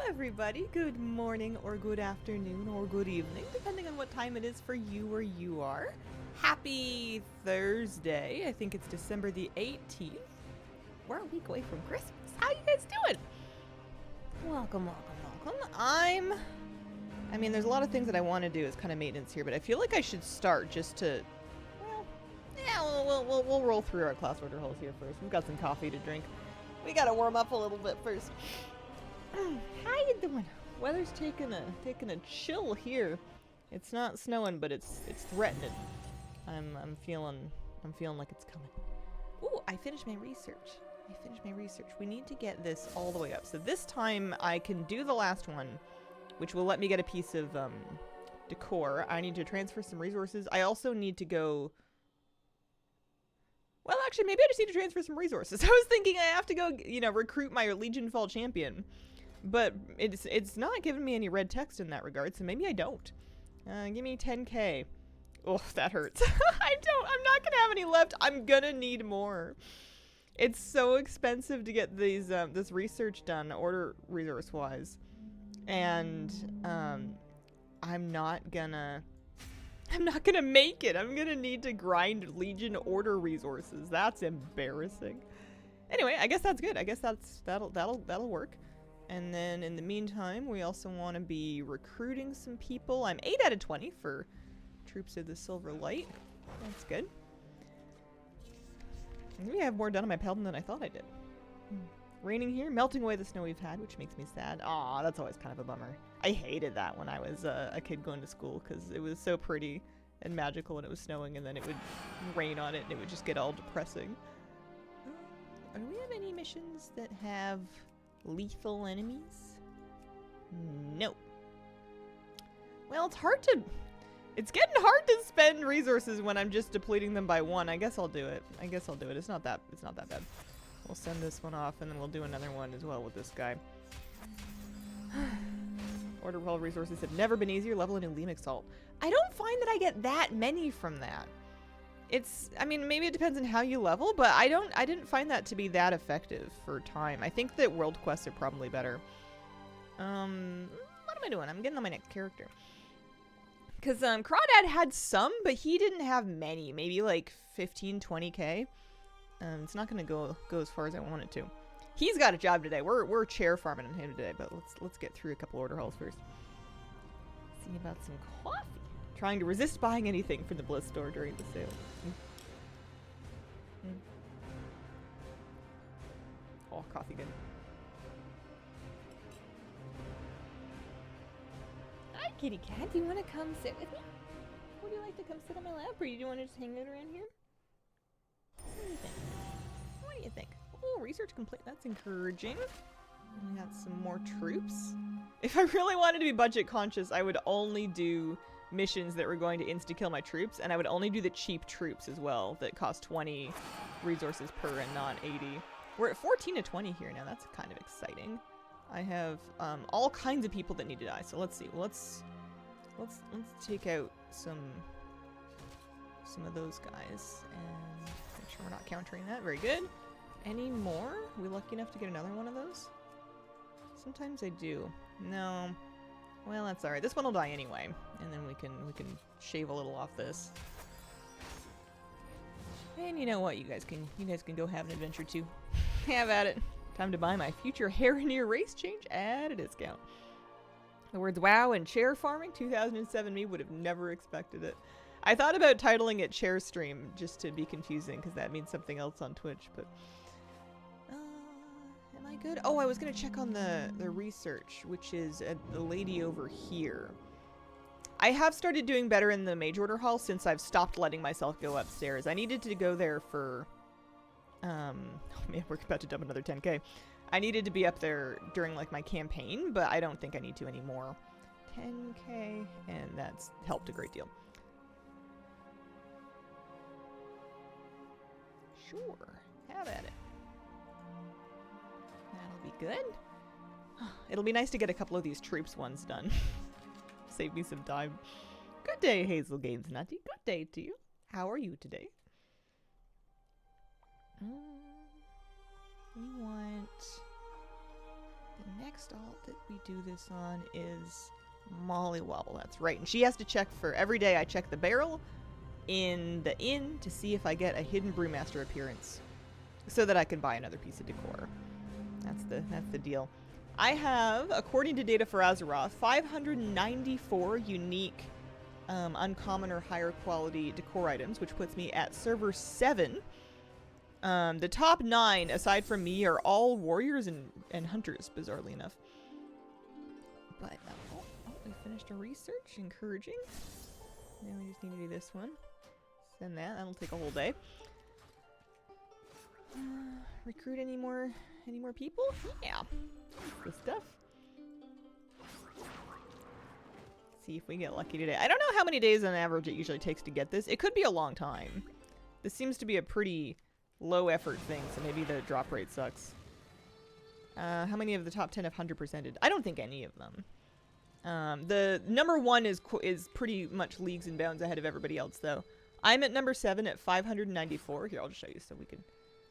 everybody. Good morning or good afternoon or good evening, depending on what time it is for you where you are. Happy Thursday. I think it's December the 18th. We're a week away from Christmas. How you guys doing? Welcome. I mean, there's a lot of things that I want to do as kind of maintenance here, but I feel like I should start just to, well, yeah, we'll roll through our class order holes here first. We've got some coffee to drink. We gotta warm up a little bit first. How you doing? Weather's taking a chill here. It's not snowing, but it's threatening. I'm feeling like it's coming. Ooh, I finished my research. We need to get this all the way up. So this time I can do the last one, which will let me get a piece of decor. I need to transfer some resources. I also need to go. Well, actually, maybe I just need to transfer some resources. I was thinking I have to go, recruit my Legion Fall champion. But it's not giving me any red text in that regard, so maybe I don't. Give me 10k. Oh, that hurts. I'm not gonna have any left. I'm gonna need more. It's so expensive to get these this research done, order resource wise. And I'm not gonna make it. I'm gonna need to grind Legion order resources. That's embarrassing. Anyway, I guess that's good. I guess that'll work. And then in the meantime, we also want to be recruiting some people. I'm 8 out of 20 for Troops of the Silver Light. That's good. Maybe I have more done on my Paladin than I thought I did. Raining here, melting away the snow we've had, which makes me sad. Aw, that's always kind of a bummer. I hated that when I was a kid going to school because it was so pretty and magical when it was snowing, and then it would rain on it and it would just get all depressing. Do we have any missions that have lethal enemies? No. Well, it's getting hard to spend resources when I'm just depleting them by one. I guess I'll do it. It's not that bad. We'll send this one off and then we'll do another one as well with this guy. Order well resources have never been easier. Level a new Lemix salt. I don't find that I get that many from that. I mean, maybe it depends on how you level, but I didn't find that to be that effective for time. I think that world quests are probably better. What am I doing? I'm getting on my next character. Because Crawdad had some, but he didn't have many. Maybe like 15, 20k. It's not going to go as far as I want it to. He's got a job today. We're chair farming on him today, but let's get through a couple order halls first. See about some coffee. Trying to resist buying anything from the Bliss store during the sale. Oh, coffee good. Hi, kitty cat. Do you want to come sit with me? Would you like to come sit on my lap, or do you want to just hang out around here? What do you think? Oh, research complete. That's encouraging. We got some more troops. If I really wanted to be budget conscious, I would only do missions that were going to insta-kill my troops, and I would only do the cheap troops as well that cost 20 resources per and not 80. We're at 14 to 20 here now. That's kind of exciting. I have all kinds of people that need to die. So let's see. Let's take out some of those guys and make sure we're not countering that. Very good. Any more? Are we lucky enough to get another one of those? Sometimes I do. No. Well, that's alright. This one will die anyway, and then we can shave a little off this. And you know what? You guys can go have an adventure too. Have at it. Time to buy my future Harrineer race change at a discount. The words "wow" and chair farming 2007 me would have never expected it. I thought about titling it chair stream just to be confusing because that means something else on Twitch, but am I good? Oh, I was gonna check on the research, which is the lady over here. I have started doing better in the Mage Order Hall since I've stopped letting myself go upstairs. I needed to go there for oh man, we're about to dump another 10k. I needed to be up there during like my campaign, but I don't think I need to anymore. 10k, and that's helped a great deal. Sure, have at it. That'll be good. It'll be nice to get a couple of these troops ones done. Save me some time. Good day, Hazel Games Nutty. Good day to you. How are you today? We want the next alt that we do this on is Mollywobble. That's right. And she has to check for every day. I check the barrel in the inn to see if I get a hidden brewmaster appearance, so that I can buy another piece of decor. That's the deal. I have, according to data for Azeroth, 594 unique uncommon or higher quality decor items, which puts me at server 7. The top 9, aside from me, are all warriors and hunters, bizarrely enough. But, we finished our research. Encouraging. Now we just need to do this one. Send that. That'll take a whole day. Recruit any more people? Yeah. Good stuff. See if we get lucky today. I don't know how many days on average it usually takes to get this. It could be a long time. This seems to be a pretty low effort thing, so maybe the drop rate sucks. How many of the top 10 have 100%ed? I don't think any of them. The number 1 is pretty much leagues and bounds ahead of everybody else, though. I'm at number 7 at 594. Here, I'll just show you so we can...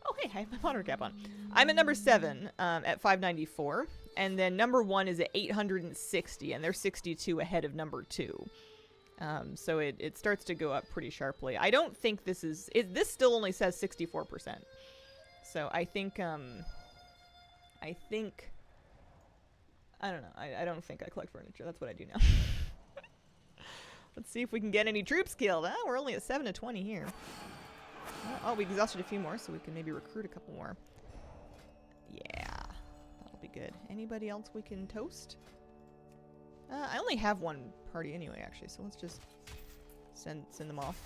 Oh, hey, I have my monitor cap on. I'm at number 7 at 594. And then number 1 is at 860, and they're 62 ahead of number 2. So it starts to go up pretty sharply. I don't think this is... this still only says 64%. So I think... I don't know. I don't think I collect furniture. That's what I do now. Let's see if we can get any troops killed. Oh, we're only at 7 to 20 here. Oh, we exhausted a few more, so we can maybe recruit a couple more. Yeah, that'll be good. Anybody else we can toast? I only have one party anyway, actually, so let's just send them off.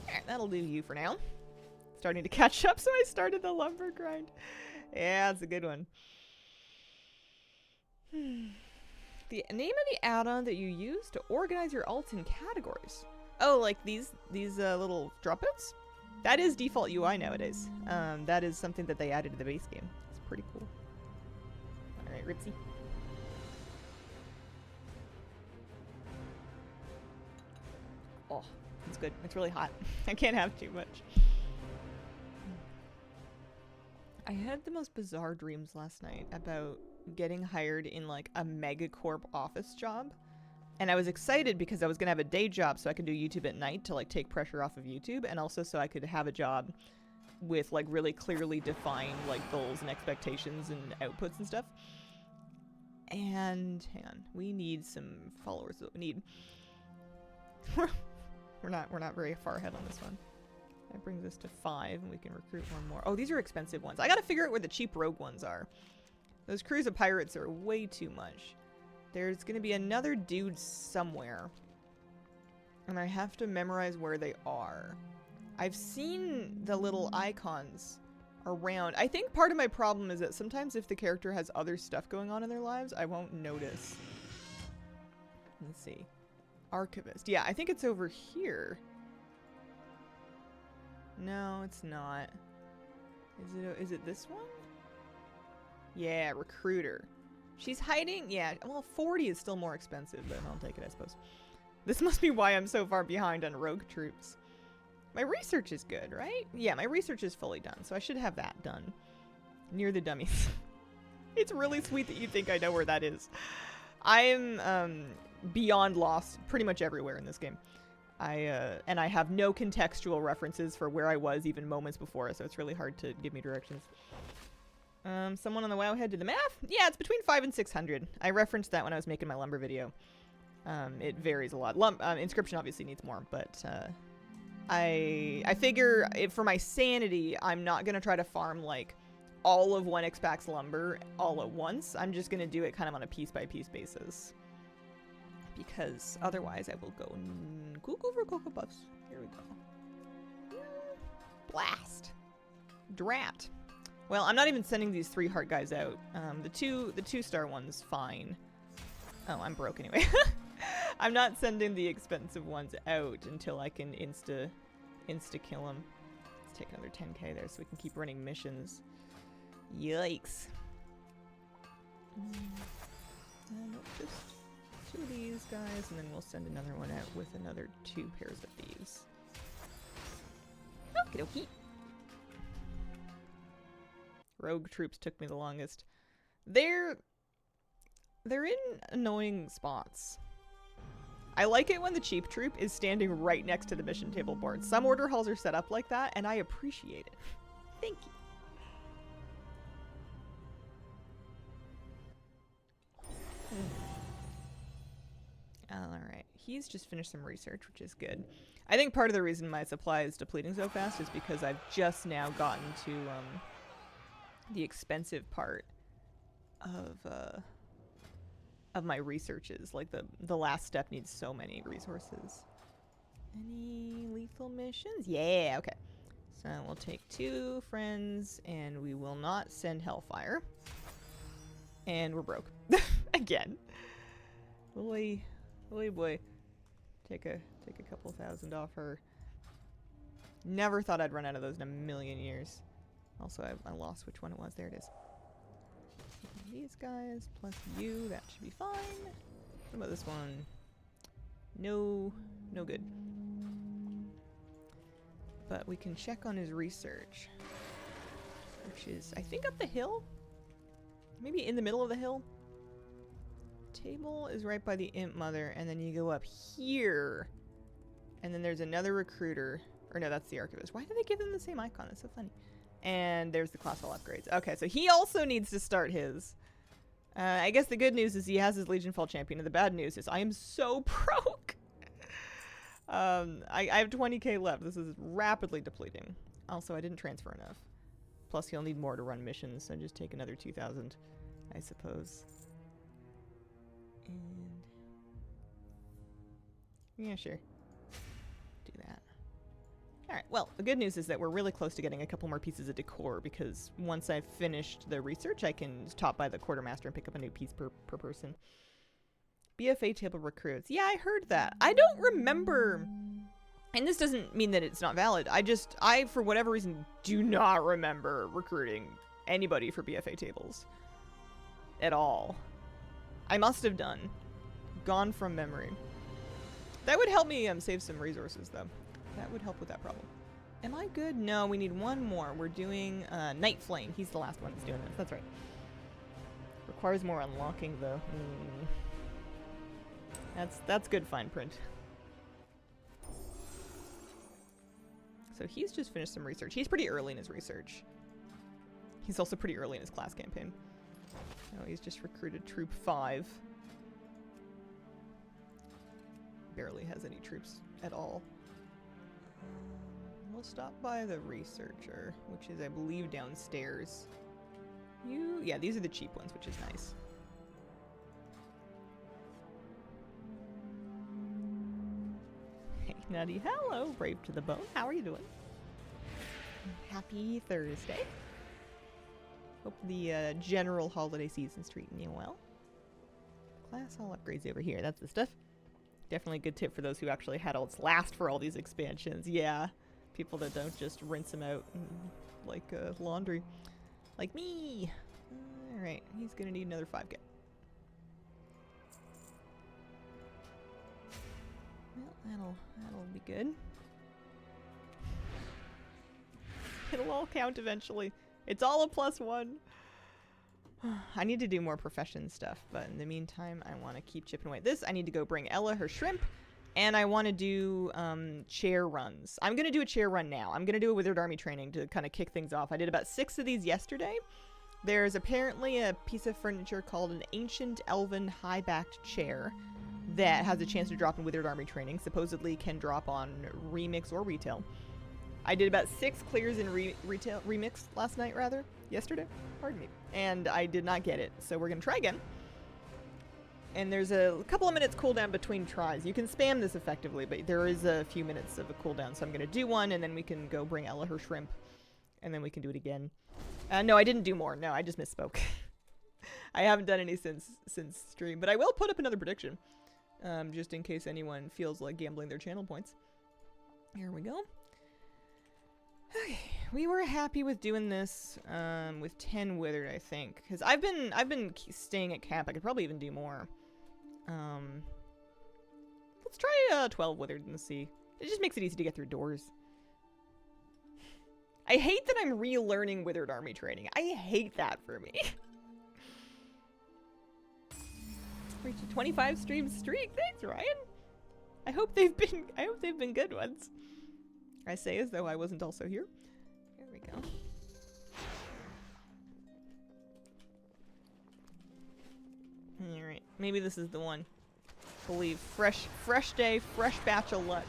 Alright, that'll do you for now. Starting to catch up, so I started the lumber grind. Yeah, that's a good one. The name of the add-on that you use to organize your alts in categories. Oh, like these little dropouts? That is default UI nowadays. That is something that they added to the base game. It's pretty cool. Alright, Ripsy. Oh, it's good. It's really hot. I can't have too much. I had the most bizarre dreams last night about getting hired in like a megacorp office job. And I was excited because I was going to have a day job so I could do YouTube at night to like take pressure off of YouTube, and also so I could have a job with like really clearly defined like goals and expectations and outputs and stuff. And hang on, we need some followers. That we need. we're not very far ahead on this one. That brings us to 5, and we can recruit one more. Oh, these are expensive ones. I gotta figure out where the cheap rogue ones are. Those crews of pirates are way too much. There's gonna be another dude somewhere, and I have to memorize where they are. I've seen the little icons around. I think part of my problem is that sometimes if the character has other stuff going on in their lives, I won't notice. Let's see. Archivist. Yeah, I think it's over here. No, it's not. Is it this one? Yeah, recruiter. She's hiding? Yeah, well, 40 is still more expensive, but I'll take it, I suppose. This must be why I'm so far behind on rogue troops. My research is good, right? Yeah, my research is fully done, so I should have that done. Near the dummies. It's really sweet that you think I know where that is. I am beyond lost pretty much everywhere in this game. And I have no contextual references for where I was even moments before, so it's really hard to give me directions. Someone on the WoW head to the math? Yeah, it's between 500 and 600. I referenced that when I was making my lumber video. It varies a lot. Inscription obviously needs more, but I figure for my sanity, I'm not going to try to farm like all of 1xPAC's lumber all at once. I'm just going to do it kind of on a piece-by-piece basis. Because otherwise I will go cuckoo for Cocoa Puffs. Here we go. Blast. Drat. Well, I'm not even sending these 3 heart guys out. The 2-star one's fine. Oh, I'm broke anyway. I'm not sending the expensive ones out until I can insta kill them. Let's take another 10k there so we can keep running missions. Yikes. Nope, just 2 of these guys, and then we'll send another one out with another 2 pairs of these. Okie dokie. Rogue troops took me the longest. They're in annoying spots. I like it when the cheap troop is standing right next to the mission table board. Some order halls are set up like that, and I appreciate it. Thank you. Alright, he's just finished some research, which is good. I think part of the reason my supply is depleting so fast is because I've just now gotten to the expensive part of my researches. Like the last step needs so many resources. Any lethal missions? Yeah, okay. So we'll take 2 friends and we will not send Hellfire. And we're broke. Again. Boy. Take a couple thousand off her. Never thought I'd run out of those in a million years. Also, I lost which one it was. There it is. These guys plus you, that should be fine. What about this one? No good. But we can check on his research, which is, I think, up the hill? Maybe in the middle of the hill? Table is right by the Imp Mother, and then you go up here. And then there's another recruiter. Or no, that's the Archivist. Why did they give them the same icon? That's so funny. And there's the class hall upgrades. Okay, so he also needs to start his. I guess the good news is he has his Legion Fall Champion, and the bad news is I am so broke. I have 20k left. This is rapidly depleting. Also, I didn't transfer enough. Plus, he'll need more to run missions, so just take another 2,000, I suppose. And yeah, sure. Do that. Alright, well, the good news is that we're really close to getting a couple more pieces of decor, because once I've finished the research, I can top by the quartermaster and pick up a new piece per person. BFA table recruits. Yeah, I heard that. I don't remember, and this doesn't mean that it's not valid. I, for whatever reason, do not remember recruiting anybody for BFA tables. At all. I must have done. Gone from memory. That would help me save some resources, though. That would help with that problem. Am I good? No, we need one more. We're doing Night Flame. He's the last one that's doing this. That's right. Requires more unlocking, though. That's good fine print. So he's just finished some research. He's pretty early in his research. He's also pretty early in his class campaign. Oh, he's just recruited Troop 5. Barely has any troops at all. We'll stop by the researcher, which is, I believe, downstairs. Yeah, these are the cheap ones, which is nice. Hey, Nutty. Hello, brave to the bone. How are you doing? Happy Thursday. Hope the general holiday season's treating you well. Class hall upgrades over here. That's the stuff. Definitely a good tip for those who actually had all last for all these expansions. Yeah. People that don't just rinse them out like laundry. Like me. Alright, he's gonna need another 5k. Well, that'll be good. It'll all count eventually. It's all a +1. I need to do more profession stuff, but in the meantime, I want to keep chipping away at this. I need to go bring Ella her shrimp, and I want to do chair runs. I'm going to do a chair run now. I'm going to do a Withered Army Training to kind of kick things off. I did about 6 of these yesterday. There's apparently a piece of furniture called an ancient elven high-backed chair that has a chance to drop in Withered Army Training. Supposedly can drop on Remix or Retail. I did about 6 clears in Remix last night, yesterday, pardon me, and I did not get it, so we're gonna try again. And there's a couple of minutes cooldown between tries. You can spam this effectively, but there is a few minutes of a cooldown, so I'm gonna do one, and then we can go bring Ella her shrimp, and then we can do it again. No, I didn't do more. No, I just misspoke. I haven't done any since stream, but I will put up another prediction, just in case anyone feels like gambling their channel points. Here we go. Okay, we were happy with doing this with 10 withered, I think, because I've been staying at camp. I could probably even do more. Let's try 12 withered and see. It just makes it easy to get through doors. I hate that I'm relearning Withered Army Training. I hate that for me. Reached a 25 stream streak. Thanks, Ryan. I hope they've been good ones. I say as though I wasn't also here. There we go. Alright, maybe this is the one. Believe. Fresh day, fresh batch of luck.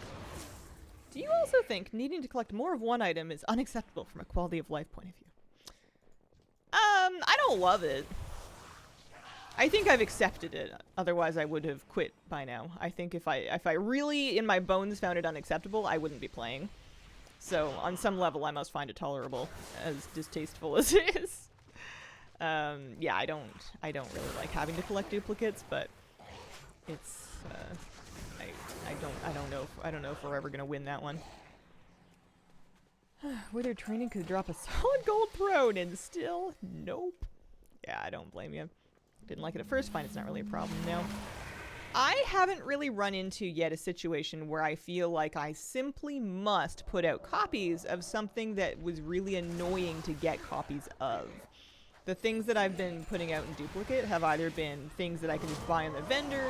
Do you also think needing to collect more of one item is unacceptable from a quality of life point of view? I don't love it. I think I've accepted it. Otherwise, I would have quit by now. I think if I really, in my bones, found it unacceptable, I wouldn't be playing. So, on some level, I must find it tolerable, as distasteful as it is. Yeah, I don't really like having to collect duplicates, but it's I don't know if we're ever gonna win that one. Withered Training could drop a solid gold throne and still nope. Yeah, I don't blame you. Didn't like it at first, fine, it's not really a problem now. I haven't really run into yet a situation where I feel like I simply must put out copies of something that was really annoying to get copies of. The things that I've been putting out in duplicate have either been things that I can just buy on the vendor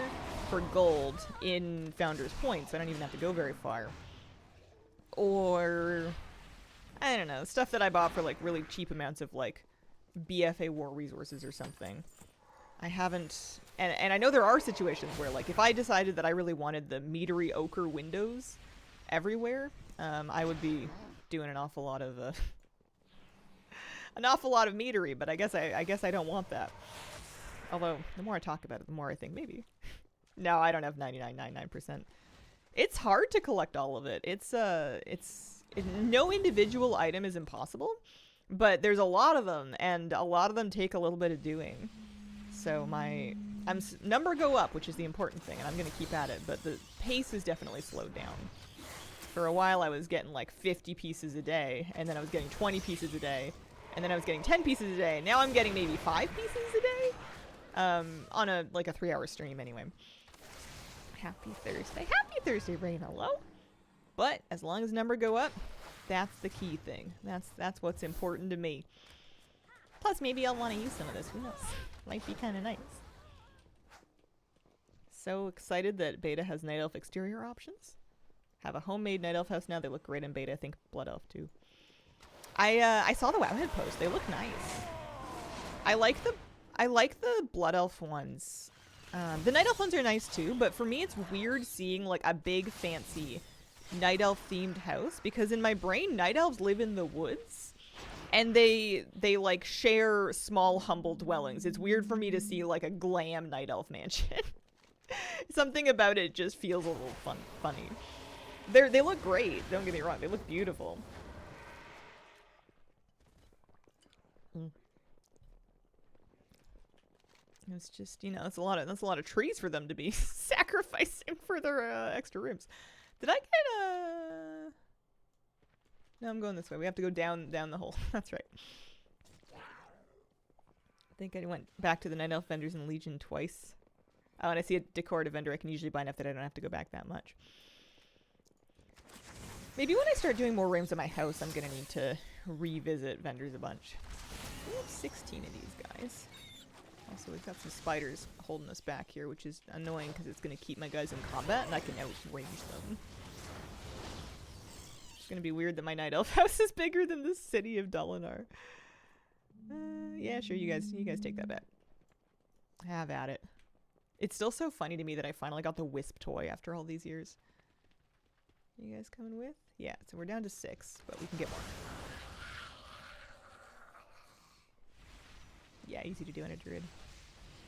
for gold in Founder's Point, so I don't even have to go very far. Or, I don't know, stuff that I bought for like really cheap amounts of like BFA war resources or something. I haven't, and I know there are situations where like if I decided that I really wanted the metery ochre windows everywhere, I would be doing an awful lot of metery, but I guess I don't want that. Although the more I talk about it, the more I think maybe. No, I don't have 99.99%. It's hard to collect all of it. No individual item is impossible, but there's a lot of them, and a lot of them take a little bit of doing. So number go up, which is the important thing, and I'm gonna keep at it, but the pace has definitely slowed down. For a while I was getting like 50 pieces a day, and then I was getting 20 pieces a day, and then I was getting 10 pieces a day. Now I'm getting maybe 5 pieces a day, on a 3-hour stream anyway. Happy Thursday, Rain, hello. But as long as number go up, that's the key thing. That's what's important to me. Plus maybe I'll want to use some of this, who knows? Might be kind of nice. So excited that beta has night elf exterior options. Have a homemade night elf house now. They look great in beta. I think blood elf too. I saw the Wowhead post. They look nice. I like the blood elf ones. The night elf ones are nice too, but for me it's weird seeing like a big fancy night elf themed house, because in my brain night elves live in the woods. And they like share small humble dwellings. It's weird for me to see like a glam night elf mansion. Something about it just feels a little funny. They look great, don't get me wrong. They look beautiful. It's just, that's a lot of trees for them to be sacrificing for their extra rooms. Did I get No, I'm going this way. We have to go down the hole. That's right. I think I went back to the Night Elf vendors in Legion twice. Oh, and I see a decorative vendor. I can usually buy enough that I don't have to go back that much. Maybe when I start doing more rooms at my house, I'm going to need to revisit vendors a bunch. We have 16 of these guys. Also, we've got some spiders holding us back here, which is annoying because it's going to keep my guys in combat and I can outrange them. It's going to be weird that my Night Elf house is bigger than the city of Dolinar. Yeah, sure, you guys take that bet. Have at it. It's still so funny to me that I finally got the Wisp toy after all these years. You guys coming with? Yeah, so we're down to 6, but we can get more. Yeah, easy to do in a druid.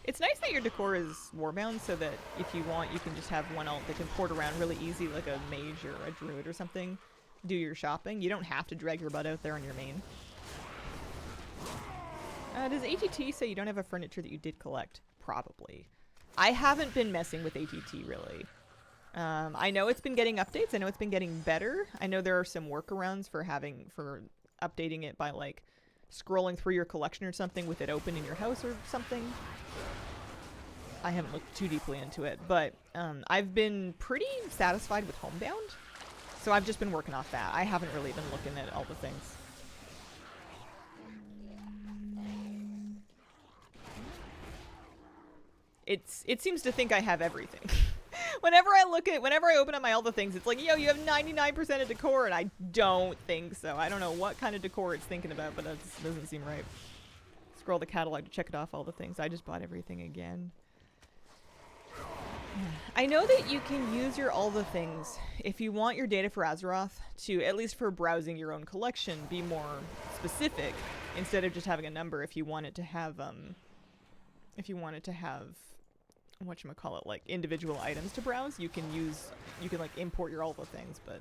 It's nice that your decor is warbound so that if you want, you can just have one alt that can port around really easy, like a mage or a druid or something. Do your shopping. You don't have to drag your butt out there on your main. Does ATT say you don't have a furniture that you did collect? Probably. I haven't been messing with ATT really. I know it's been getting updates. I know it's been getting better. I know there are some workarounds for updating it by like scrolling through your collection or something with it open in your house or something. I haven't looked too deeply into it, but I've been pretty satisfied with Homebound. So I've just been working off that. I haven't really been looking at all the things. it seems to think I have everything. Whenever I open up my all the things, it's like, yo, you have 99% of decor, and I don't think so. I don't know what kind of decor it's thinking about, but that doesn't seem right. Scroll the catalog to check it off all the things. I just bought everything again. I know that you can use your all the things if you want your data for Azeroth to, at least for browsing your own collection, be more specific instead of just having a number. If you wanted to have whatchamacallit, like individual items to browse, you can like import your all the things, but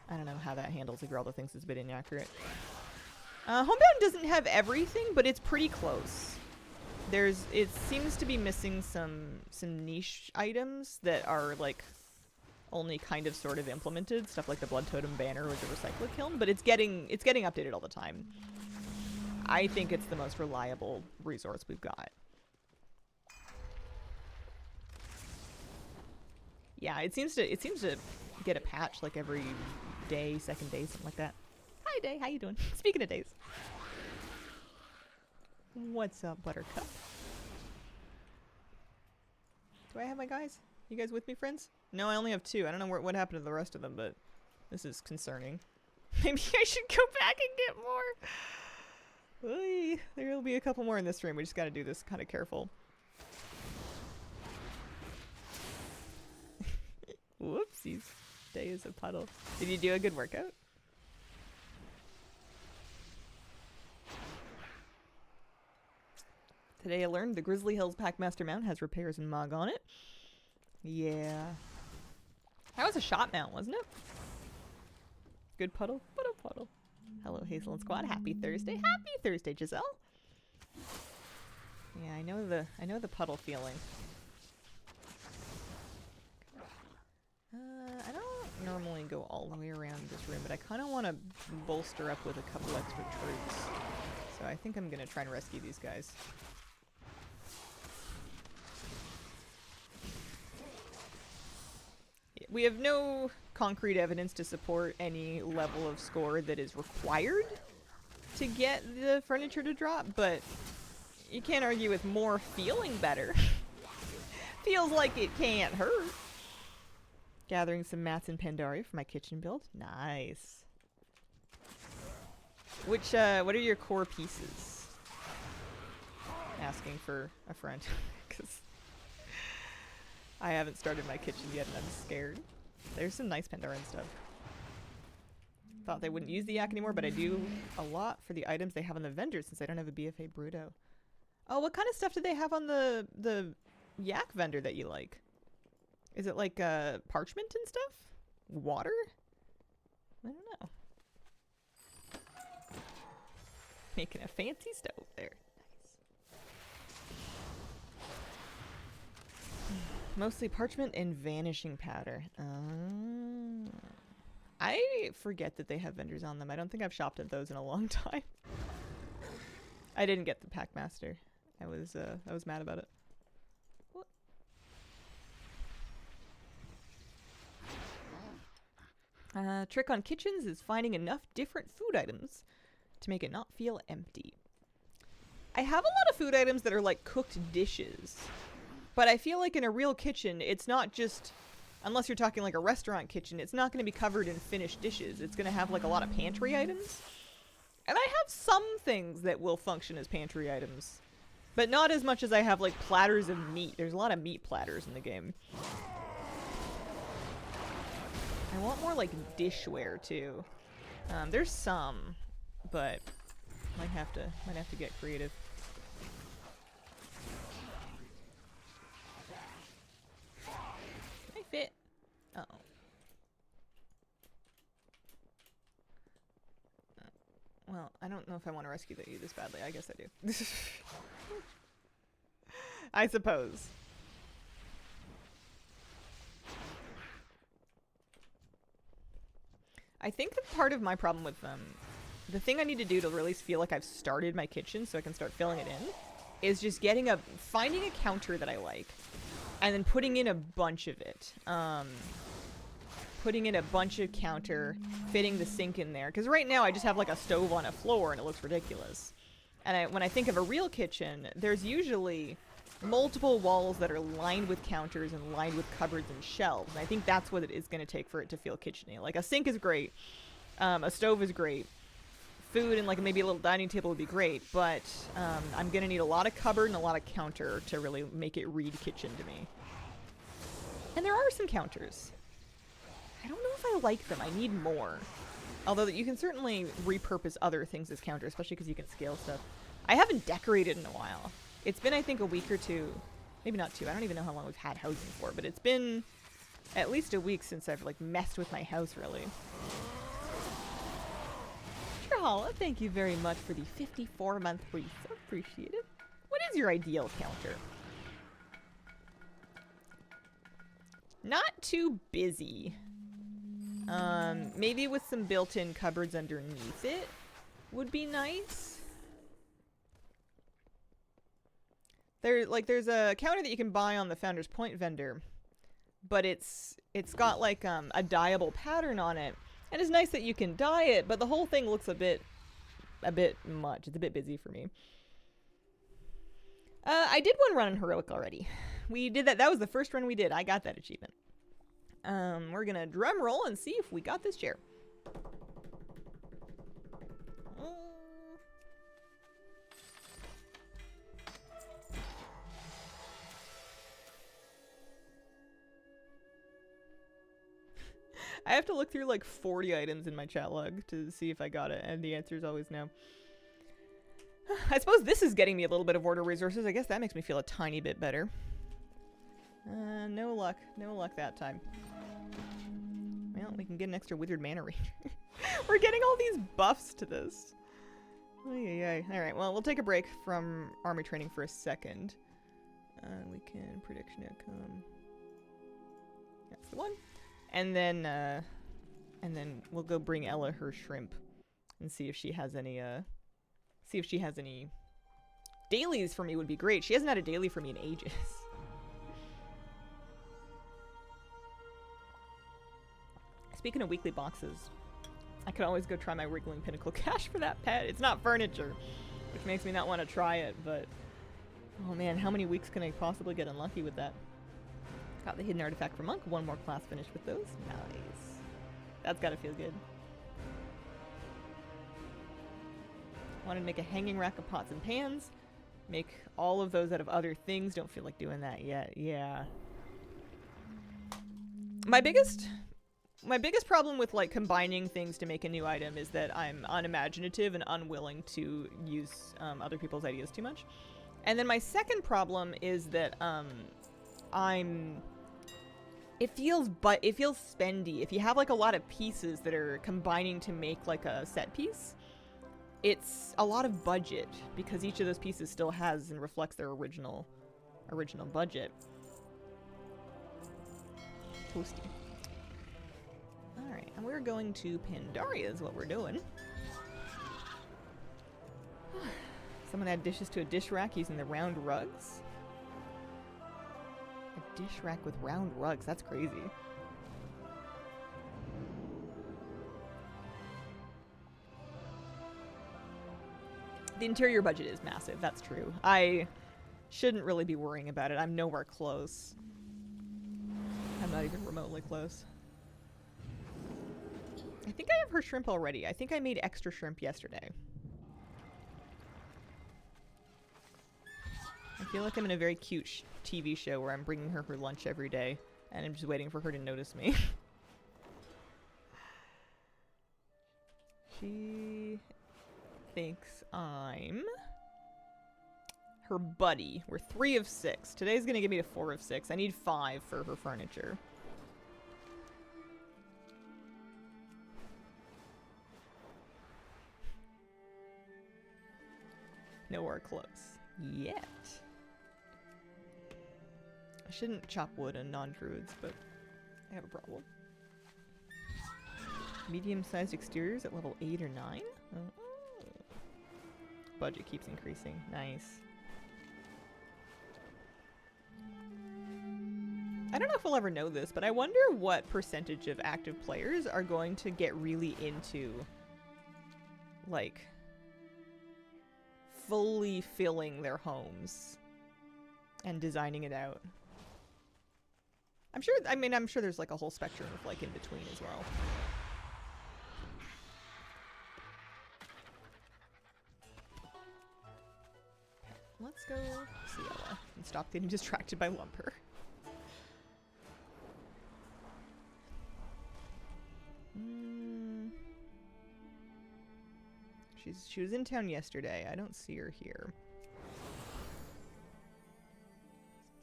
I don't know how that handles if your all the things is a bit inaccurate. Homebound doesn't have everything, but it's pretty close. It seems to be missing some niche items that are like only kind of sort of implemented, stuff like the Blood Totem banner or the Recycler Kiln, but it's getting updated all the time. I think it's the most reliable resource we've got. Yeah, it seems to get a patch like every day, second day, something like that. Hi, Day. How you doing? Speaking of days. What's up, Buttercup? Do I have my guys? You guys with me, friends? No, I only have 2. I don't know what happened to the rest of them, but this is concerning. Maybe I should go back and get more. Oy, there'll be a couple more in this stream. We just got to do this kind of careful. Whoopsies. Day is a puddle. Did you do a good workout? Today I learned the Grizzly Hills Packmaster mount has repairs and mog on it. Yeah. That was a shot mount, wasn't it? Good puddle? Puddle. Hello, Hazel and Squad. Happy Thursday. Happy Thursday, Giselle. Yeah, I know the puddle feeling. I don't normally go all the way around this room, but I kind of want to bolster up with a couple extra troops. So I think I'm going to try and rescue these guys. We have no concrete evidence to support any level of score that is required to get the furniture to drop, but you can't argue with more feeling better. Feels like it can't hurt. Gathering some mats and Pandaria for my kitchen build. Nice. What are your core pieces? Asking for a friend, because I haven't started my kitchen yet and I'm scared. There's some nice Pandaren stuff. Thought they wouldn't use the yak anymore, but I do a lot for the items they have on the vendors since I don't have a BFA Bruto. Oh, what kind of stuff do they have on the yak vendor that you like? Is it like parchment and stuff? Water? I don't know. Making a fancy stove there. Nice. Mostly parchment and vanishing powder. I forget that they have vendors on them. I don't think I've shopped at those in a long time. I didn't get the Packmaster. I was mad about it. Trick on kitchens is finding enough different food items to make it not feel empty. I have a lot of food items that are like cooked dishes, but I feel like in a real kitchen, it's not just, unless you're talking like a restaurant kitchen, it's not going to be covered in finished dishes. It's going to have like a lot of pantry items. And I have some things that will function as pantry items, but not as much as I have like platters of meat. There's a lot of meat platters in the game. I want more like dishware too. There's some, but might have to get creative. Can I fit? Uh-oh. Well, I don't know if I want to rescue you this badly. I guess I do. I suppose. I think that part of my problem with them, the thing I need to do to really feel like I've started my kitchen so I can start filling it in, is just finding a counter that I like, and then putting in a bunch of it. Putting in a bunch of counter, fitting the sink in there. Because right now I just have like a stove on a floor and it looks ridiculous. And when I think of a real kitchen, there's usually multiple walls that are lined with counters and lined with cupboards and shelves. And I think that's what it is going to take for it to feel kitcheny. Like, a sink is great. A stove is great. Food and, like, maybe a little dining table would be great. But I'm going to need a lot of cupboard and a lot of counter to really make it read kitchen to me. And there are some counters. I don't know if I like them. I need more. Although you can certainly repurpose other things as counters, especially because you can scale stuff. I haven't decorated in a while. It's been, I think, a week or two. Maybe not two. I don't even know how long we've had housing for, but it's been at least a week since I've, like, messed with my house, really. Trahala, thank you very much for the 54-month resub. Appreciate it. What is your ideal counter? Not too busy. Maybe with some built-in cupboards underneath it would be nice. There's a counter that you can buy on the Founder's Point vendor, but it's got like a dyeable pattern on it, and it's nice that you can dye it, but the whole thing looks a bit much. It's a bit busy for me. I did one run in Heroic already. We did that. That was the first run we did. I got that achievement. We're gonna drum roll and see if we got this chair. I have to look through like 40 items in my chat log to see if I got it, and the answer is always no. I suppose this is getting me a little bit of order resources. I guess that makes me feel a tiny bit better. No luck. No luck that time. Well, we can get an extra Withered Mana Ranger. We're getting all these buffs to this. Alright, well, we'll take a break from army training for a second. We can prediction outcome. That's the one. And then we'll go bring Ella her shrimp and see if she has any, dailies for me would be great. She hasn't had a daily for me in ages. Speaking of weekly boxes, I could always go try my Wriggling Pinnacle Cache for that pet. It's not furniture, which makes me not want to try it, but oh man, how many weeks can I possibly get unlucky with that? Got the Hidden Artifact for Monk. One more class finished with those. Nice. That's gotta feel good. Wanted to make a hanging rack of pots and pans. Make all of those out of other things. Don't feel like doing that yet. Yeah. My biggest problem with like combining things to make a new item is that I'm unimaginative and unwilling to use other people's ideas too much. And then my second problem is that it feels spendy. If you have like a lot of pieces that are combining to make like a set piece, it's a lot of budget because each of those pieces still has and reflects their original budget. Toasty. Alright, and we're going to Pandaria is what we're doing. Someone add dishes to a dish rack using the round rugs. A dish rack with round rugs, that's crazy. The interior budget is massive, that's true. I shouldn't really be worrying about it. I'm nowhere close. I'm not even remotely close. I think I have her shrimp already. I think I made extra shrimp yesterday. I feel like I'm in a very cute TV show where I'm bringing her lunch every day, and I'm just waiting for her to notice me. She thinks I'm her buddy. We're 3 of 6. Today's gonna give me to 4 of 6. I need 5 for her furniture. Nowhere close. Yet. I shouldn't chop wood on non-druids, but I have a problem. Medium-sized exteriors at level 8 or 9? Oh. Budget keeps increasing. Nice. I don't know if we'll ever know this, but I wonder what percentage of active players are going to get really into, like, fully filling their homes and designing it out. I'm sure there's like a whole spectrum of like in between as well. Let's go see Ella and stop getting distracted by Lumper. She was in town yesterday. I don't see her here.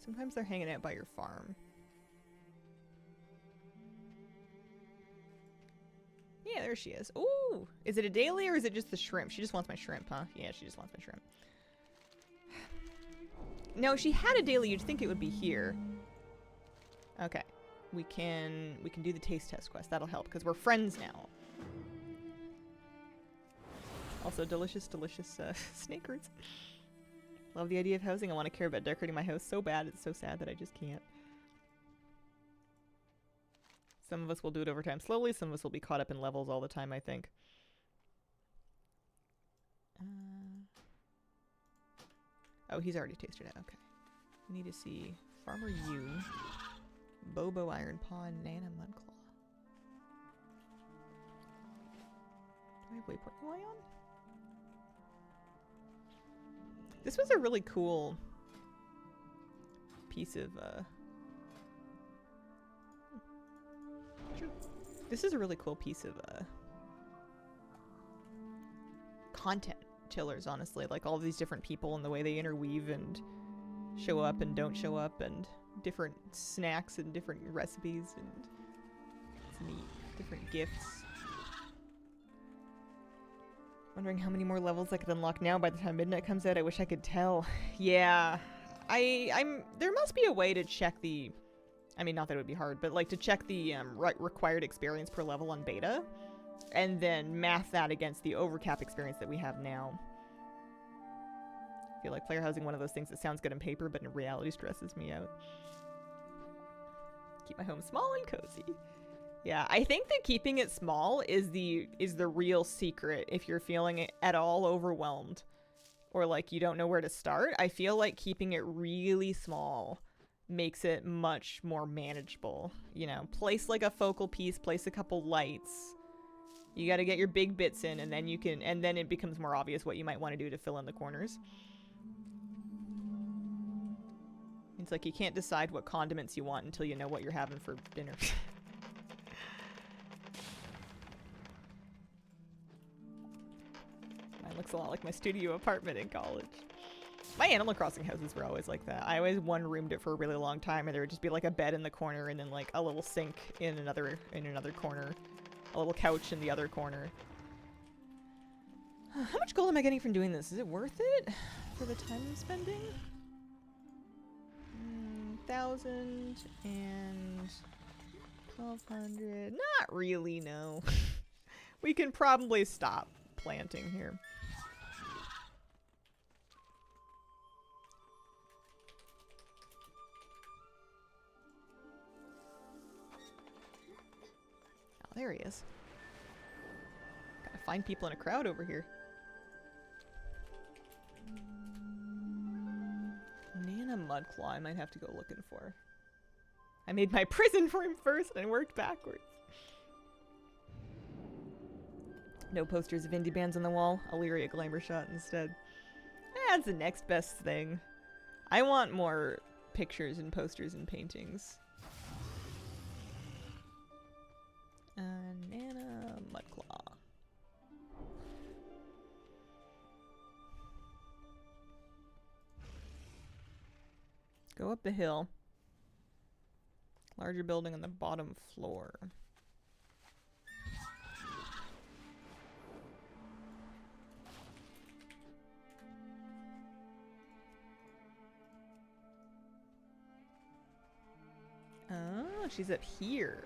Sometimes they're hanging out by your farm. Yeah, there she is. Ooh! Is it a daily or is it just the shrimp? She just wants my shrimp, huh? Yeah, she just wants my shrimp. No, if she had a daily, you'd think it would be here. Okay. We can do the taste test quest. That'll help, because we're friends now. Also, delicious snake roots. Love the idea of housing. I want to care about decorating my house so bad. It's so sad that I just can't. Some of us will do it over time slowly. Some of us will be caught up in levels all the time, I think. Oh, he's already tasted it. Okay. We need to see Farmer Yoon, Bobo Iron Paw, and Nana Mudclaw. Do I have waypoint UI on? This was a really cool piece of this is a really cool piece of content, Chillers, honestly. Like all of these different people and the way they interweave and show up and don't show up, and different snacks and different recipes, and it's neat. Different gifts. Wondering how many more levels I could unlock now by the time midnight comes out. I wish I could tell. Yeah. There must be a way to check the, I mean, not that it would be hard, but like to check the required experience per level on beta, and then math that against the overcap experience that we have now. I feel like player housing one of those things that sounds good on paper, but in reality stresses me out. Keep my home small and cozy. Yeah, I think that keeping it small is the real secret if you're feeling at all overwhelmed or like you don't know where to start. I feel like keeping it really small makes it much more manageable. You know, place like a focal piece, place a couple lights. You got to get your big bits in, and then it becomes more obvious what you might want to do to fill in the corners. It's like you can't decide what condiments you want until you know what you're having for dinner. Mine looks a lot like my studio apartment in college. My Animal Crossing houses were always like that. I always one-roomed it for a really long time, and there would just be like a bed in the corner, and then like a little sink in another corner, a little couch in the other corner. How much gold am I getting from doing this? Is it worth it for the time I'm spending? 1,000 and 1,200. Not really, no. We can probably stop planting here. Oh, there he is. Gotta find people in a crowd over here. Nana Mudclaw, I might have to go looking for. I made my prison for him first and worked backwards. No posters of indie bands on the wall. Illyria Glamour Shot instead. That's the next best thing. I want more pictures and posters and paintings. Nana Mudclaw. Go up the hill. Larger building on the bottom floor. Oh, she's up here.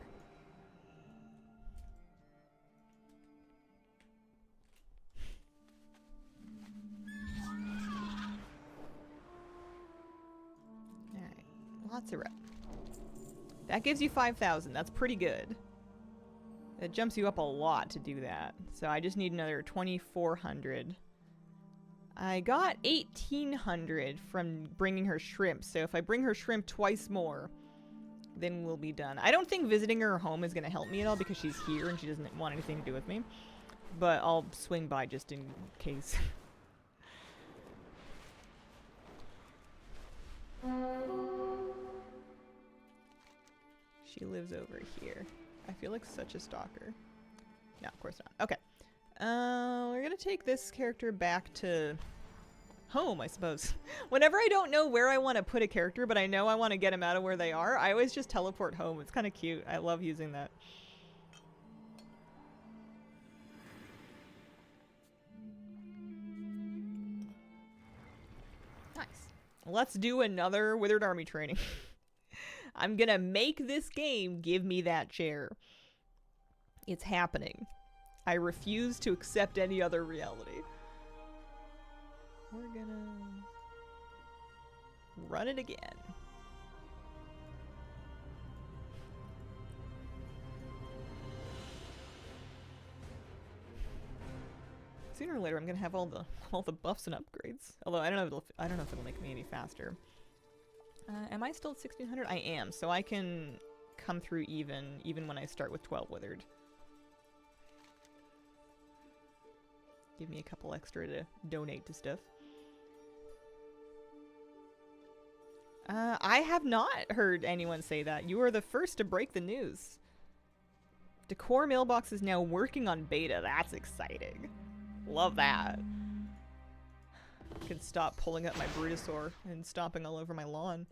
Lots of rep. That gives you 5,000. That's pretty good. It jumps you up a lot to do that. So I just need another 2,400. I got 1,800 from bringing her shrimp, so if I bring her shrimp twice more, then we'll be done. I don't think visiting her home is going to help me at all because she's here and she doesn't want anything to do with me. But I'll swing by just in case. She lives over here. I feel like such a stalker. No, of course not. Okay. We're gonna take this character back to home, I suppose. Whenever I don't know where I want to put a character, but I know I want to get them out of where they are, I always just teleport home. It's kind of cute. I love using that. Nice. Let's do another Withered Army Training. I'm gonna make this game give me that chair. It's happening. I refuse to accept any other reality. We're gonna run it again. Sooner or later, I'm gonna have all the buffs and upgrades. Although I don't know if it'll make me any faster. Am I still at 1600? I am, so I can come through even when I start with 12 withered. Give me a couple extra to donate to stuff. I have not heard anyone say that. You are the first to break the news. Decor Mailbox is now working on beta. That's exciting. Love that. I can stop pulling up my Brutosaur and stomping all over my lawn.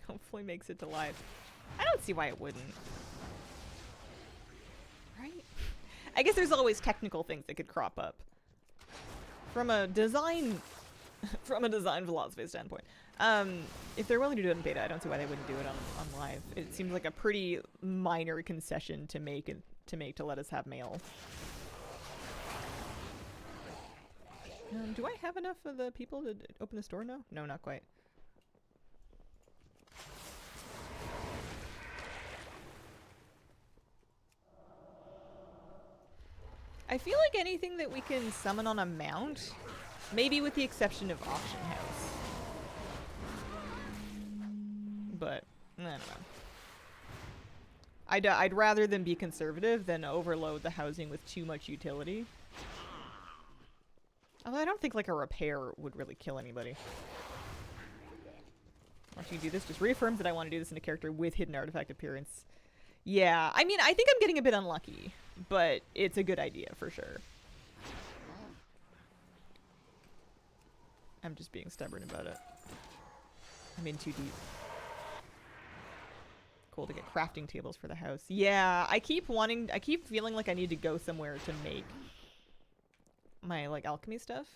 Hopefully makes it to life. I don't see why it wouldn't. Right? I guess there's always technical things that could crop up. From a design philosophy standpoint. If they're willing to do it in beta, I don't see why they wouldn't do it on live. It seems like a pretty minor concession to make to let us have mail. Do I have enough of the people to open this door now? No, not quite. I feel like anything that we can summon on a mount, maybe with the exception of Auction House. But, I don't know. I'd rather than be conservative than overload the housing with too much utility. Although I don't think like a repair would really kill anybody. Once you do this, just reaffirms that I want to do this in a character with hidden artifact appearance. Yeah, I mean, I think I'm getting a bit unlucky, but it's a good idea for sure. I'm just being stubborn about it. I'm in too deep. Cool to get crafting tables for the house. Yeah, I keep feeling like I need to go somewhere to make my like alchemy stuff.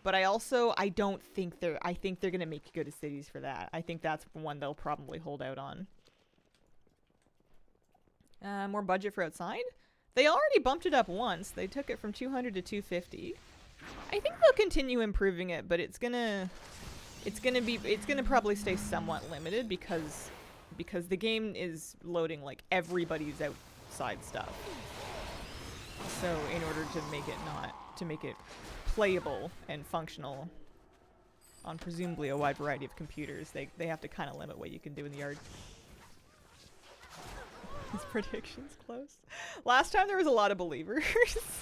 But I think they're gonna make you go to cities for that. I think that's one they'll probably hold out on. More budget for outside? They already bumped it up once. They took it from 200 to 250. I think they'll continue improving it, but it's gonna probably stay somewhat limited because the game is loading like everybody's outside stuff. So in order to make it playable and functional on presumably a wide variety of computers, they have to kind of limit what you can do in the yard. His prediction's close. Last time there was a lot of believers,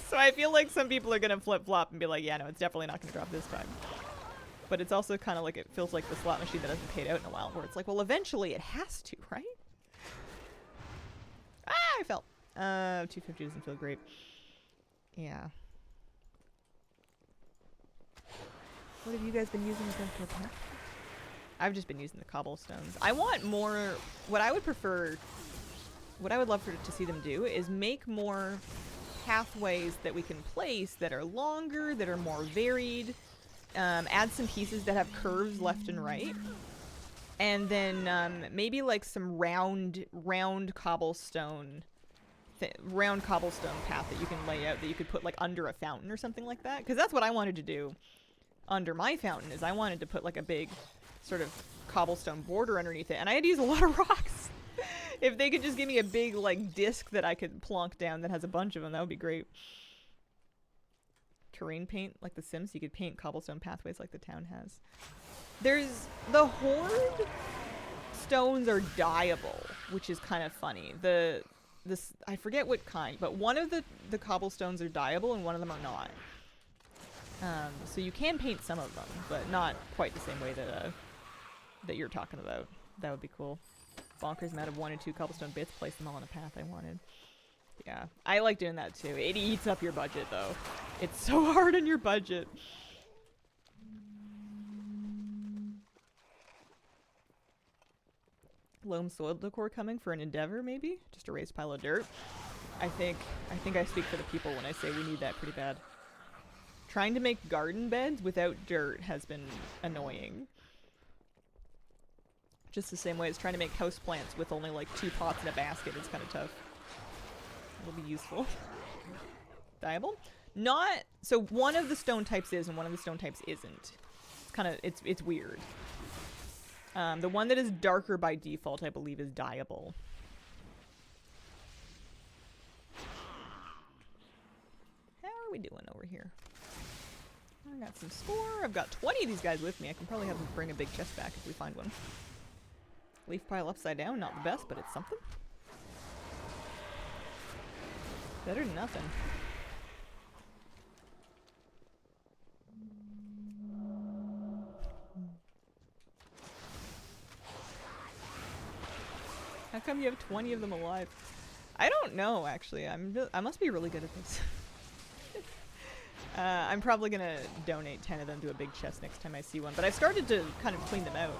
so I feel like some people are gonna flip-flop and be like, yeah, no, it's definitely not gonna drop this time. But it's also kind of like, it feels like the slot machine that hasn't paid out in a while, where it's like, well, eventually it has to, right? Ah, I fell. 250 doesn't feel great. Yeah. What have you guys been using against your path? I've just been using the cobblestones. I want more, what I would love to see them do is make more pathways that we can place that are longer, that are more varied. Add some pieces that have curves left and right. And then maybe like some round cobblestone path that you can lay out that you could put like under a fountain or something like that. Because that's what I wanted to do under my fountain, is I wanted to put like a big sort of cobblestone border underneath it. And I had to use a lot of rocks If they could just give me a big, like, disc that I could plonk down that has a bunch of them, that would be great. Terrain paint, like The Sims. You could paint cobblestone pathways like the town has. There's... The horde stones are dyeable, which is kind of funny. I forget what kind, but one of the cobblestones are dyeable and one of them are not. So you can paint some of them, but not quite the same way that you're talking about. That would be cool. Bonkers amount of 1 and 2 cobblestone bits, place them all on a path I wanted. Yeah, I like doing that too. It eats up your budget though. It's so hard on your budget. Loam soil decor coming for an endeavor, maybe? Just a raised pile of dirt. I think I speak for the people when I say we need that pretty bad. Trying to make garden beds without dirt has been annoying. Just the same way as trying to make houseplants with only like 2 pots in a basket is kind of tough. It'll be useful. Dyeable? Not... So one of the stone types is and one of the stone types isn't. It's kind of... It's weird. The one that is darker by default, I believe, is dyeable. How are we doing over here? I got some score. I've got 20 of these guys with me. I can probably have them bring a big chest back if we find one. Leaf pile upside down, not the best, but it's something. Better than nothing. How come you have 20 of them alive? I don't know, actually. I must be really good at this. I'm probably gonna donate 10 of them to a big chest next time I see one, but I started to kind of clean them out.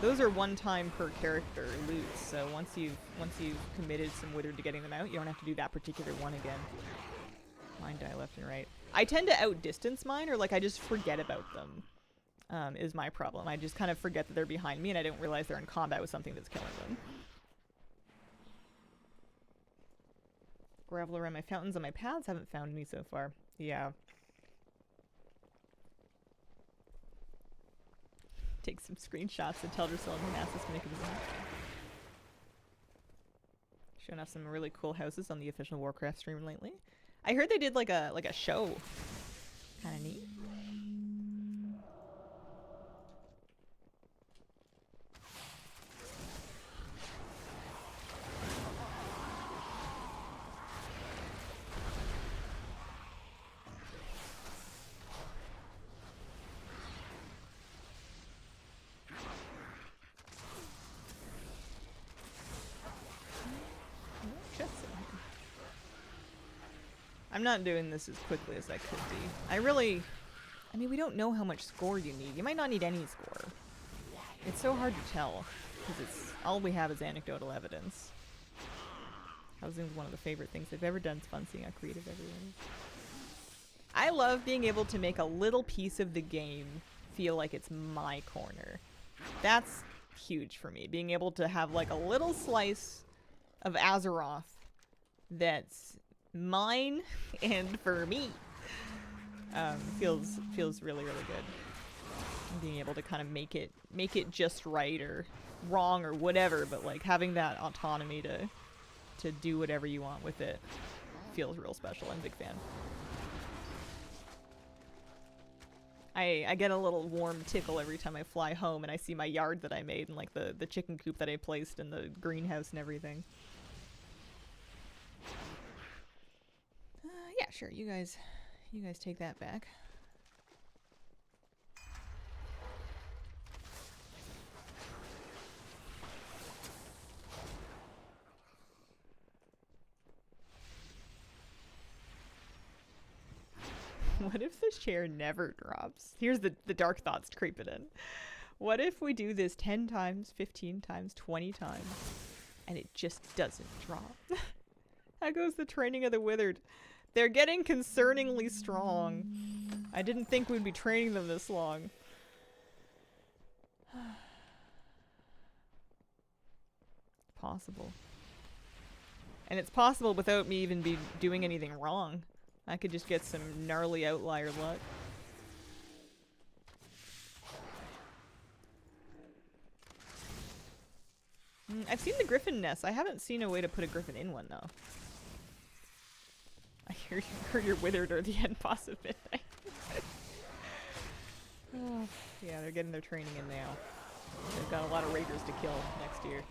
Those are 1 time per character loots, so once you've committed some withered to getting them out, you don't have to do that particular one again. Mine die left and right. I tend to outdistance mine, or like I just forget about them. Is my problem. I just kind of forget that they're behind me and I don't realize they're in combat with something that's killing them. Gravel around my fountains on my paths haven't found me so far. Yeah. Take some screenshots and tell Drusilla and Manassas to make a video. Showing off some really cool houses on the official Warcraft stream lately. I heard they did like a show. Kinda neat. I'm not doing this as quickly as I could be. I mean, we don't know how much score you need. You might not need any score. It's so hard to tell, because all we have is anecdotal evidence. Housing's one of the favorite things they've ever done. It's fun seeing how creative everyone is. I love being able to make a little piece of the game feel like it's my corner. That's huge for me. Being able to have like a little slice of Azeroth that's mine and for me feels really good. Being able to kind of make it just right or wrong or whatever, but like having that autonomy to do whatever you want with it feels real special. I'm a big fan. I get a little warm tickle every time I fly home and I see my yard that I made and like the chicken coop that I placed and the greenhouse and everything. Yeah, sure. You guys take that back. What if the chair never drops? Here's the dark thoughts creeping in. What if we do this 10 times, 15 times, 20 times, and it just doesn't drop? How goes the training of the withered? They're getting concerningly strong. I didn't think we'd be training them this long. Possible. And it's possible without me even doing anything wrong. I could just get some gnarly outlier luck. I've seen the griffin nest. I haven't seen a way to put a griffin in one, though. I heard you're withered or the end boss of midnight. Oh, yeah, they're getting their training in now. They've got a lot of raiders to kill next year.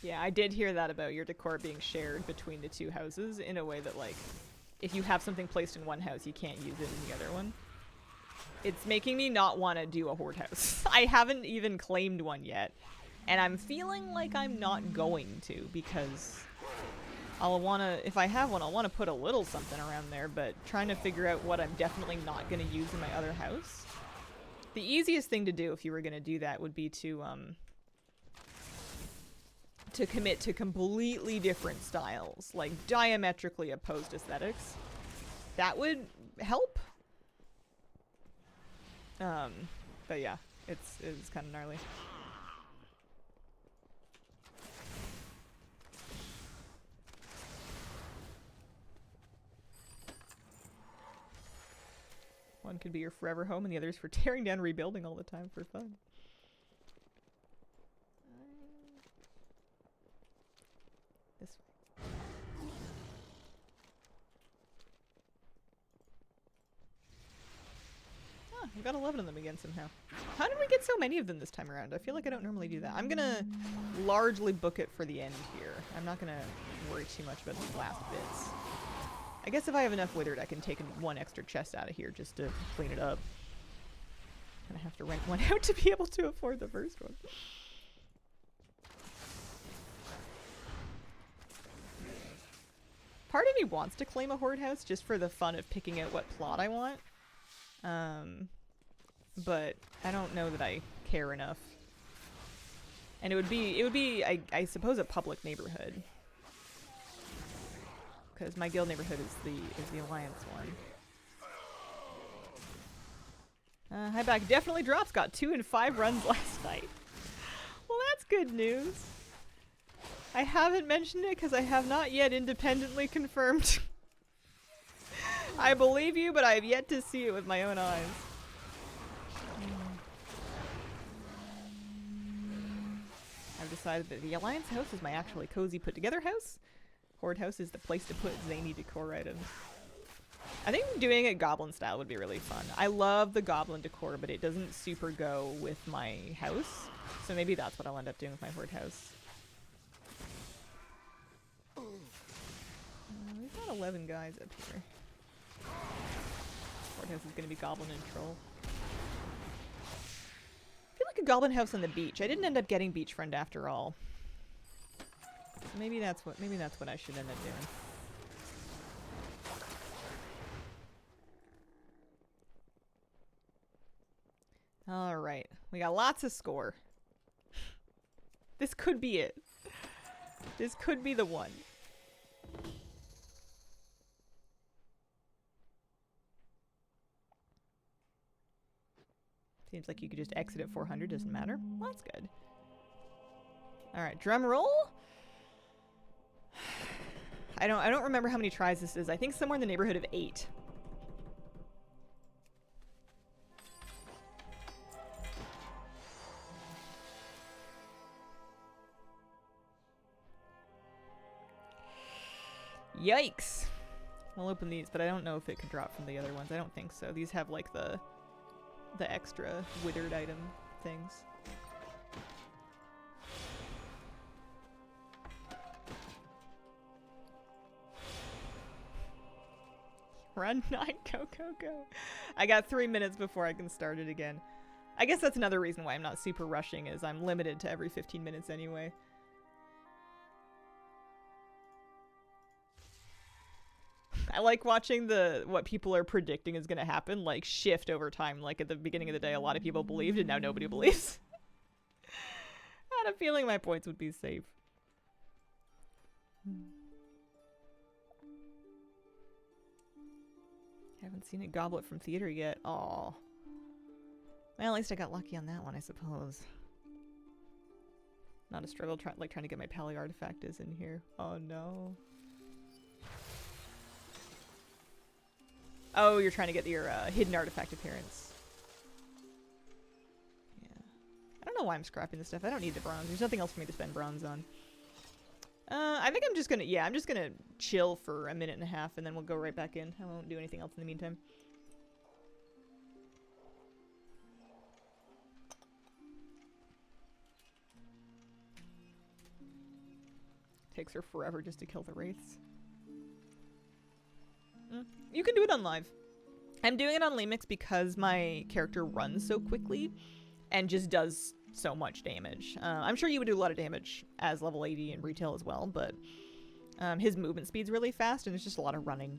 Yeah, I did hear that about your decor being shared between the two houses in a way that, like, if you have something placed in one house, you can't use it in the other one. It's making me not want to do a horde house. I haven't even claimed one yet. And I'm feeling like I'm not going to, because I'll want to, if I have one, I'll want to put a little something around there, but trying to figure out what I'm definitely not going to use in my other house. The easiest thing to do if you were going to do that would be to commit to completely different styles, like diametrically opposed aesthetics. That would help. But yeah, it's kind of gnarly. One could be your forever home and the other's for tearing down and rebuilding all the time for fun. This way. Ah, we've got 11 of them again somehow. How did we get so many of them this time around? I feel like I don't normally do that. I'm gonna largely book it for the end here. I'm not gonna worry too much about these last bits. I guess if I have enough withered, I can take one extra chest out of here just to clean it up. And I have to rent one out to be able to afford the first one. Part of me wants to claim a horde house just for the fun of picking out what plot I want. But I don't know that I care enough. And it would be I suppose a public neighborhood. Because my guild neighborhood is the Alliance one. Hi back. Definitely drops. Got 2 and 5 runs last night. Well, that's good news. I haven't mentioned it because I have not yet independently confirmed. I believe you, but I have yet to see it with my own eyes. I've decided that the Alliance house is my actually cozy put-together house. Horde house is the place to put zany decor items. I think doing it goblin style would be really fun. I love the goblin decor, but it doesn't super go with my house. So maybe that's what I'll end up doing with my horde house. We've got 11 guys up here. Horde house is going to be goblin and troll. I feel like a goblin house on the beach. I didn't end up getting beachfriend after all. So maybe that's what I should end up doing. All right, we got lots of score. This could be it. This could be the one. Seems like you could just exit at 400, doesn't matter. Well, that's good. All right, drum roll. I don't remember how many tries this is. I think somewhere in the neighborhood of 8. Yikes. I'll open these, but I don't know if it could drop from the other ones. I don't think so. These have like the extra withered item things. Run 9, go, go, go. I got 3 minutes before I can start it again. I guess that's another reason why I'm not super rushing, is I'm limited to every 15 minutes anyway. I like watching what people are predicting is going to happen, like, shift over time. Like, at the beginning of the day, a lot of people believed, and now nobody believes. I had a feeling my points would be safe. Haven't seen a goblet from theater yet. Aw. Well, at least I got lucky on that one, I suppose. Not a struggle trying to get my Pally artifact is in here. Oh no. Oh, you're trying to get your hidden artifact appearance. Yeah. I don't know why I'm scrapping this stuff. I don't need the bronze. There's nothing else for me to spend bronze on. I think I'm just gonna, I'm just gonna chill for a minute and a half and then we'll go right back in. I won't do anything else in the meantime. Takes her forever just to kill the wraiths. You can do it on live. I'm doing it on Lemix because my character runs so quickly and just does so much damage. I'm sure you would do a lot of damage as level 80 in retail as well, but his movement speed's really fast and it's just a lot of running.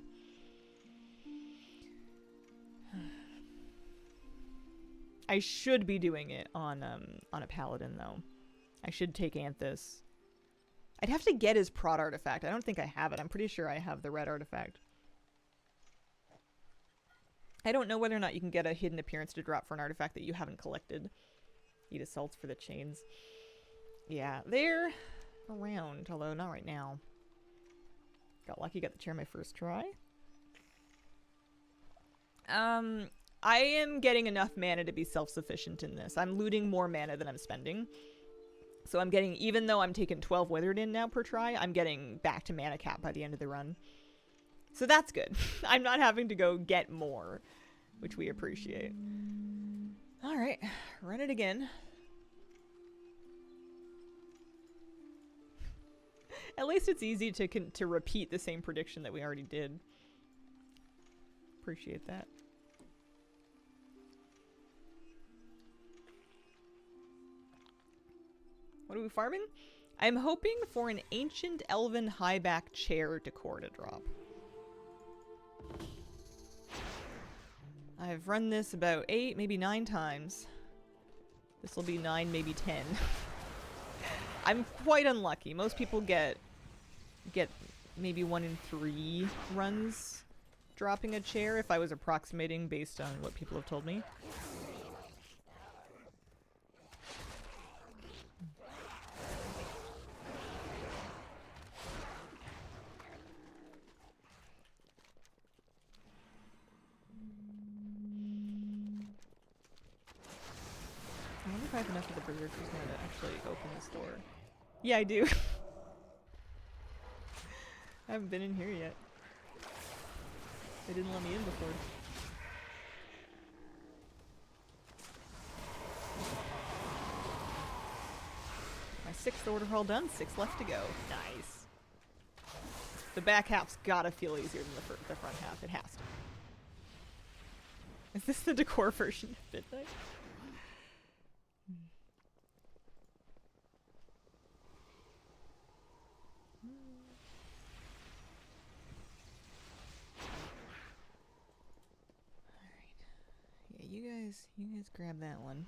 I should be doing it on a paladin though. I should take Anthus. I'd have to get his prod artifact. I don't think I have it. I'm pretty sure I have the red artifact. I don't know whether or not you can get a hidden appearance to drop for an artifact that you haven't collected. Eat assaults for the chains. Yeah, they're around, although not right now. Got lucky, got the chair my first try. I am getting enough mana to be self-sufficient in this. I'm looting more mana than I'm spending. So I'm getting, even though I'm taking 12 Withered in now per try, I'm getting back to mana cap by the end of the run. So that's good. I'm not having to go get more, which we appreciate. Alright, run it again. At least it's easy to repeat the same prediction that we already did. Appreciate that. What are we farming? I'm hoping for an ancient elven high-back chair decor to drop. I've run this about 8, maybe 9 times. This will be 9, maybe 10. I'm quite unlucky. Most people get maybe 1 in 3 runs dropping a chair if I was approximating based on what people have told me. I wonder if I have enough of the berserkers now to actually open this door. Yeah, I do. I haven't been in here yet. They didn't let me in before. My 6th order all done, 6 left to go. Nice. The back half's gotta feel easier than the front half. It has to. Is this the decor version of Midnight? You guys grab that one.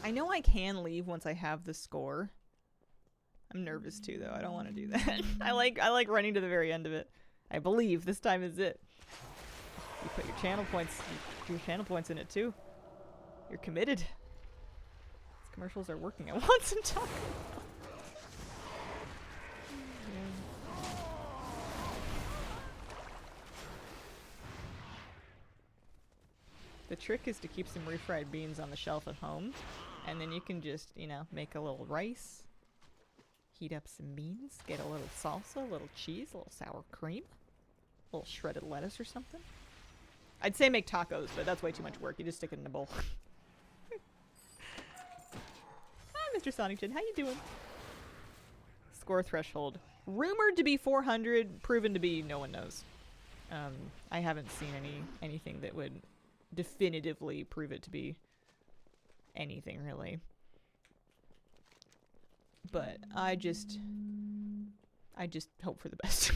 I know I can leave once I have the score. I'm nervous too though. I don't want to do that. I like running to the very end of it. I believe this time is it. You put your channel points in it too. You're committed. These commercials are working. I want some taco. The trick is to keep some refried beans on the shelf at home, and then you can just, you know, make a little rice, heat up some beans, get a little salsa, a little cheese, a little sour cream, a little shredded lettuce or something. I'd say make tacos, but that's way too much work. You just stick it in a bowl. Hi, Mr. Sonicton. How you doing? Score threshold. Rumored to be 400, proven to be no one knows. I haven't seen anything that would definitively prove it to be anything really, but I just hope for the best.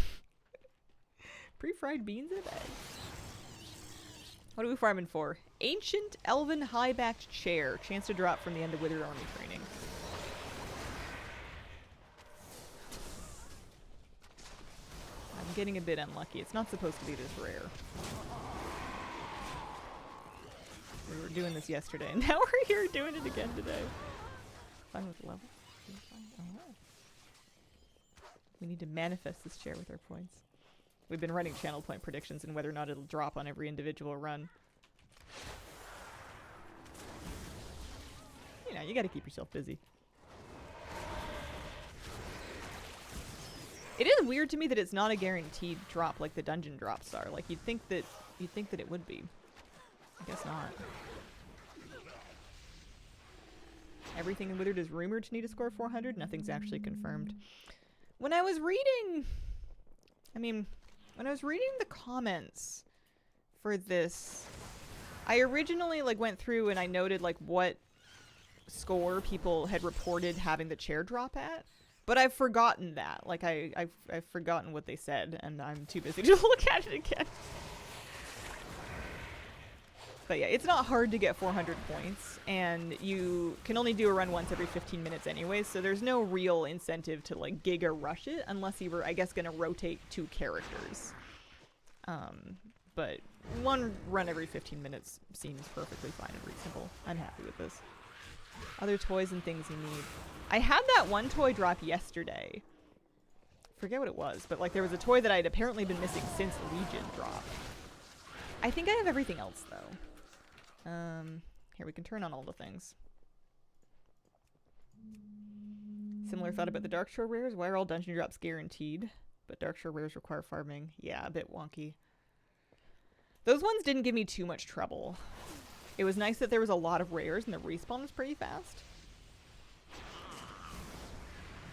Pre-fried beans in a bag. What are we farming for? Ancient elven high-backed chair, chance to drop from the end of Withered Army Training. I'm getting a bit unlucky. It's not supposed to be this rare. We were doing this yesterday, and now we're here doing it again today. Fun with level. Oh. We need to manifest this chair with our points. We've been running channel point predictions and whether or not it'll drop on every individual run. You know, you gotta keep yourself busy. It is weird to me that it's not a guaranteed drop like the dungeon drops are. Like, you'd think that it would be. I guess not. Everything in Withered is rumored to need a score of 400. Nothing's actually confirmed. When I was reading the comments for this, I originally like went through and I noted like what score people had reported having the chair drop at, but I've forgotten that. Like I've forgotten what they said, and I'm too busy to look at it again. But yeah, it's not hard to get 400 points, and you can only do a run once every 15 minutes anyways, so there's no real incentive to like giga rush it unless you were, I guess, gonna rotate 2 characters. But one run every 15 minutes seems perfectly fine and reasonable. I'm happy with this. Other toys and things you need. I had that one toy drop yesterday. Forget what it was, but like there was a toy that I'd apparently been missing since Legion dropped. I think I have everything else though. Here, we can turn on all the things. Similar thought about the Darkshore rares. Why are all dungeon drops guaranteed? But Darkshore rares require farming. Yeah, a bit wonky. Those ones didn't give me too much trouble. It was nice that there was a lot of rares and the respawn was pretty fast.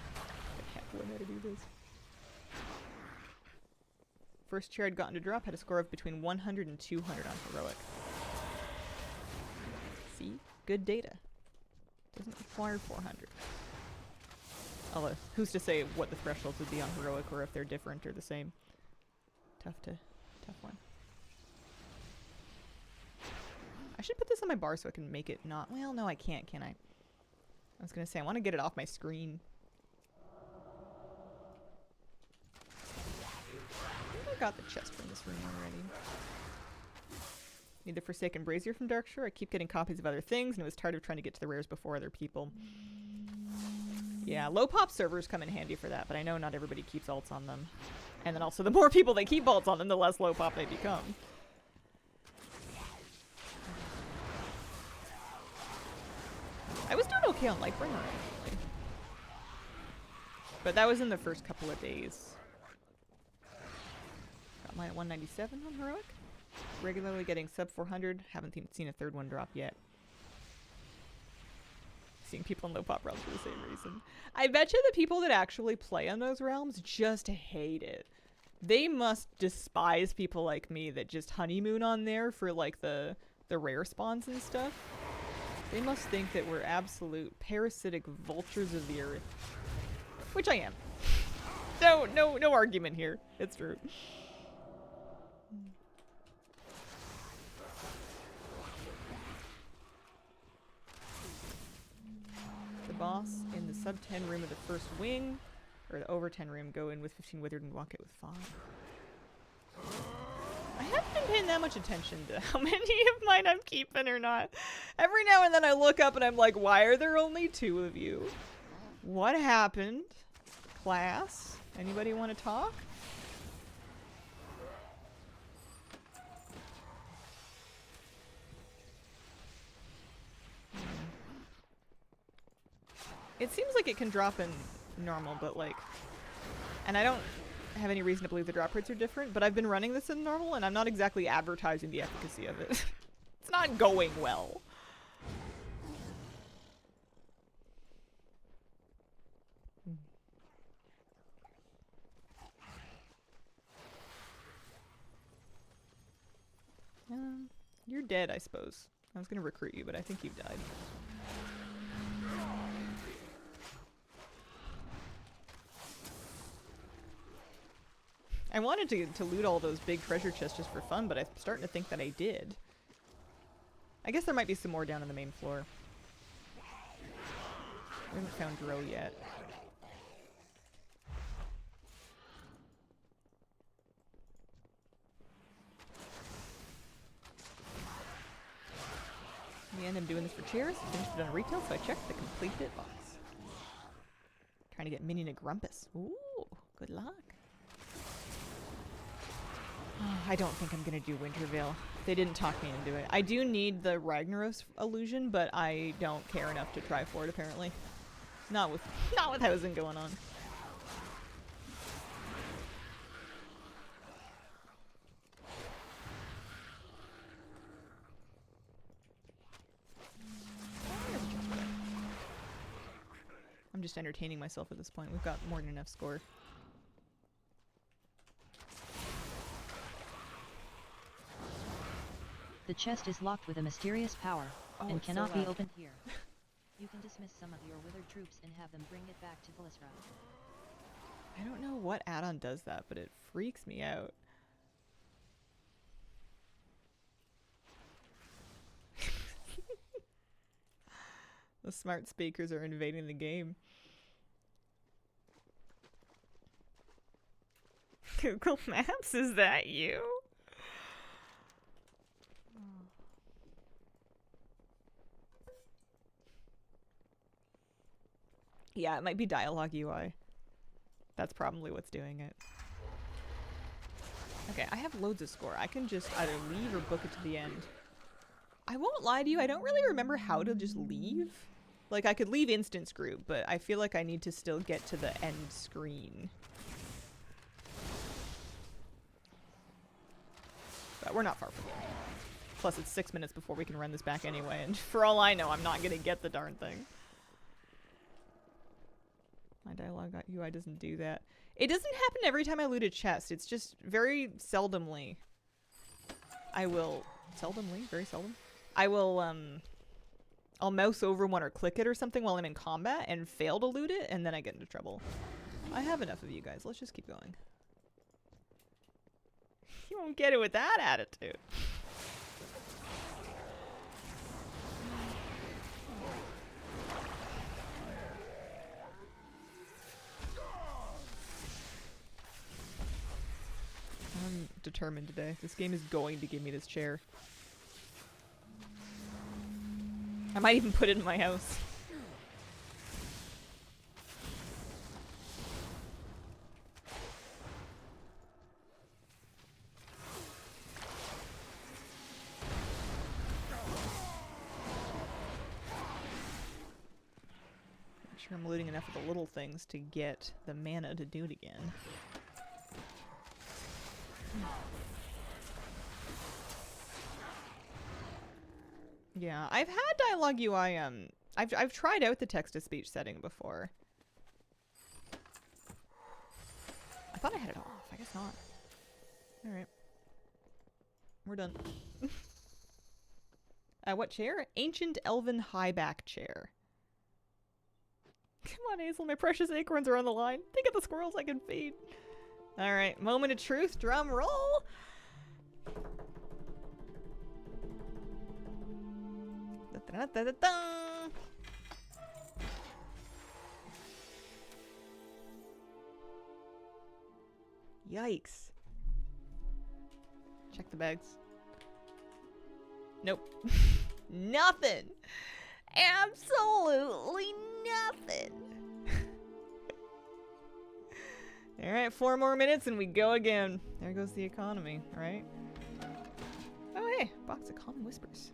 I can't learn how to do this. First chair I'd gotten to drop had a score of between 100 and 200 on Heroic. See? Good data. Doesn't require 400. Although, who's to say what the thresholds would be on Heroic or if they're different or the same? Tough one. I should put this on my bar so I can make it not... Well, no, I can't, can I? I was gonna say, I want to get it off my screen. I got the chest from this room already. Need the Forsaken Brazier from Darkshore. I keep getting copies of other things, and it was tired of trying to get to the rares before other people. Yeah, low pop servers come in handy for that, but I know not everybody keeps alts on them. And then also, the more people they keep alts on them, the less low pop they become. I was doing okay on Lightbringer, actually. But that was in the first couple of days. Got mine at 197 on Heroic. Regularly getting sub 400. Haven't seen a third one drop yet. Seeing people in low pop realms for the same reason. I bet you the people that actually play on those realms just hate it. They must despise people like me that just honeymoon on there for like the rare spawns and stuff. They must think that we're absolute parasitic vultures of the earth. Which I am. No argument here. It's true. The boss in the sub 10 room of the first wing, or the over 10 room, go in with 15 withered and walk it with 5. I haven't been paying that much attention to how many of mine I'm keeping or not. Every now and then I look up and I'm like, why are there only 2 of you? What happened? Class? Anybody want to talk? It seems like it can drop in normal, but like... And I don't have any reason to believe the drop rates are different, but I've been running this in normal, and I'm not exactly advertising the efficacy of it. It's not going well. You're dead, I suppose. I was gonna recruit you, but I think you've died. I wanted to loot all those big treasure chests just for fun, but I'm starting to think that I did. I guess there might be some more down on the main floor. We haven't found Dro yet. In the end, I'm doing this for cheers. Finished it on retail, so I checked the complete bit box. Trying to get Minion a Grumpus. Ooh, Good luck. I don't think I'm gonna do Wintervale. They didn't talk me into it. I do need the Ragnaros illusion, but I don't care enough to try for it apparently. Not with housing going on. I'm just entertaining myself at this point. We've got more than enough score. The chest is locked with a mysterious power and cannot be opened here. You can dismiss some of your withered troops and have them bring it back to Velisra. I don't know what add-on does that, but it freaks me out. The smart speakers are invading the game. Google Maps, is that you? Yeah, it might be dialogue UI. That's probably what's doing it. Okay, I have loads of score. I can just either leave or book it to the end. I won't lie to you, I don't really remember how to just leave. Like, I could leave instance group, but I feel like I need to still get to the end screen. But we're not far from the end. Plus, it's 6 minutes before we can run this back anyway, and for all I know, I'm not gonna get the darn thing. My dialogue UI doesn't do that. It doesn't happen every time I loot a chest. It's just very seldomly. I will... Seldomly? Very seldom. I will, I'll mouse over one or click it or something while I'm in combat and fail to loot it, and then I get into trouble. I have enough of you guys. Let's just keep going. You won't get it with that attitude. I'm determined today. This game is going to give me this chair. I might even put it in my house. Make sure I'm looting enough of the little things to get the mana to do it again. Yeah, I've had dialogue UI, I've tried out the text-to-speech setting before. I thought I had it off. I guess not. Alright. We're done. What chair? Ancient Elven Highback chair. Come on, Hazel, my precious acorns are on the line. Think of the squirrels I can feed. Alright, moment of truth, drum roll! Da, da, da, da. Yikes. Check the bags. Nope. Nothing! Absolutely nothing! Alright, 4 more minutes and we go again. There goes the economy, right? Oh hey, box of common whispers.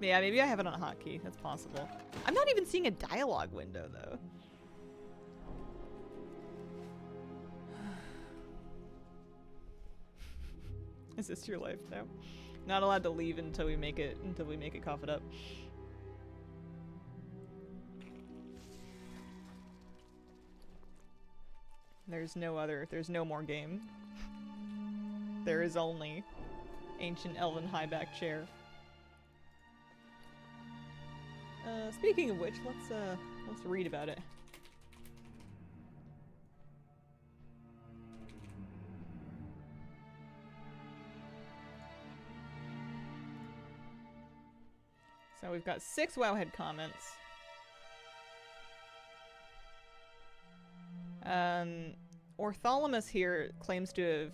Yeah, maybe I have it on a hotkey. That's possible. I'm not even seeing a dialogue window, though. Is this your life now? Not allowed to leave until we make it cough it up. There's no more game. There is only Ancient Elven Highback chair. Speaking of which, let's read about it. So we've got 6 Wowhead comments. Ortholomus here claims to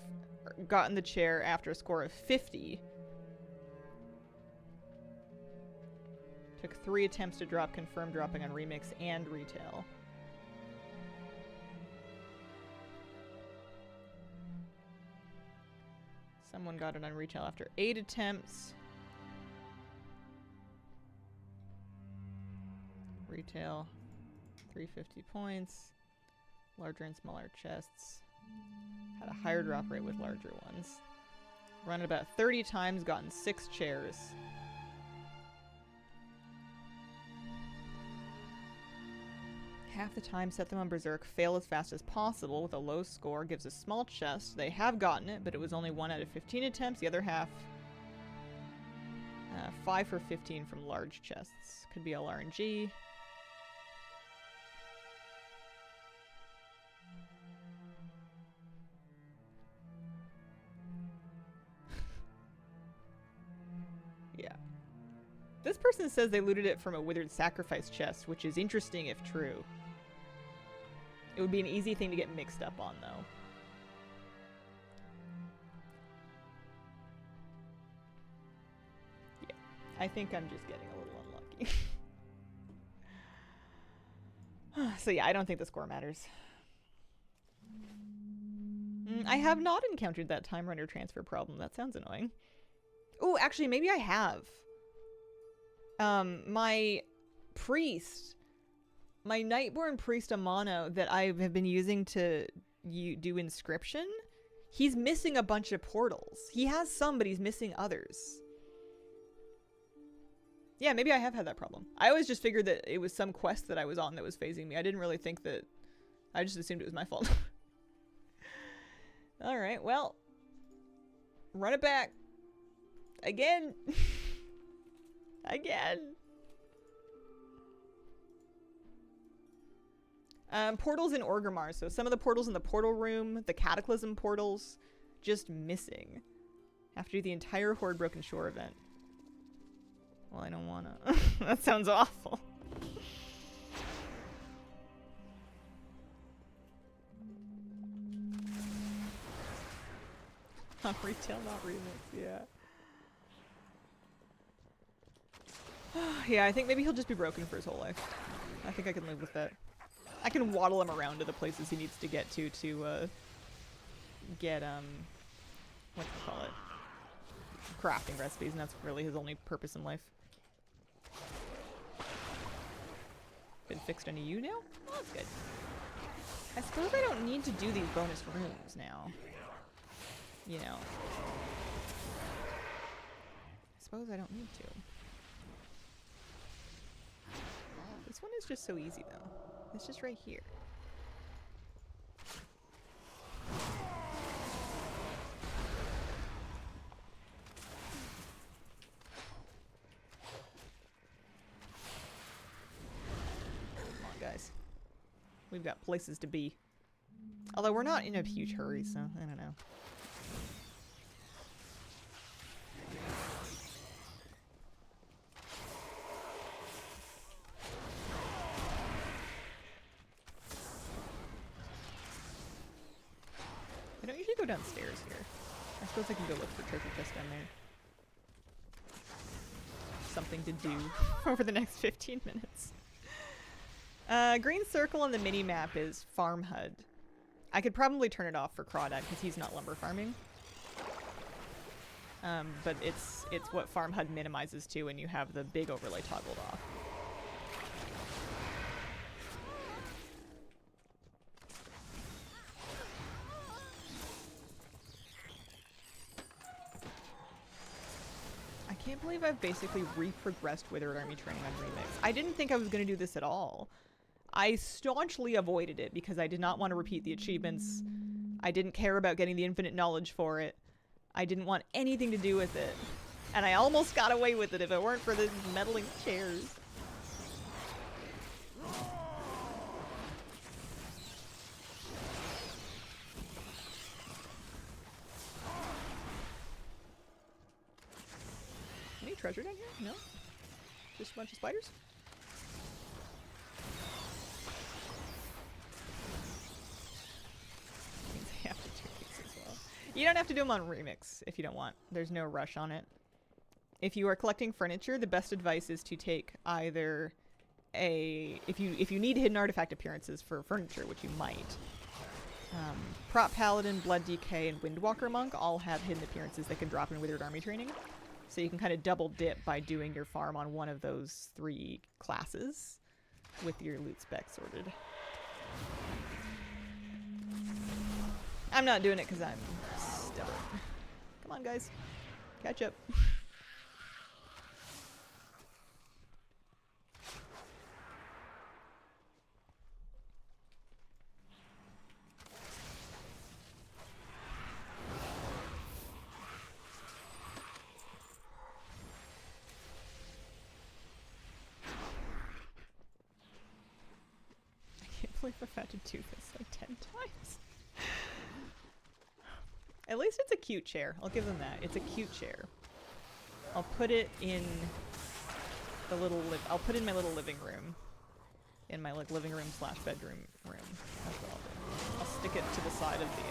have gotten the chair after a score of 50. Took 3 attempts to drop confirmed dropping on remix and retail. Someone got it on retail after 8 attempts. Retail, 350 points. Larger and smaller chests. Had a higher drop rate with larger ones. Run it about 30 times, gotten 6 chairs. Half the time, set them on Berserk, fail as fast as possible with a low score, gives a small chest. They have gotten it, but it was only 1 out of 15 attempts. The other half, 5 for 15 from large chests. Could be all RNG. Yeah. This person says they looted it from a Withered Sacrifice chest, which is interesting if true. It would be an easy thing to get mixed up on, though. Yeah, I think I'm just getting a little unlucky. So yeah, I don't think the score matters. I have not encountered that time runner transfer problem. That sounds annoying. Oh, actually, maybe I have. My priest... My Nightborn priest Amano that I have been using to do inscription, he's missing a bunch of portals. He has some, but he's missing others. Yeah, maybe I have had that problem. I always just figured that it was some quest that I was on that was phasing me. I didn't really think that... I just assumed it was my fault. Alright, well. Run it back. Again. Again. Portals in Orgrimmar. So some of the portals in the portal room, the Cataclysm portals, just missing. Have to do the entire Horde Broken Shore event. Well, I don't wanna. That sounds awful. Not retail, not remix, yeah. Yeah, I think maybe he'll just be broken for his whole life. I think I can live with that. I can waddle him around to the places he needs to get to get, what do you call it? Crafting recipes, and that's really his only purpose in life. Been fixed on you now? Oh, that's good. I suppose I don't need to do these bonus rooms now. You know. I suppose I don't need to. This one is just so easy, though. It's just right here. Come on, guys. We've got places to be. Although we're not in a huge hurry, so I don't know. I don't usually go downstairs here. I suppose I can go look for treasure chest down there. Something to do over the next 15 minutes. Green circle on the mini-map is Farm HUD. I could probably turn it off for Crawdad because he's not lumber farming. But it's what Farm HUD minimizes to when you have the big overlay toggled off. I can't believe I've basically reprogressed Withered Army Training on Remix. I didn't think I was going to do this at all. I staunchly avoided it because I did not want to repeat the achievements. I didn't care about getting the infinite knowledge for it. I didn't want anything to do with it. And I almost got away with it if it weren't for the meddling chairs. Any treasure down here? No? Just a bunch of spiders? Means I have to do these as well. You don't have to do them on Remix if you don't want. There's no rush on it. if you are collecting furniture, the best advice is to take either if you need hidden artifact appearances for furniture, which you might. Prop Paladin, Blood Decay, and Windwalker Monk all have hidden appearances that can drop in Withered Army Training. So you can kind of double dip by doing your farm on one of those 3 classes with your loot spec sorted. I'm not doing it because I'm stubborn. Come on, guys. Catch up. I've had to do this like 10 times. At least it's a cute chair. I'll give them that. It's a cute chair. I'll put it in the little I'll put it in my little living room. In my like living room / bedroom room. That's what I'll do. I'll stick it to the side of the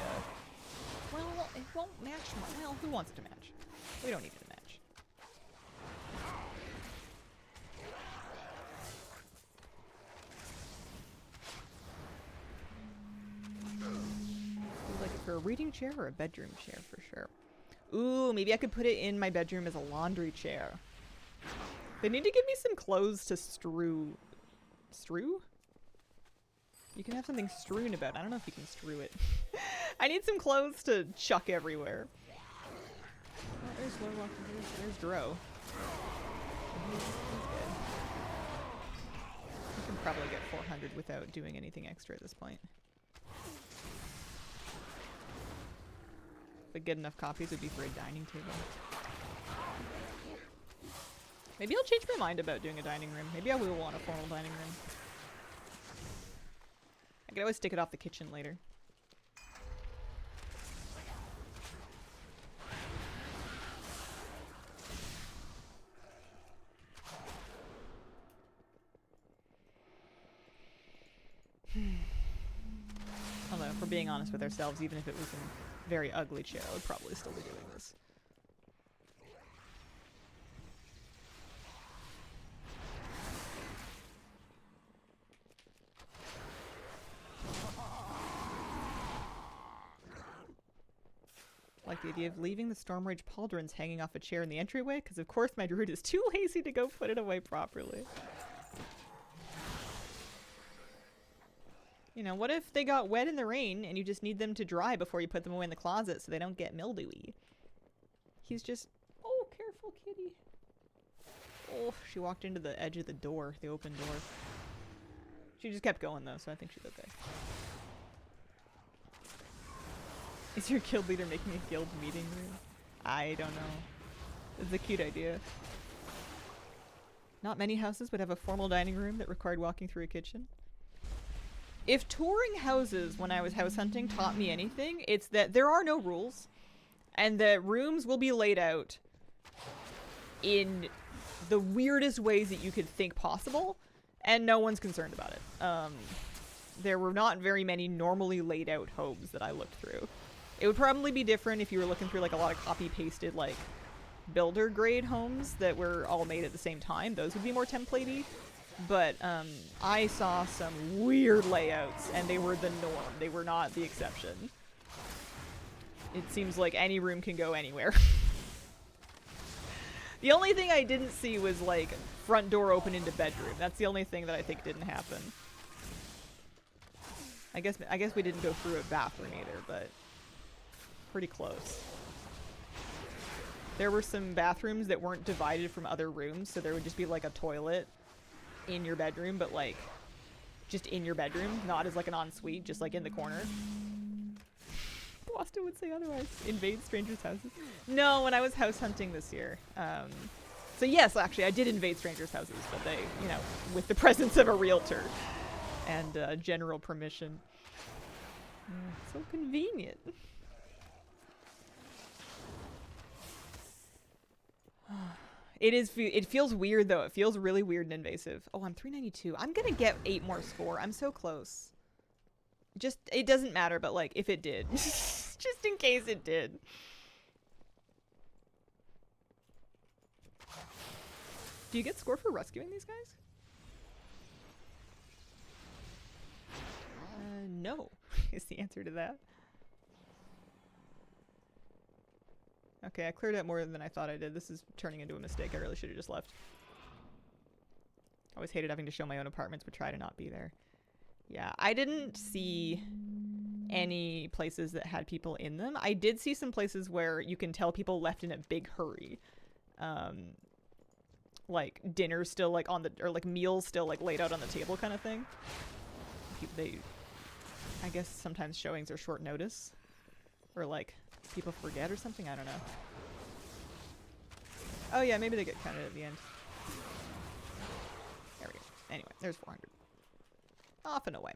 well, it won't match well, who wants it to match? We don't need it to match. For a reading chair or a bedroom chair for sure. Ooh, maybe I could put it in my bedroom as a laundry chair. They need to give me some clothes to strew. Strew? You can have something strewn about. I don't know if you can strew it. I need some clothes to chuck everywhere. Oh, there's Lorlock. There's Dro. He's good. I can probably get 400 without doing anything extra at this point. But get enough copies would be for a dining table. Maybe I'll change my mind about doing a dining room. Maybe I will want a formal dining room. I can always stick it off the kitchen later. Although, if we're being honest with ourselves, even if it was a very ugly chair, I would probably still be doing this. Like the idea of leaving the Stormrage pauldrons hanging off a chair in the entryway, because of course my druid is too lazy to go put it away properly. You know, what if they got wet in the rain and you just need them to dry before you put them away in the closet so they don't get mildewy? He's just... Oh, careful, kitty. Oh, she walked into the edge of the door, the open door. She just kept going, though, so I think she's okay. Is your guild leader making a guild meeting room? I don't know. It's a cute idea. Not many houses would have a formal dining room that required walking through a kitchen. If touring houses when I was house hunting taught me anything, it's that there are no rules, and that rooms will be laid out in the weirdest ways that you could think possible, and no one's concerned about it. There were not very many normally laid out homes that I looked through. It would probably be different if you were looking through like a lot of copy-pasted like builder grade homes that were all made at the same time. Those would be more templatey. But I saw some weird layouts, and they were the norm. They were not the exception. It seems like any room can go anywhere. The only thing I didn't see was, like, front door open into bedroom. That's the only thing that I think didn't happen. I guess we didn't go through a bathroom either, but pretty close. There were some bathrooms that weren't divided from other rooms, so there would just be, like, a toilet in your bedroom, but like just in your bedroom, not as like an ensuite, just like in the corner. Boston would say otherwise. Invade strangers' houses. No, when I was house hunting this year. So yes, actually I did invade strangers' houses, but they, you know, with the presence of a realtor and general permission. So convenient. It feels weird though. It feels really weird and invasive. Oh, I'm 392. I'm gonna get 8 more score. I'm so close. Just, it doesn't matter, but like, if it did. Just in case it did. Do you get score for rescuing these guys? No, is the answer to that. Okay, I cleared out more than I thought I did. This is turning into a mistake. I really should have just left. I always hated having to show my own apartments, but try to not be there. Yeah, I didn't see any places that had people in them. I did see some places where you can tell people left in a big hurry. Like dinner still like on the, or like meals still like laid out on the table kind of thing. They, I guess sometimes showings are short notice. Or like people forget or something, I don't know. Oh yeah, maybe they get counted at the end. There we go. Anyway, there's 400. Off and away.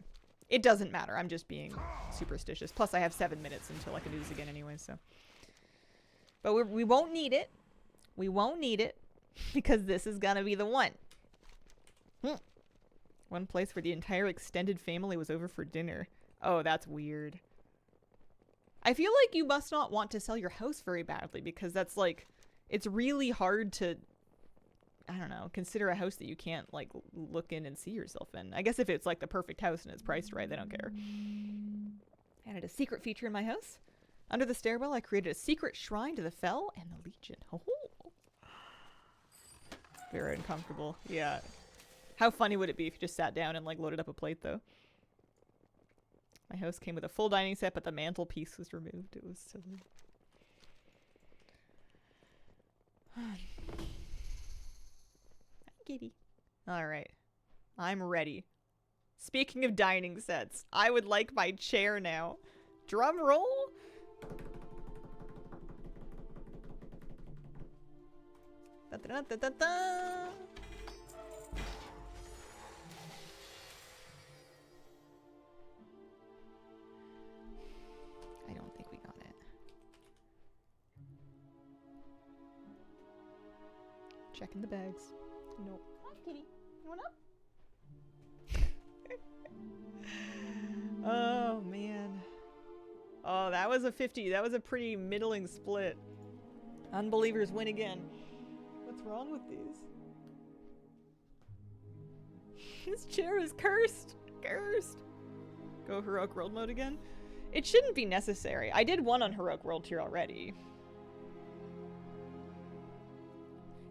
It doesn't matter, I'm just being superstitious. Plus I have 7 minutes until I can do this again anyway, so. But we won't need it. We won't need it. Because this is gonna be the one. One place where the entire extended family was over for dinner. Oh, that's weird. I feel like you must not want to sell your house very badly, because that's like, it's really hard to, I don't know, consider a house that you can't like look in and see yourself in. I guess if it's like the perfect house and it's priced right, they don't care. Added a secret feature in my house. Under the stairwell, I created a secret shrine to the Fel and the Legion. Oh. Very uncomfortable. Yeah. How funny would it be if you just sat down and like loaded up a plate though? My house came with a full dining set, but the mantelpiece was removed. It was silly. Hi, kitty. Alright. I'm ready. Speaking of dining sets, I would like my chair now. Drum roll? Da, da, da, da, da. I don't think we got it. Checking the bags. Nope. Hi, kitty. You want up? Oh, man. Oh, that was a 50. That was a pretty middling split. Unbelievers win again. What's wrong with these? This chair is cursed. Cursed. Go heroic world mode again? It shouldn't be necessary. I did one on heroic world tier already.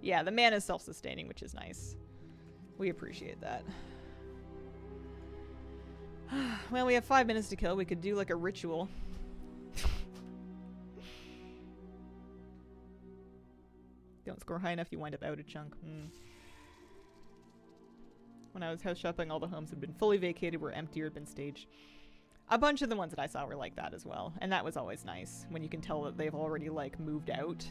Yeah, the man is self-sustaining, which is nice. We appreciate that. Well, we have 5 minutes to kill. We could do like a ritual. Don't score high enough, you wind up out a chunk. When I was house shopping, all the homes had been fully vacated, were empty, or had been staged. A bunch of the ones that I saw were like that as well. And that was always nice, when you can tell that they've already like moved out.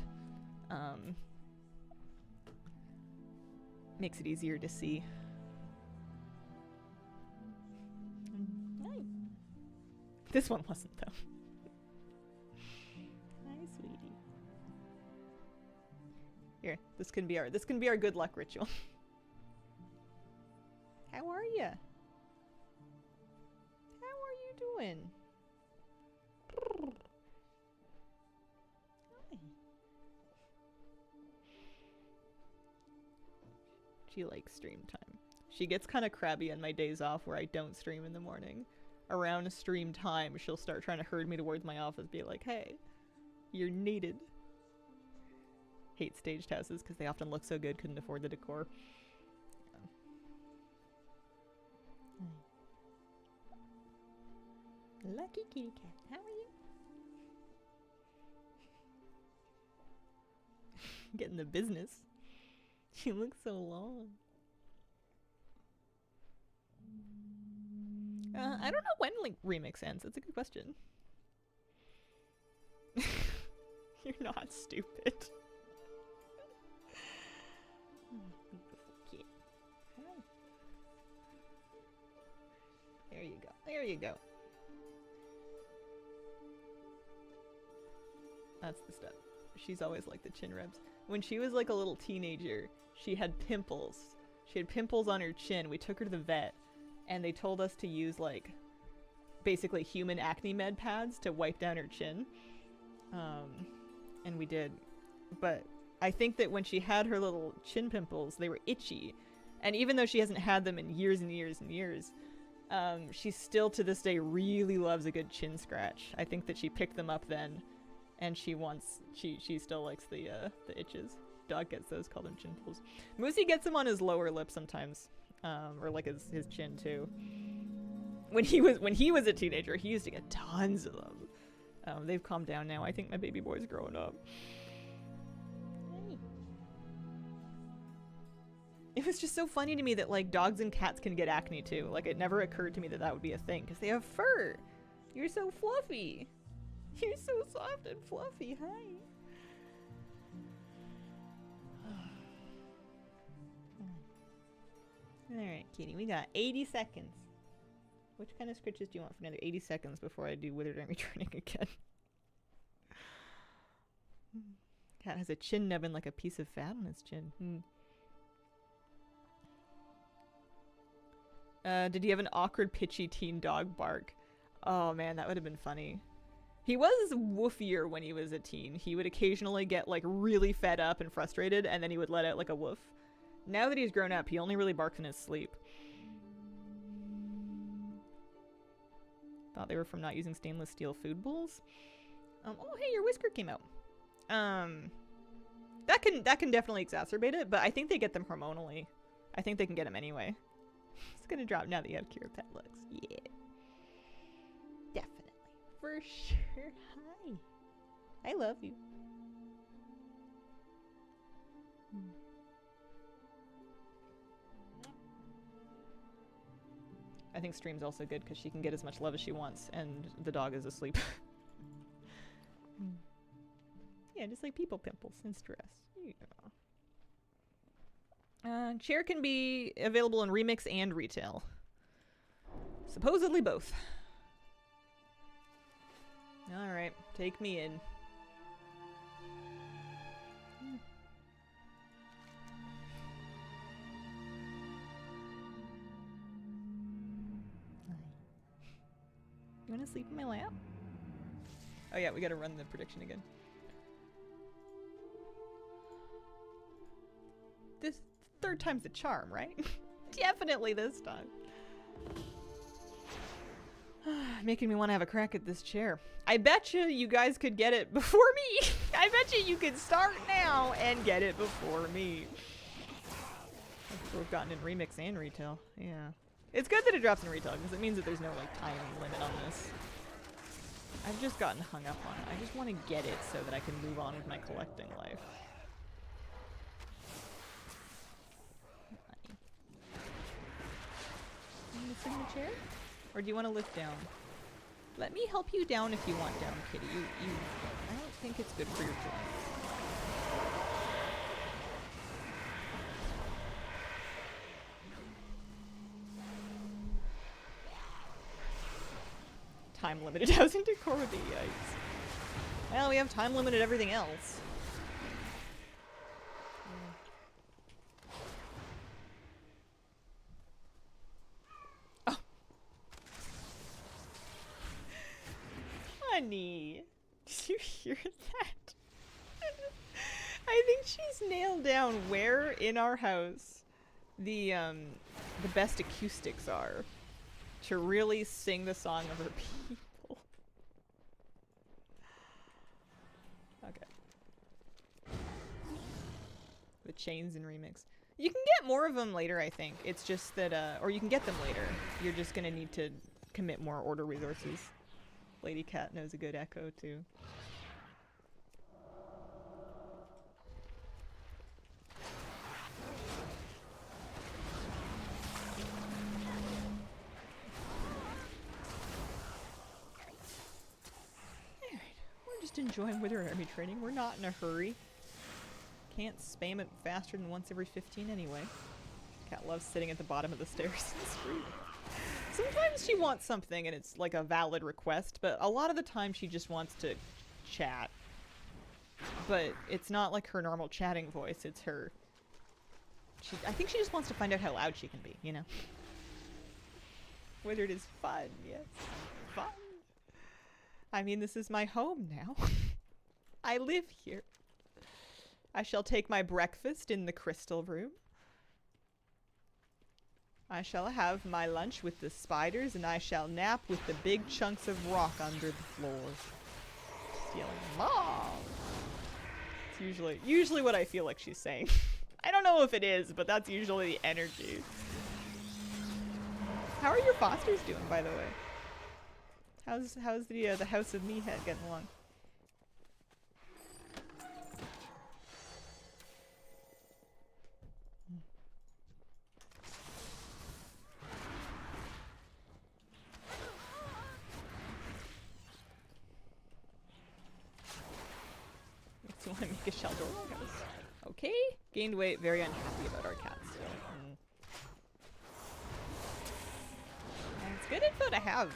Makes it easier to see. Hi. This one wasn't though. Hi, sweetie. Here, this can be our good luck ritual. How are you? How are you doing? Hi. She likes stream time. She gets kind of crabby on my days off where I don't stream in the morning. Around stream time, she'll start trying to herd me towards my office, be like, hey, you're needed. Hate staged houses because they often look so good, couldn't afford the decor. Lucky kitty cat, how are you? Getting the business. She looks so long. I don't know when like remix ends. That's a good question. You're not stupid. There you go. There you go. That's the stuff. She's always like the chin rubs. When she was like a little teenager, she had pimples. She had pimples on her chin. We took her to the vet, and they told us to use like basically human acne med pads to wipe down her chin. And we did. But I think that when she had her little chin pimples, they were itchy. And even though she hasn't had them in years and years and years, she still to this day really loves a good chin scratch. I think that she picked them up then, and she still likes the itches. Dog gets those, call them chin pimples. Moosey gets them on his lower lip sometimes, or like his chin too. When he was a teenager, he used to get tons of them. They've calmed down now. I think my baby boy's growing up. It was just so funny to me that, like, dogs and cats can get acne too. Like, it never occurred to me that that would be a thing, because they have fur. You're so fluffy. You're so soft and fluffy. Hi. Alright, kitty, we got 80 seconds. Which kind of scritches do you want for another 80 seconds before I do Withered Army Training again? Cat has a chin nubbin like a piece of fat on its chin. Did he have an awkward, pitchy teen dog bark? Oh man, that would have been funny. He was woofier when he was a teen. He would occasionally get like really fed up and frustrated, and then he would let out like a woof. Now that he's grown up, he only really barks in his sleep. Thought they were from not using stainless steel food bowls. Oh hey, your whisker came out. That can definitely exacerbate it, but I think they get them hormonally. I think they can get them anyway. It's gonna drop now that you have Cure Pet looks. Yeah. Definitely. For sure. Hi. I love you. I think Stream's also good because she can get as much love as she wants and the dog is asleep. Yeah, just like people pimples and stress. Yeah. Chair can be available in remix and retail. Supposedly both. Alright, take me in. You wanna sleep in my lap? Oh yeah, we gotta run the prediction again. This third time's the charm, right? Definitely this time. Making me want to have a crack at this chair. I bet you guys could get it before me. I bet you could start now and get it before me. We've gotten in remix and retail. Yeah. It's good that it drops in retail because it means that there's no like time limit on this. I've just gotten hung up on it. I just want to get it so that I can move on with my collecting life. You want to sit in the chair? Or do you want to lift down? Let me help you down if you want down, kitty. I don't think it's good for your joints. Time limited housing decor with the yikes. Well, we have time limited everything else. Oh. Honey, did you hear that? I think she's nailed down where in our house the best acoustics are to really sing the song of her people. Okay. The chains in remix. You can get more of them later, I think. It's just that, or you can get them later. You're just gonna need to commit more order resources. Lady Cat knows a good echo, too. Enjoying Withered Army Training. We're not in a hurry. Can't spam it faster than once every 15 anyway. Cat loves sitting at the bottom of the stairs and screaming. Sometimes she wants something and it's like a valid request, but a lot of the time she just wants to chat. But it's not like her normal chatting voice, it's her... I think she just wants to find out how loud she can be, you know? Withered is fun, yes. Fun. I mean, this is my home now. I live here. I shall take my breakfast in the crystal room. I shall have my lunch with the spiders, and I shall nap with the big chunks of rock under the floors. Just yelling, Mom! It's usually what I feel like she's saying. I don't know if it is, but that's usually the energy. How are your fosters doing, by the way? How's the House of Meathead getting along? Do you want to make a shelter house? Okay. Gained weight. Very unhappy about our cats still. And it's good info to have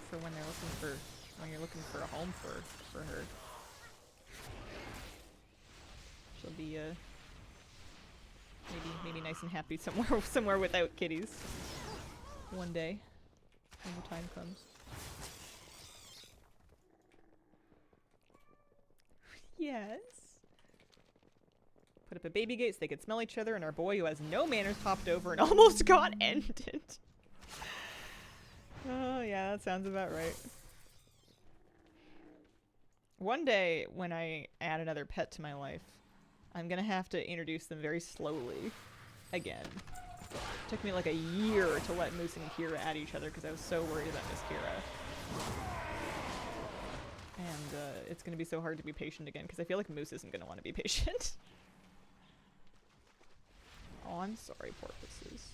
for when you're looking for a home for her. She'll be maybe nice and happy somewhere without kitties. One day, when the time comes. Yes. Put up a baby gate so they could smell each other, and our boy who has no manners popped over and almost got ended. Oh yeah, that sounds about right. One day, when I add another pet to my life, I'm gonna have to introduce them very slowly again. It took me like a year to let Moose and Kira add each other because I was so worried about Miss Kira. And it's going to be so hard to be patient again because I feel like Moose isn't going to want to be patient. Oh, I'm sorry, porpoises.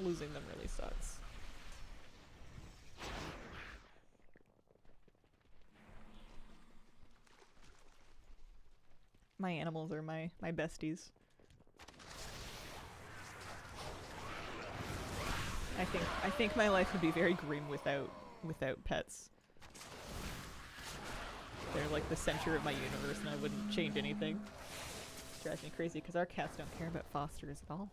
Losing them really sucks. My animals are my besties. I think my life would be very grim without pets. They're like the center of my universe and I wouldn't change anything. It drives me crazy because our cats don't care about fosters at all.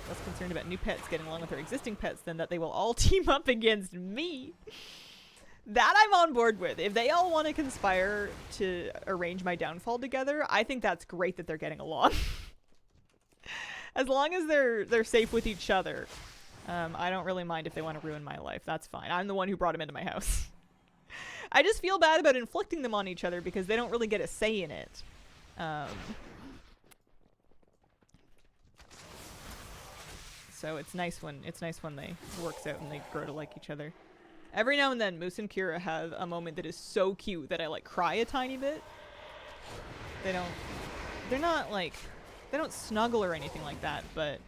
Less concerned about new pets getting along with their existing pets than that they will all team up against me. That I'm on board with. If they all want to conspire to arrange my downfall together, I think that's great that they're getting along. As long as they're safe with each other, I don't really mind if they want to ruin my life. That's fine. I'm the one who brought them into my house. I just feel bad about inflicting them on each other because they don't really get a say in it. So it's nice when they works out and they grow to like each other. Every now and then, Moose and Kira have a moment that is so cute that I like cry a tiny bit. They don't snuggle or anything like that, but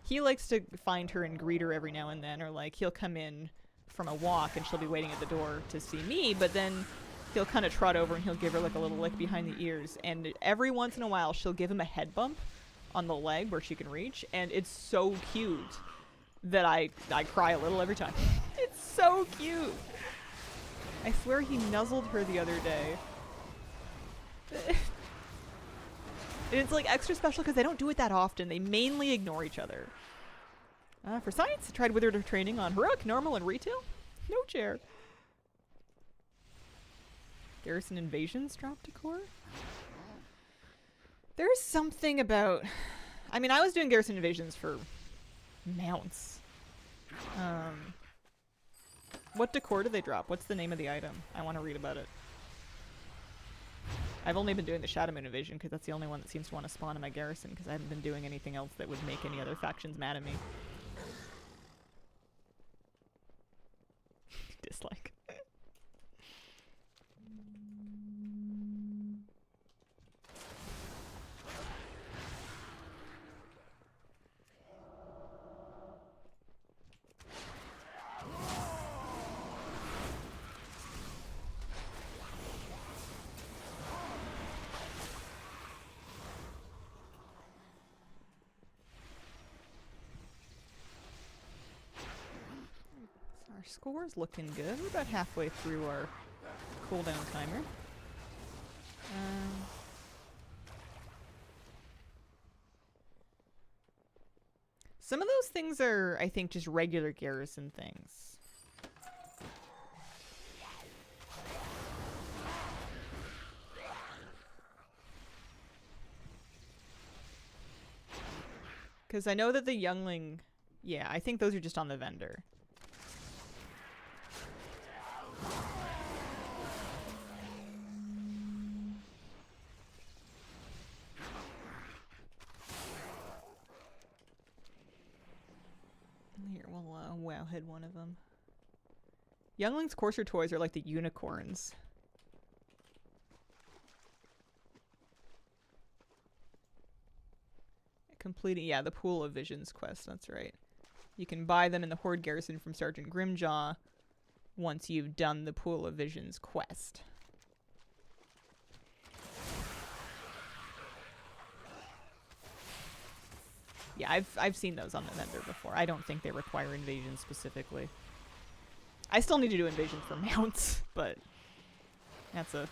he likes to find her and greet her every now and then, or like he'll come in from a walk and she'll be waiting at the door to see me, but then he'll kind of trot over and he'll give her like a little lick behind the ears, and every once in a while she'll give him a head bump on the leg where she can reach, and it's so cute that I cry a little every time. It's so cute. I swear he nuzzled her the other day. And it's like extra special because they don't do it that often. They mainly ignore each other. For science, I tried Withered Army Training on heroic, normal, and retail. No chair. Garrison Invasions drop decor. There's something about... I mean, I was doing Garrison Invasions for mounts. What decor do they drop? What's the name of the item? I want to read about it. I've only been doing the Shadow Moon Invasion because that's the only one that seems to want to spawn in my garrison because I haven't been doing anything else that would make any other factions mad at me. Dislike. Our score's looking good. We're about halfway through our cooldown timer. Some of those things are, I think, just regular garrison things. Because I know that the youngling... Yeah, I think those are just on the vendor. Here, we'll wow hit one of them. Youngling's courser toys are like the unicorns. Completing, yeah, the Pool of Visions quest, that's right. You can buy them in the Horde Garrison from Sergeant Grimjaw once you've done the Pool of Visions quest. Yeah, I've seen those on the vendor before. I don't think they require invasion specifically. I still need to do invasion for mounts, but that's a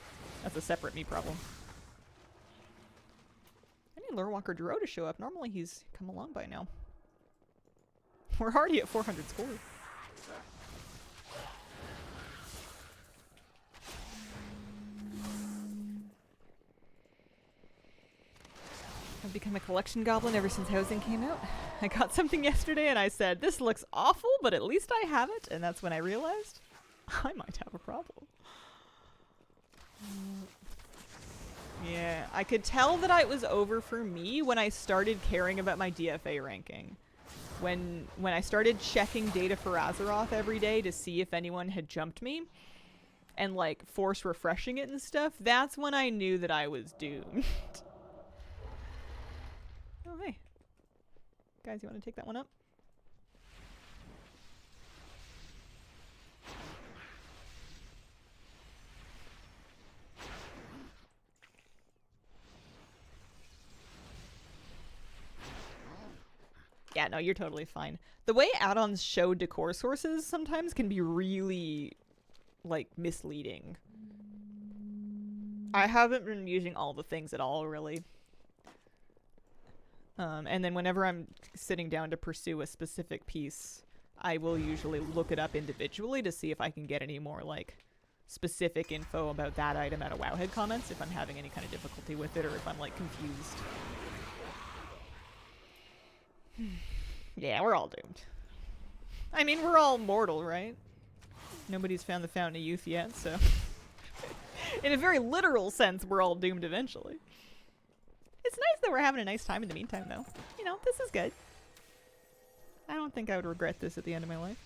separate me problem. I need Lurewalker Duro to show up. Normally he's come along by now. We're already at 400 score. I've become a collection goblin ever since housing came out. I got something yesterday and I said, this looks awful, but at least I have it. And that's when I realized I might have a problem. Yeah, I could tell that it was over for me when I started caring about my DFA ranking. When I started checking data for Azeroth every day to see if anyone had jumped me and like force refreshing it and stuff, that's when I knew that I was doomed. Oh, hey. Guys, you want to take that one up? Yeah, no, you're totally fine. The way add-ons show decor sources sometimes can be really, like, misleading. I haven't been using all the things at all, really. And then whenever I'm sitting down to pursue a specific piece, I will usually look it up individually to see if I can get any more, like, specific info about that item out of Wowhead comments, if I'm having any kind of difficulty with it, or if I'm, like, confused. Yeah, we're all doomed. I mean, we're all mortal, right? Nobody's found the Fountain of Youth yet, so... In a very literal sense, we're all doomed eventually. It's nice that we're having a nice time in the meantime, though. You know, this is good. I don't think I would regret this at the end of my life.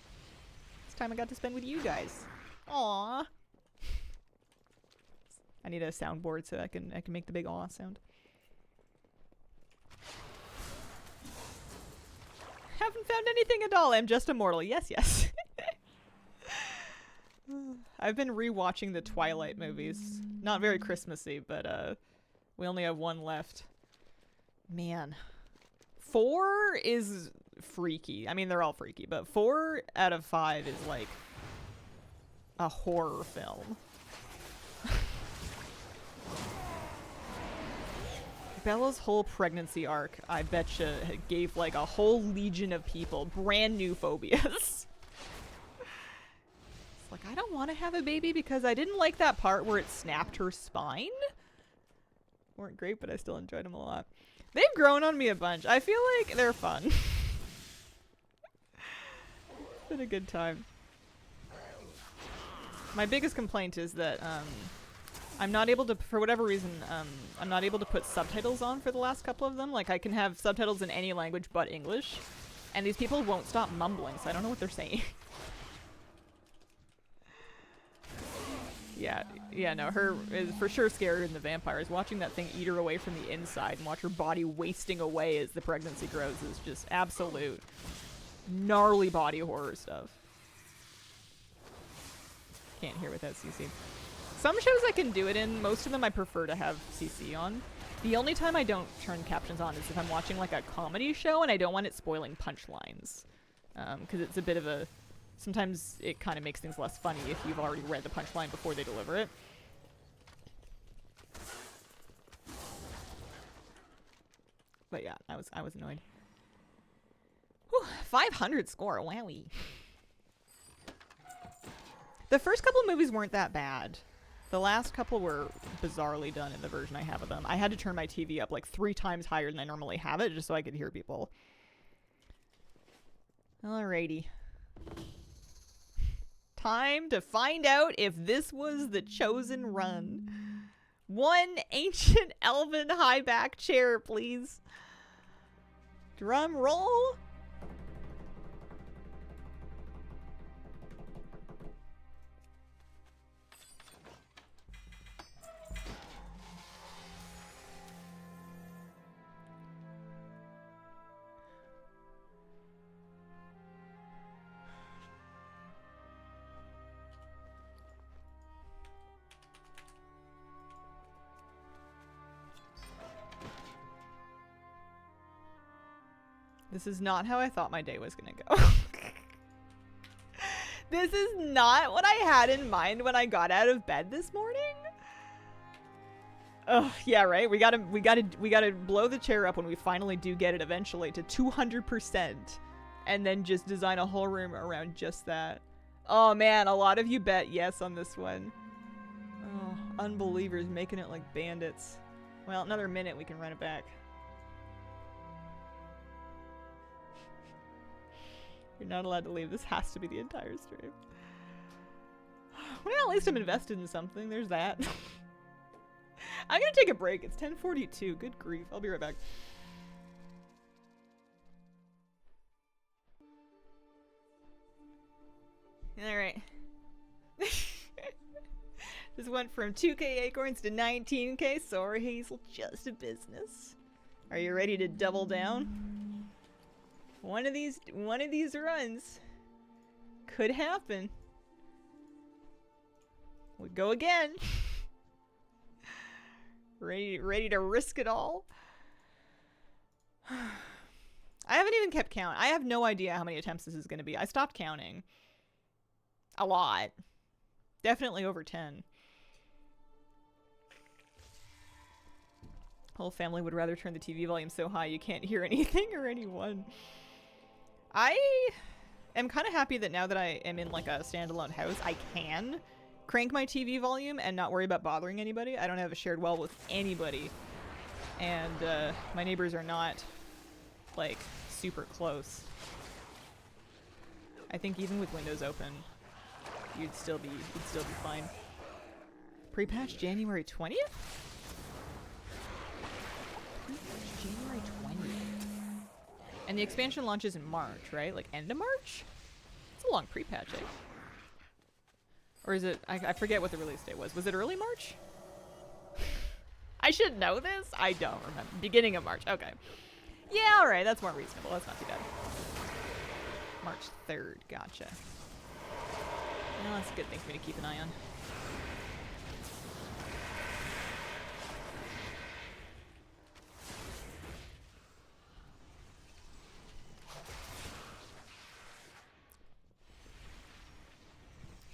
It's time I got to spend with you guys. Aww. I need a soundboard so I can make the big aw sound. Haven't found anything at all. I'm just immortal. Yes, yes. I've been rewatching the Twilight movies. Not very Christmassy, but we only have one left. Man. 4 is freaky. I mean, they're all freaky, but 4 out of 5 is like a horror film. Bella's whole pregnancy arc, I betcha, gave like a whole legion of people brand new phobias. It's like, I don't want to have a baby because I didn't like that part where it snapped her spine. Weren't great, but I still enjoyed them a lot. They've grown on me a bunch. I feel like they're fun. It's been a good time. My biggest complaint is that I'm not able to, for whatever reason, I'm not able to put subtitles on for the last couple of them. Like, I can have subtitles in any language but English, and these people won't stop mumbling, so I don't know what they're saying. Yeah, no, her is for sure scarier than the vampires. Watching that thing eat her away from the inside and watch her body wasting away as the pregnancy grows is just absolute gnarly body horror stuff. Can't hear without CC. Some shows I can do it in. Most of them I prefer to have CC on. The only time I don't turn captions on is if I'm watching like a comedy show and I don't want it spoiling punchlines. Because it's a bit of a... Sometimes it kind of makes things less funny if you've already read the punchline before they deliver it. But yeah, I was annoyed. Whew, 500 score, wowie. The first couple of movies weren't that bad. The last couple were bizarrely done in the version I have of them. I had to turn my TV up like 3 times higher than I normally have it just so I could hear people. Alrighty. Time to find out if this was the chosen run. One ancient elven high back chair, please. Drum roll. This is not how I thought my day was gonna go. This is not what I had in mind when I got out of bed this morning. Oh, yeah, right. We gotta blow the chair up when we finally do get it eventually to 200%, and then just design a whole room around just that. Oh man, a lot of you bet yes on this one. Oh, unbelievers making it like bandits. Well, another minute we can run it back. You're not allowed to leave. This has to be the entire stream. Well, at least I'm invested in something. There's that. I'm gonna take a break. It's 10:42. Good grief. I'll be right back. Alright. Just went from 2k acorns to 19k. Sorry, Hazel. Just a business. Are you ready to double down? One of these runs could happen. We go again. Ready to risk it all. I haven't even kept count. I have no idea how many attempts this is going to be. I stopped counting. A lot. Definitely over 10. Whole family would rather turn the TV volume so high you can't hear anything or anyone. I am kind of happy that now that I am in like a standalone house, I can crank my TV volume and not worry about bothering anybody. I don't have a shared wall with anybody. And my neighbors are not like super close. I think even with windows open, you'd still be fine. Pre-patch January 20th? January 20th. And the expansion launches in March, right? Like end of March? It's a long pre-patch, eh? Or is it... I forget what the release date was. Was it early March? I should know this? I don't remember. Beginning of March. Okay. Yeah, alright. That's more reasonable. That's not too bad. March 3rd. Gotcha. Well, that's a good thing for me to keep an eye on.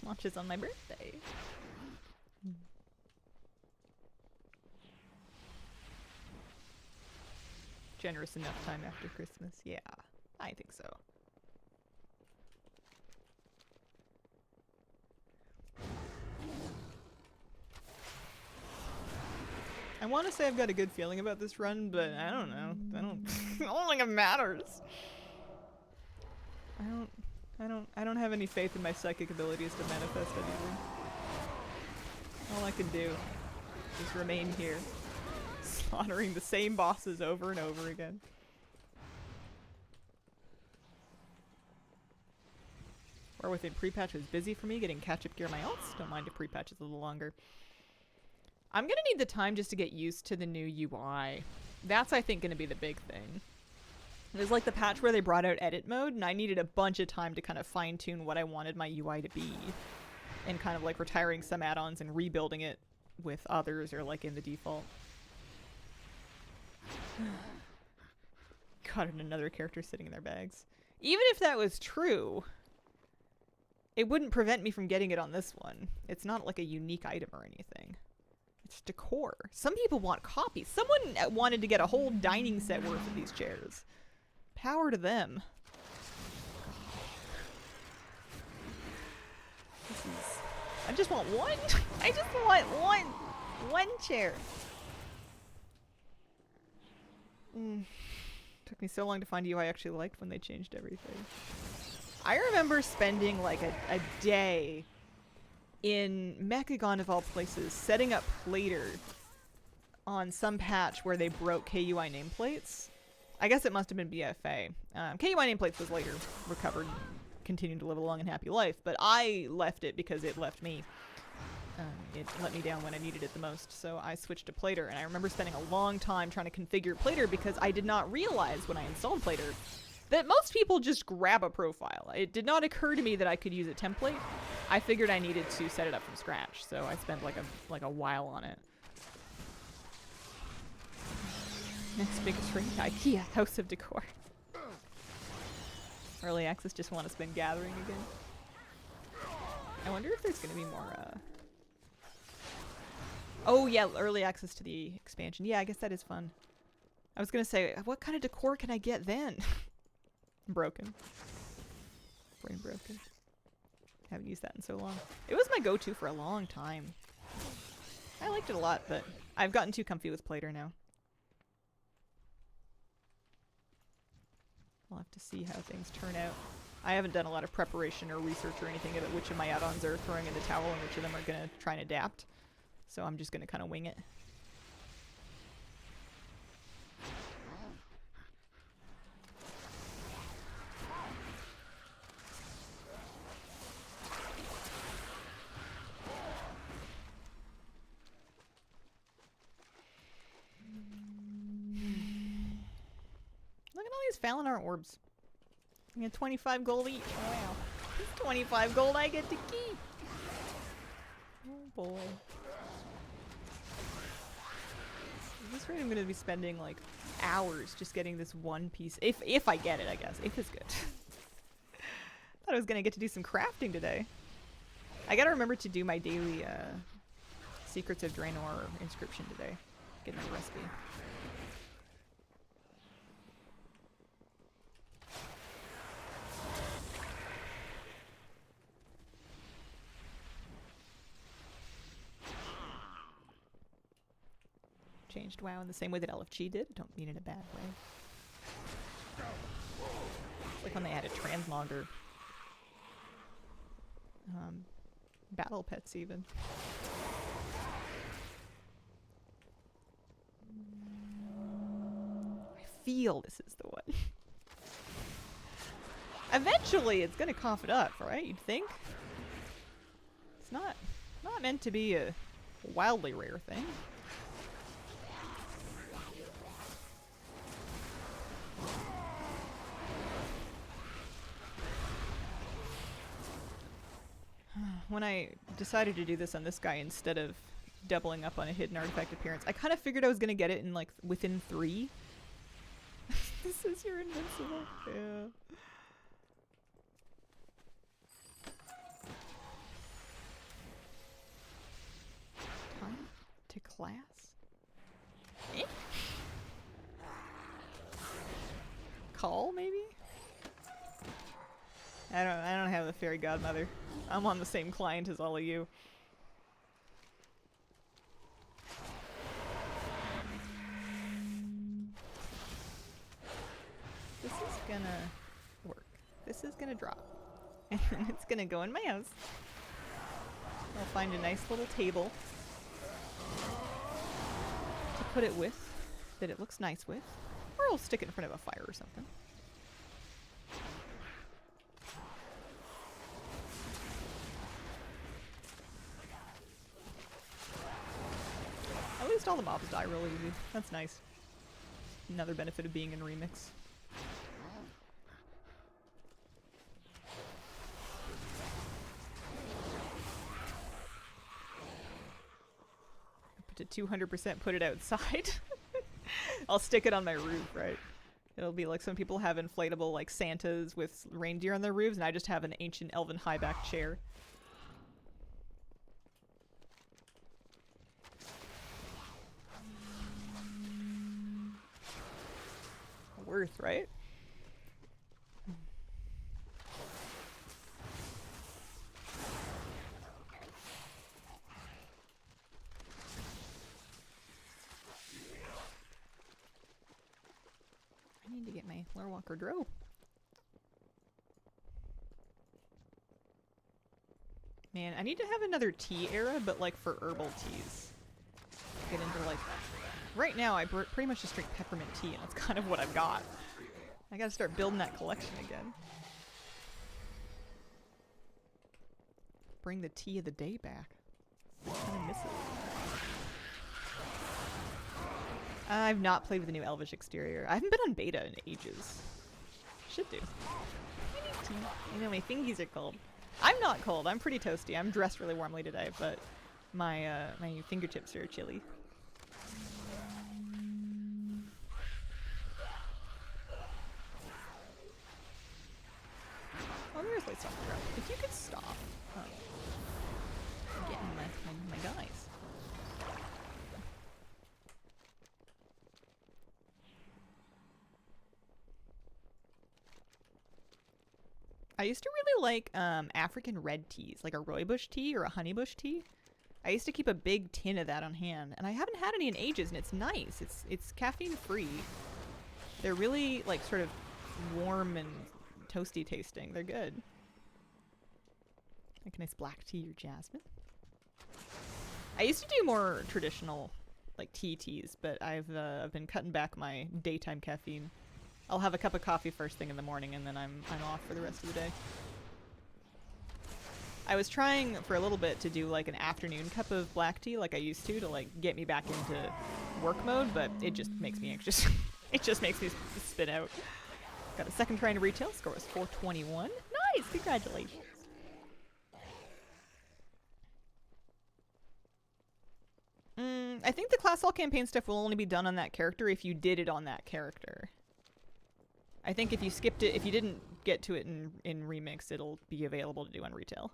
Launches on my birthday. Generous enough time after Christmas. Yeah, I think so. I want to say I've got a good feeling about this run, but I don't know. I don't think it matters. I don't have any faith in my psychic abilities to manifest anything. All I can do is remain here, slaughtering the same bosses over and over again. Or within pre-patch was busy for me getting catch-up gear my ults. Don't mind if pre-patch is a little longer. I'm gonna need the time just to get used to the new UI. That's, I think, gonna be the big thing. There's like the patch where they brought out edit mode, and I needed a bunch of time to kind of fine-tune what I wanted my UI to be. And kind of like retiring some add-ons and rebuilding it with others or like in the default. God, and another character sitting in their bags. Even if that was true, it wouldn't prevent me from getting it on this one. It's not like a unique item or anything. It's decor. Some people want copies. Someone wanted to get a whole dining set worth of these chairs. Power to them. This is... I just want one. I just want one chair. Took me so long to find a UI I actually liked when they changed everything. I remember spending like a day in Mechagon of all places setting up Plater on some patch where they broke KUI nameplates. I guess it must have been BFA. KUI nameplates was later recovered, continued to live a long and happy life, but I left it because it left me. It let me down when I needed it the most, so I switched to Plater, and I remember spending a long time trying to configure Plater because I did not realize when I installed Plater that most people just grab a profile. It did not occur to me that I could use a template. I figured I needed to set it up from scratch, so I spent like a while on it. Next biggest raid, IKEA House of Decor. Early access just want to spend gathering again. I wonder if there's gonna be more oh yeah, early access to the expansion. Yeah, I guess that is fun. I was gonna say, what kind of decor can I get then? Broken. Brain broken. Haven't used that in so long. It was my go-to for a long time. I liked it a lot, but I've gotten too comfy with Plater now. We'll have to see how things turn out. I haven't done a lot of preparation or research or anything about which of my add-ons are throwing in the towel and which of them are going to try and adapt. So I'm just going to kind of wing it. Look at all these Falinar orbs. I get 25 gold each. Oh, wow. It's 25 gold I get to keep. Oh boy. This rate I'm going to be spending like hours just getting this one piece. If I get it, I guess. If it's good. Thought I was going to get to do some crafting today. I got to remember to do my daily Secrets of Draenor inscription today. Get my recipe. Changed WoW in the same way that LFG did. Don't mean in a bad way. It's like when they added transmogger. Battle pets even. I feel this is the one. Eventually it's gonna cough it up, right? You'd think? It's not meant to be a wildly rare thing. When I decided to do this on this guy instead of doubling up on a hidden artifact appearance, I kind of figured I was going to get it in like within 3. This is your invincible. Yeah. Time to class? Eh? Call maybe? I don't have a fairy godmother. I'm on the same client as all of you. This is gonna work. This is gonna drop. And it's gonna go in my house. I'll find a nice little table to put it with, that it looks nice with. Or I'll stick it in front of a fire or something. At least all the mobs die really easy. That's nice. Another benefit of being in Remix. Put to 200%, put it outside. I'll stick it on my roof, right? It'll be like some people have inflatable like Santas with reindeer on their roofs, and I just have an ancient elven high-back chair. Worth, right? I need to get my Lurewalker Drow. Man, I need to have another tea era, but like for herbal teas. Get into like... Right now, I pretty much just drink peppermint tea, and that's kind of what I've got. I gotta start building that collection again. Bring the tea of the day back. I kind of miss it. I've not played with the new Elvish exterior. I haven't been on beta in ages. Should do. I need tea. I know my fingies are cold. I'm not cold. I'm pretty toasty. I'm dressed really warmly today, but my my fingertips are chilly. Oh, there's like something around. If you could stop. Getting my guys. I used to really like African red teas, like a rooibos tea or a honeybush tea. I used to keep a big tin of that on hand, and I haven't had any in ages, and it's nice. It's caffeine free. They're really like sort of warm and toasty tasting. They're good. Like a nice black tea or jasmine. I used to do more traditional like teas, but I've been cutting back my daytime caffeine. I'll have a cup of coffee first thing in the morning, and then I'm off for the rest of the day. I was trying for a little bit to do like an afternoon cup of black tea like I used to like get me back into work mode, but it just makes me anxious. It just makes me spit out. Got a second try in retail, score was 421. Nice, congratulations. I think the class hall campaign stuff will only be done on that character if you did it on that character. I think if you skipped it, if you didn't get to it in Remix, it'll be available to do on retail.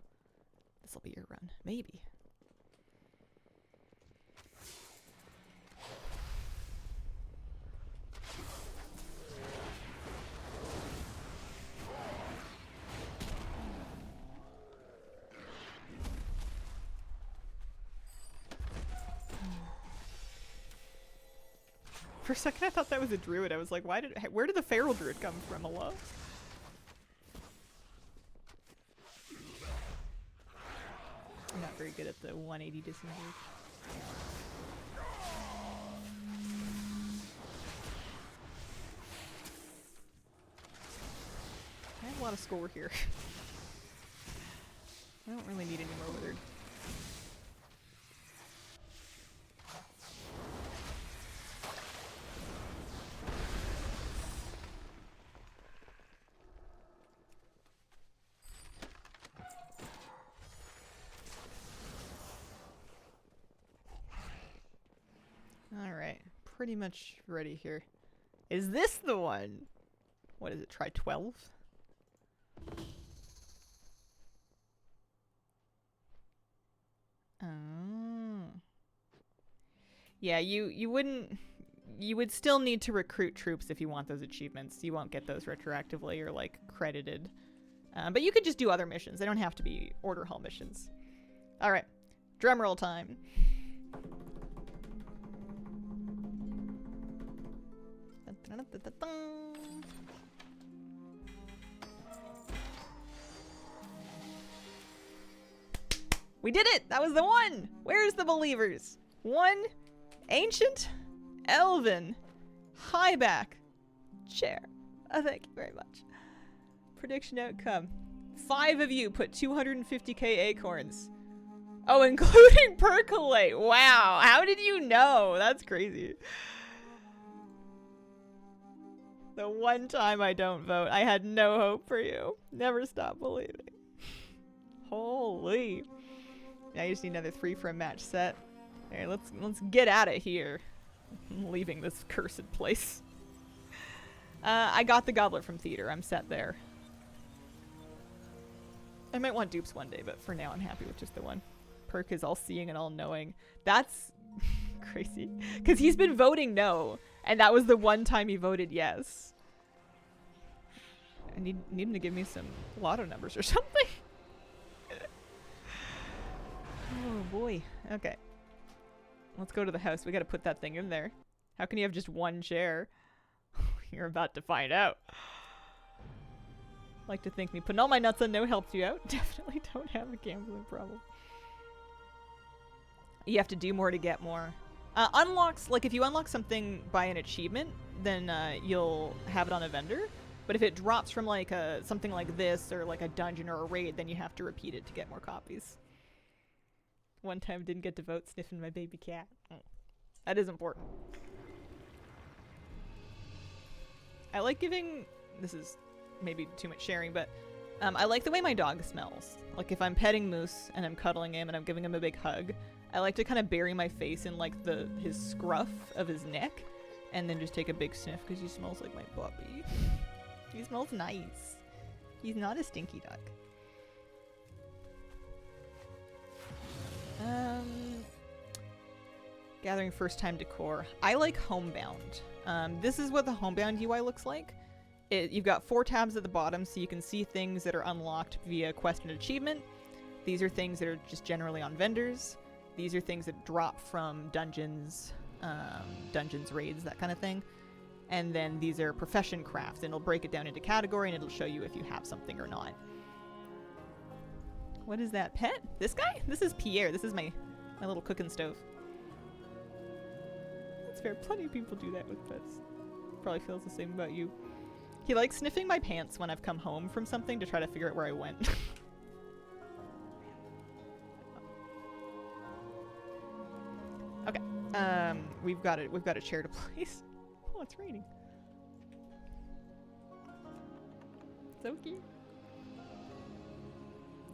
This'll be your run. Maybe. For a second I thought that was a druid. I was like, where did the feral druid come from? Hello? I'm not very good at the 180 disengage. I have a lot of score here. I don't really need any more withered. Alright, pretty much ready here. Is this the one? What is it, try 12? Oh. Yeah, you would still need to recruit troops if you want those achievements. You won't get those retroactively or like credited. But you could just do other missions. They don't have to be order hall missions. Alright, drumroll time. We did it! That was the one! Where's the believers? 1 ancient elven highback chair. Oh, thank you very much. Prediction outcome. 5 of you put 250k acorns. Oh, including percolate. Wow. How did you know? That's crazy. The one time I don't vote, I had no hope for you. Never stop believing. Holy. Now you just need another 3 for a match set. Alright, let's get out of here. I'm leaving this cursed place. I got the goblet from theater. I'm set there. I might want dupes one day, but for now I'm happy with just the one. Perk is all seeing and all knowing. That's crazy. Because he's been voting no. And that was the one time he voted yes. I need him to give me some lotto numbers or something. Oh boy. Okay. Let's go to the house. We gotta put that thing in there. How can you have just one chair? You're about to find out. Like to think me putting all my nuts on no helped you out. Definitely don't have a gambling problem. You have to do more to get more. Unlocks, like if you unlock something by an achievement, then you'll have it on a vendor. But if it drops from like something like this or like a dungeon or a raid, then you have to repeat it to get more copies. One time didn't get to vote sniffing my baby cat. That is important. I like giving, this is maybe too much sharing, but I like the way my dog smells. Like if I'm petting Moose and I'm cuddling him and I'm giving him a big hug, I like to kind of bury my face in like his scruff of his neck and then just take a big sniff because he smells like my puppy. He smells nice. He's not a stinky duck. Gathering first time decor. I like Homebound. This is what the Homebound UI looks like. You've got 4 tabs at the bottom so you can see things that are unlocked via quest and achievement. These are things that are just generally on vendors. These are things that drop from dungeons, raids, that kind of thing. And then these are profession crafts, and it'll break it down into category, and it'll show you if you have something or not. What is that pet? This guy? This is Pierre. This is my little cooking stove. That's fair. Plenty of people do that with pets. Probably feels the same about you. He likes sniffing my pants when I've come home from something to try to figure out where I went. Okay. We've got a chair to place. Oh, it's raining. So cute.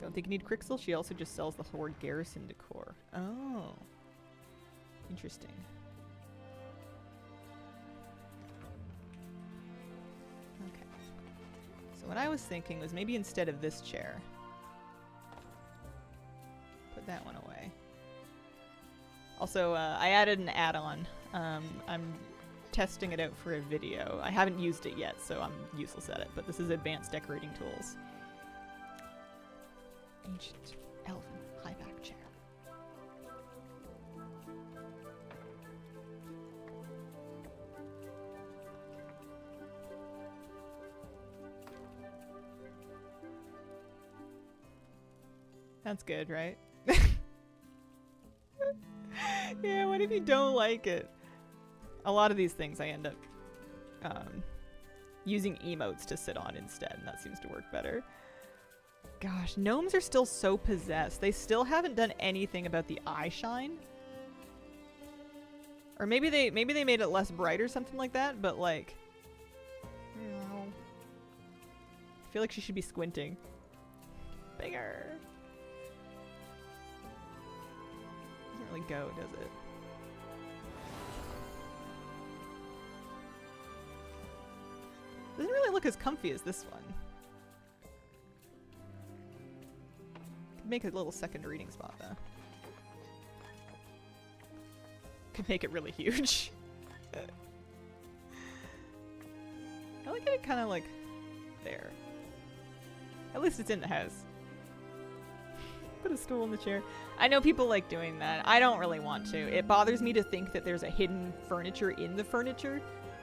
Don't think you need Crixel. She also just sells the Horde Garrison decor. Oh. Interesting. Okay. So what I was thinking was maybe instead of this chair, put that one away. Also, I added an add-on. I'm testing it out for a video. I haven't used it yet, so I'm useless at it, but this is Advanced Decorating Tools. Ancient Elven High Back Chair. That's good, right? Yeah, what if you don't like it? A lot of these things I end up using emotes to sit on instead, and that seems to work better. Gosh, gnomes are still so possessed. They still haven't done anything about the eye shine. Or maybe they made it less bright or something like that, but like, I feel like she should be squinting. Bigger. Doesn't really go, does it? Doesn't really look as comfy as this one. Could make a little second reading spot though. Could make it really huge. I like it kind of like there. At least it's in the house. Put a stool in the chair. I know people like doing that. I don't really want to. It bothers me to think that there's a hidden furniture in the furniture.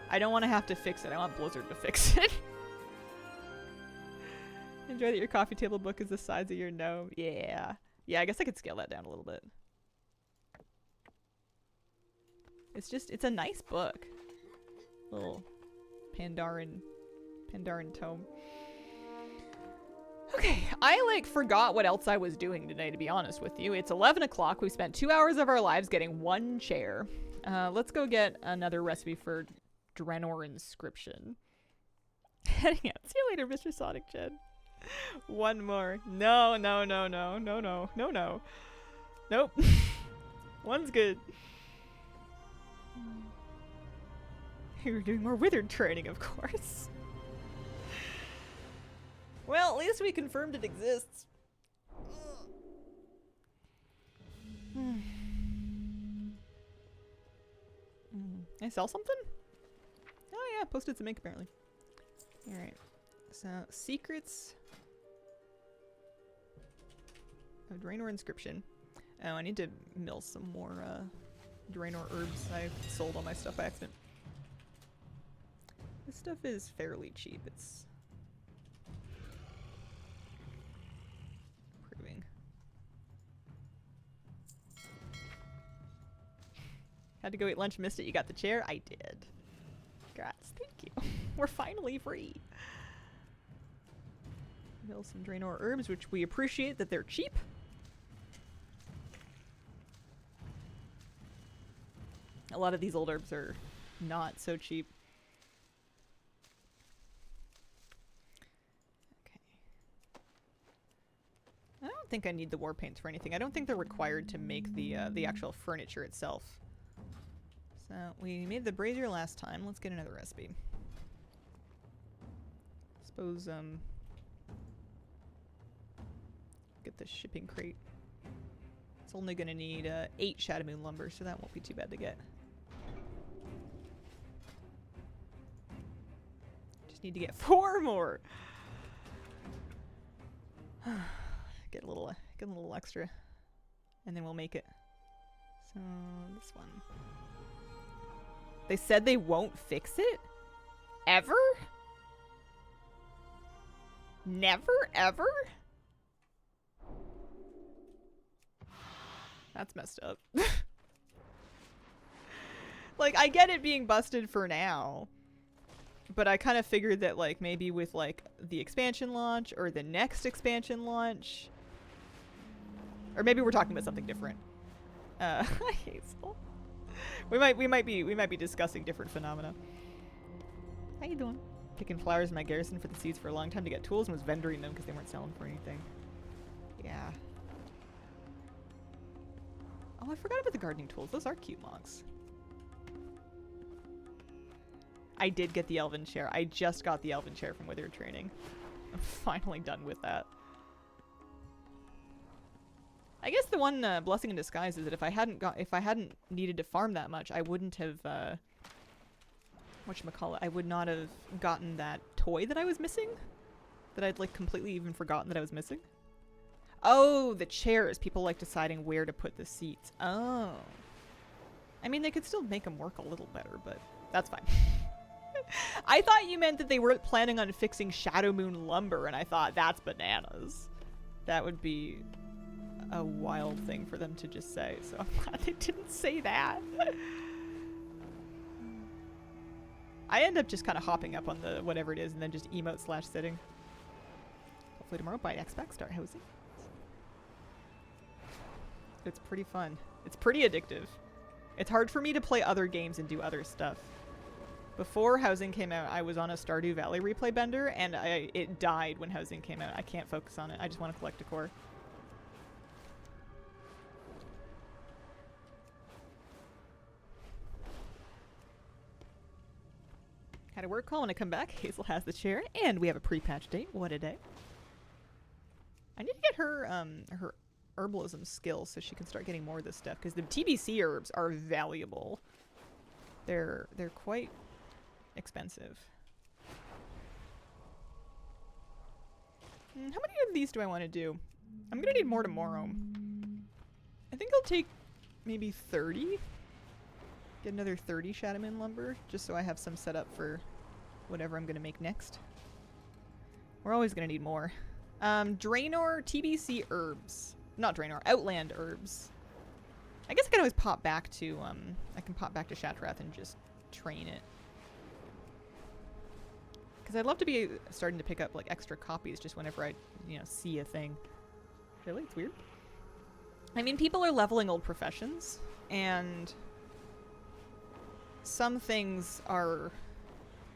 I don't want to have to fix it. I want Blizzard to fix it. Enjoy that your coffee table book is the size of your gnome. Yeah. Yeah, I guess I could scale that down a little bit. It's a nice book. Little Pandaren tome. Okay, I forgot what else I was doing today, to be honest with you. It's 11 o'clock. We spent 2 hours of our lives getting one chair. Let's go get another recipe for Draenor inscription. Heading out. See you later, Mr. Sonic Jen. One more. No. Nope. One's good. You're doing more withered training, of course. Well, at least we confirmed it exists. I sell something? Oh yeah, posted some ink apparently. Alright. So, secrets of Draenor inscription. Oh, I need to mill some more Draenor herbs. I sold all my stuff by accident. This stuff is fairly cheap. It's Had to go eat lunch, missed it. You got the chair? I did. Congrats. Thank you. We're finally free. Mill some Draenor herbs, which we appreciate that they're cheap. A lot of these old herbs are not so cheap. Okay. I don't think I need the war paints for anything. I don't think they're required to make the actual furniture itself. So we made the brazier last time. Let's get another recipe. Suppose get the shipping crate. It's only gonna need 8 Shadow Moon lumber, so that won't be too bad to get. Just need to get 4 more. Get a little extra, and then we'll make it. So this one. They said they won't fix it? Ever? Never, ever? That's messed up. Like, I get it being busted for now, but I kind of figured that, like, maybe with, like, the expansion launch or the next expansion launch, or maybe we're talking about something different. Hazel. We might be discussing different phenomena. How you doing? Picking flowers in my garrison for the seeds for a long time to get tools and was vendoring them because they weren't selling for anything. Yeah. Oh, I forgot about the gardening tools. Those are cute monks. I did get the elven chair. I just got the elven chair from Withered Training. I'm finally done with that. I guess the one blessing in disguise is that if I hadn't needed to farm that much, I wouldn't have whatchamacallit, I would not have gotten that toy that I was missing. That I'd like completely even forgotten that I was missing. Oh, the chairs. People like deciding where to put the seats. Oh. I mean, they could still make them work a little better, but that's fine. I thought you meant that they weren't planning on fixing Shadow Moon lumber, and I thought that's bananas. That would be a wild thing for them to just say, so I'm glad they didn't say that. I end up just kind of hopping up on the whatever it is and then just emote/sitting. Hopefully tomorrow by X-Pack start housing. It's pretty fun. It's pretty addictive. It's hard for me to play other games and do other stuff. Before Housing came out, I was on a Stardew Valley replay bender, and it died when Housing came out. I can't focus on it. I just want to collect decor. Had a work call when I come back. Hazel has the chair, and we have a pre-patch date. What a day. I need to get her her herbalism skills so she can start getting more of this stuff, because the TBC herbs are valuable. They're quite expensive. How many of these do I want to do? I'm gonna need more tomorrow. I think I'll take maybe 30. Get another 30 Shadow Moon lumber, just so I have some set up for whatever I'm gonna make next. We're always gonna need more. Draenor TBC herbs. Not Draenor, Outland herbs. I guess I can always pop back to, I can pop back to Shatrath and just train it. Because I'd love to be starting to pick up, like, extra copies just whenever I, you know, see a thing. Really? It's weird. I mean, people are leveling old professions, and some things are...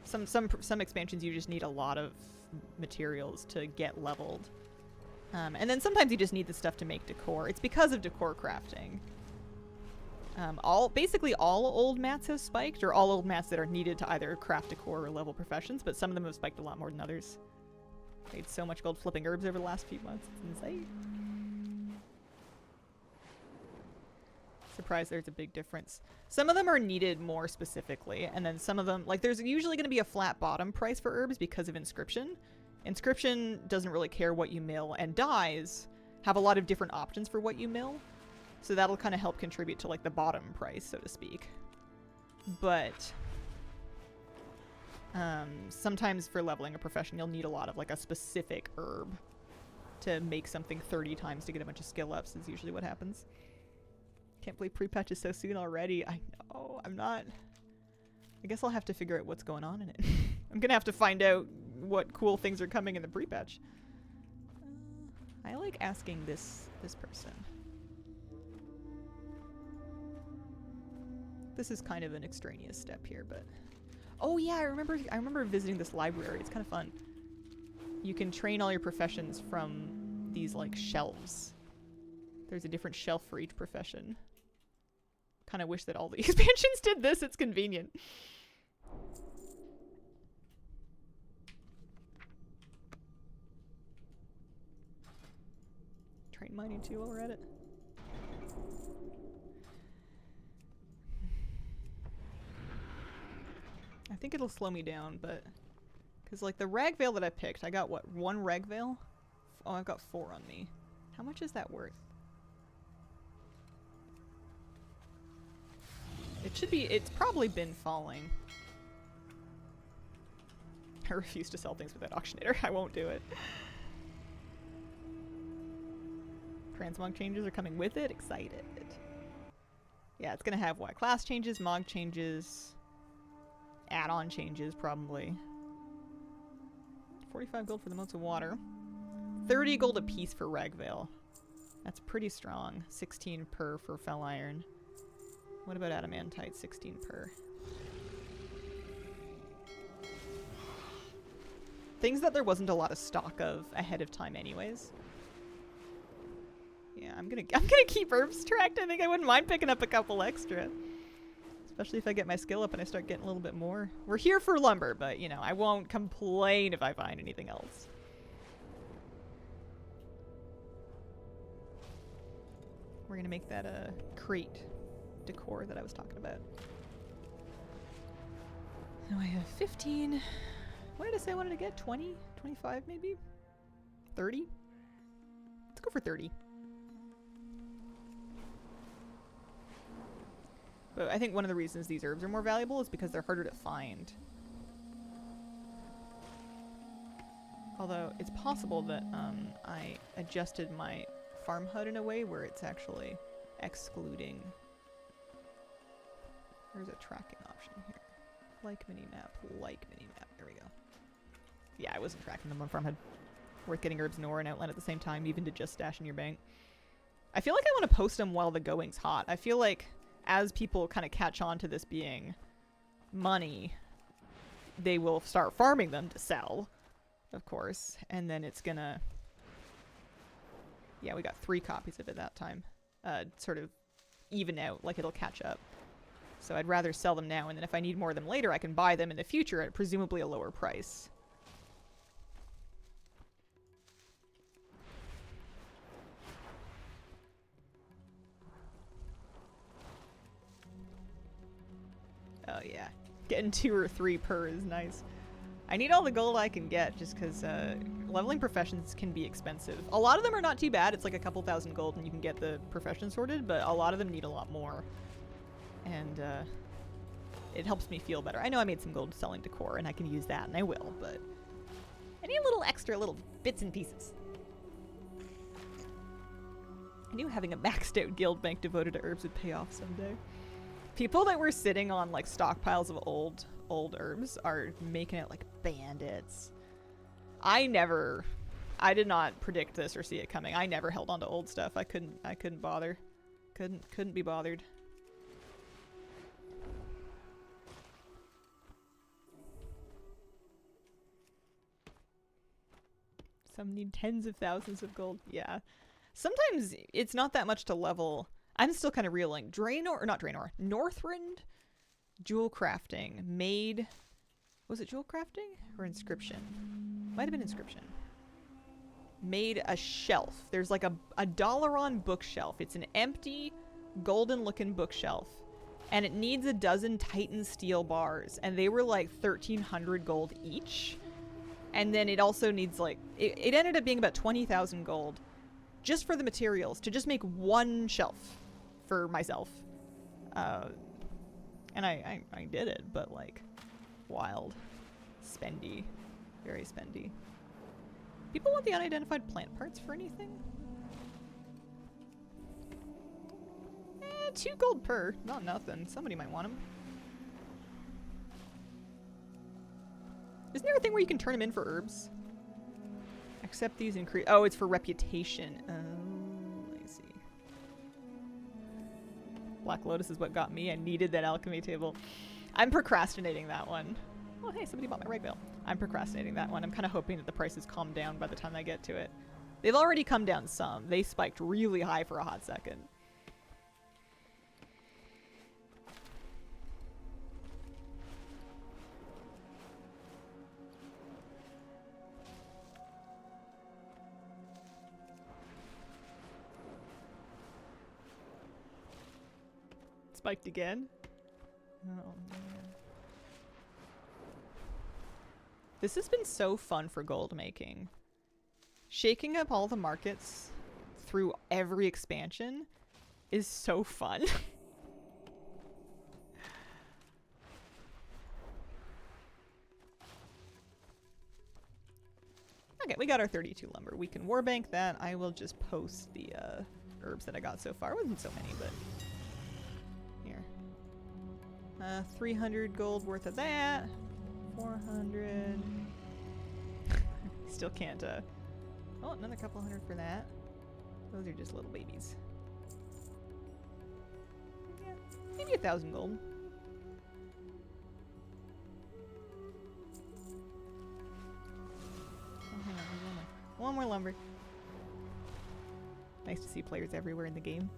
Some expansions you just need a lot of materials to get leveled. And then sometimes you just need the stuff to make decor. It's because of decor crafting. Basically all old mats have spiked, or all old mats that are needed to either craft decor or level professions, but some of them have spiked a lot more than others. Made so much gold flipping herbs over the last few months. It's insane. Surprised there's a big difference. Some of them are needed more specifically, and then some of them, like, there's usually going to be a flat bottom price for herbs because of inscription. Inscription doesn't really care what you mill, and dyes have a lot of different options for what you mill. So that'll kind of help contribute to, like, the bottom price, so to speak. But sometimes for leveling a profession, you'll need a lot of, like, a specific herb to make something 30 times to get a bunch of skill ups is usually what happens. Can't believe pre-patch is so soon already. I know. I'm not... I guess I'll have to figure out what's going on in it. I'm gonna have to find out what cool things are coming in the pre-patch. I like asking this person. This is kind of an extraneous step here, but... Oh yeah, I remember visiting this library. It's kind of fun. You can train all your professions from these, like, shelves. There's a different shelf for each profession. Kind of wish that all the expansions did this. It's convenient. Train mining too while we're at it. I think it'll slow me down, but... Because, like, the rag veil that I picked, I got, what, 1 rag veil? Oh, I've got 4 on me. How much is that worth? It should be... It's probably been falling. I refuse to sell things with that auctioneer. I won't do it. Transmog changes are coming with it. Excited. Yeah, it's gonna have, what, class changes, mog changes... Add-on changes, probably. 45 gold for the motes of water. 30 gold a piece for Ragveil. That's pretty strong. 16 per for Fell Iron. What about Adamantite? 16 per. Things that there wasn't a lot of stock of ahead of time anyways. Yeah, I'm gonna keep herbs tracked. I think I wouldn't mind picking up a couple extra. Especially if I get my skill up and I start getting a little bit more. We're here for lumber, but, you know, I won't complain if I find anything else. We're gonna make that a crate decor that I was talking about. Now I have 15. What did I say I wanted to get? 20? 25 maybe? 30? Let's go for 30. But I think one of the reasons these herbs are more valuable is because they're harder to find. Although it's possible that I adjusted my farm HUD in a way where it's actually excluding. There's a tracking option here. Like minimap, like minimap. There we go. Yeah, I wasn't tracking them on farm HUD. Worth getting herbs and ore and outland at the same time, even to just stash in your bank. I feel like I want to post them while the going's hot. I feel like as people kind of catch on to this being money, they will start farming them to sell, of course, and then it's gonna... Yeah, we got 3 copies of it that time. Sort of even out, like it'll catch up. So I'd rather sell them now, and then if I need more of them later, I can buy them in the future at presumably a lower price. Oh yeah, getting 2 or 3 per is nice. I need all the gold I can get just because leveling professions can be expensive. A lot of them are not too bad. It's like a couple thousand gold and you can get the profession sorted, but a lot of them need a lot more. And it helps me feel better. I know I made some gold selling decor and I can use that, and I will, but I need a little extra little bits and pieces. I knew having a maxed out guild bank devoted to herbs would pay off someday. People that were sitting on like stockpiles of old herbs are making it like bandits. I did not predict this or see it coming. I never held on to old stuff. I couldn't bother. Couldn't be bothered. Some need tens of thousands of gold. Yeah. Sometimes it's not that much to level. I'm still kind of reeling. Northrend jewel crafting made... Was it jewel crafting or inscription? Might have been inscription. Made a shelf. There's like a Dalaran bookshelf. It's an empty, golden-looking bookshelf. And it needs a dozen Titan steel bars. And they were like 1,300 gold each. And then it also needs like... It ended up being about 20,000 gold just for the materials to just make one shelf for myself. And I did it, but like wild. Spendy. Very spendy. People want the unidentified plant parts for anything? 2 gold per. Not nothing. Somebody might want them. Isn't there a thing where you can turn them in for herbs? Accept these increase. Oh, it's for reputation. Oh, I see. Black Lotus is what got me. I needed that alchemy table. I'm procrastinating that one. Oh, hey, somebody bought my right bill. I'm procrastinating that one. I'm kind of hoping that the prices calm down by the time I get to it. They've already come down some. They spiked really high for a hot second. Spiked again. Oh, man. This has been so fun for gold making. Shaking up all the markets through every expansion is so fun. Okay, we got our 32 lumber. We can warbank that. I will just post the herbs that I got so far. It wasn't so many, but here. 300 gold worth of that. 400. Still can't, oh, another couple hundred for that. Those are just little babies. Yeah, maybe 1,000 gold. Oh, hang on, there's one more. One more lumber. Nice to see players everywhere in the game.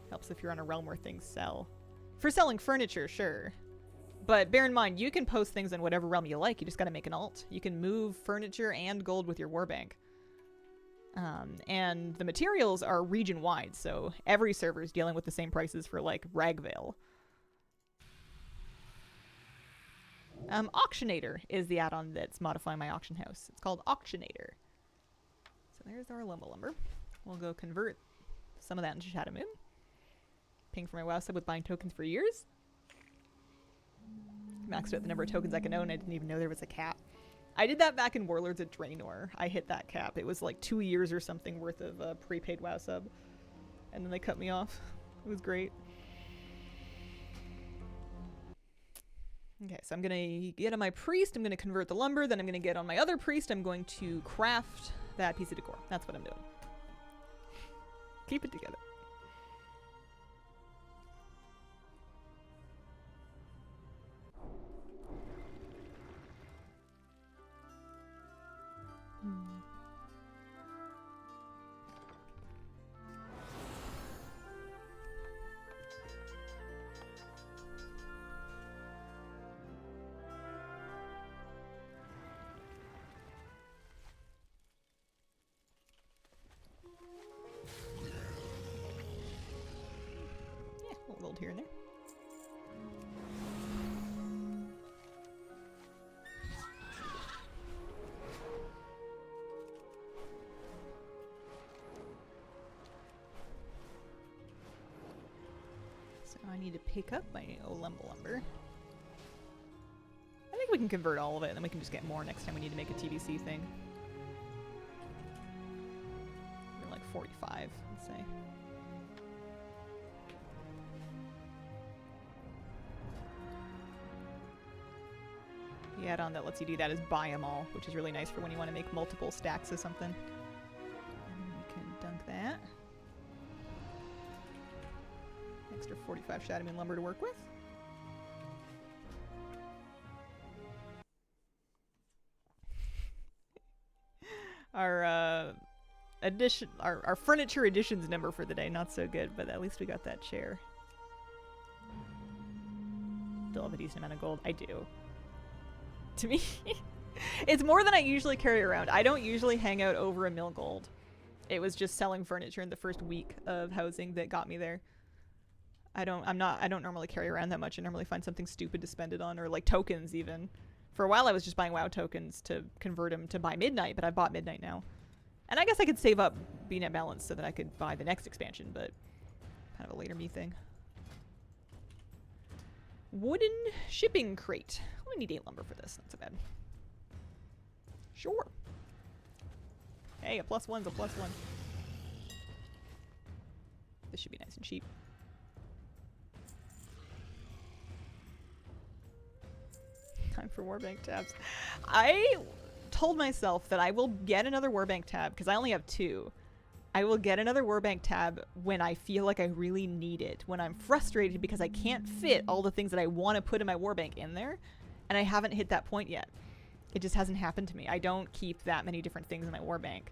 Helps if you're on a realm where things sell. For selling furniture, sure. But bear in mind, you can post things in whatever realm you like. You just gotta make an alt. You can move furniture and gold with your warbank. And the materials are region-wide, so every server is dealing with the same prices for, like, Ragvale. Auctionator is the add-on that's modifying my auction house. It's called Auctionator. So there's our lumber. We'll go convert some of that into Shadow Moon. Paying for my WoW sub with buying tokens for years. Maxed out the number of tokens I can own. I didn't even know there was a cap. I did that back in Warlords of Draenor. I hit that cap. It was like 2 years or something worth of prepaid WoW sub. And then they cut me off. It was great. Okay, so I'm going to get on my priest. I'm going to convert the lumber. Then I'm going to get on my other priest. I'm going to craft that piece of decor. That's what I'm doing. Keep it together. Gold here and there. So I need to pick up my lumber. I think we can convert all of it and then we can just get more next time we need to make a TBC thing. We're like 45, let's say. The add-on that lets you do that is buy them all, which is really nice for when you want to make multiple stacks of something. And we can dunk that. Extra 45 Shadow Moon lumber to work with. Our our furniture additions number for the day, not so good, but at least we got that chair. Still have a decent amount of gold. I do. To me, it's more than I usually carry around. I don't usually hang out over 1 mil gold. It was just selling furniture in the first week of housing that got me there. I don't normally carry around that much. I normally find something stupid to spend it on, or like tokens even. For a while I was just buying WoW tokens to convert them to buy Midnight, but I bought Midnight now. And I guess I could save up being at balance so that I could buy the next expansion, but kind of a later me thing. Wooden shipping crate. I need 8 lumber for this. Not so bad. Sure. Hey, a +1's a +1. This should be nice and cheap. Time for Warbank tabs. I told myself that I will get another Warbank tab because I only have 2. I will get another Warbank tab when I feel like I really need it. When I'm frustrated because I can't fit all the things that I want to put in my Warbank in there. And I haven't hit that point yet. It just hasn't happened to me. I don't keep that many different things in my Warbank.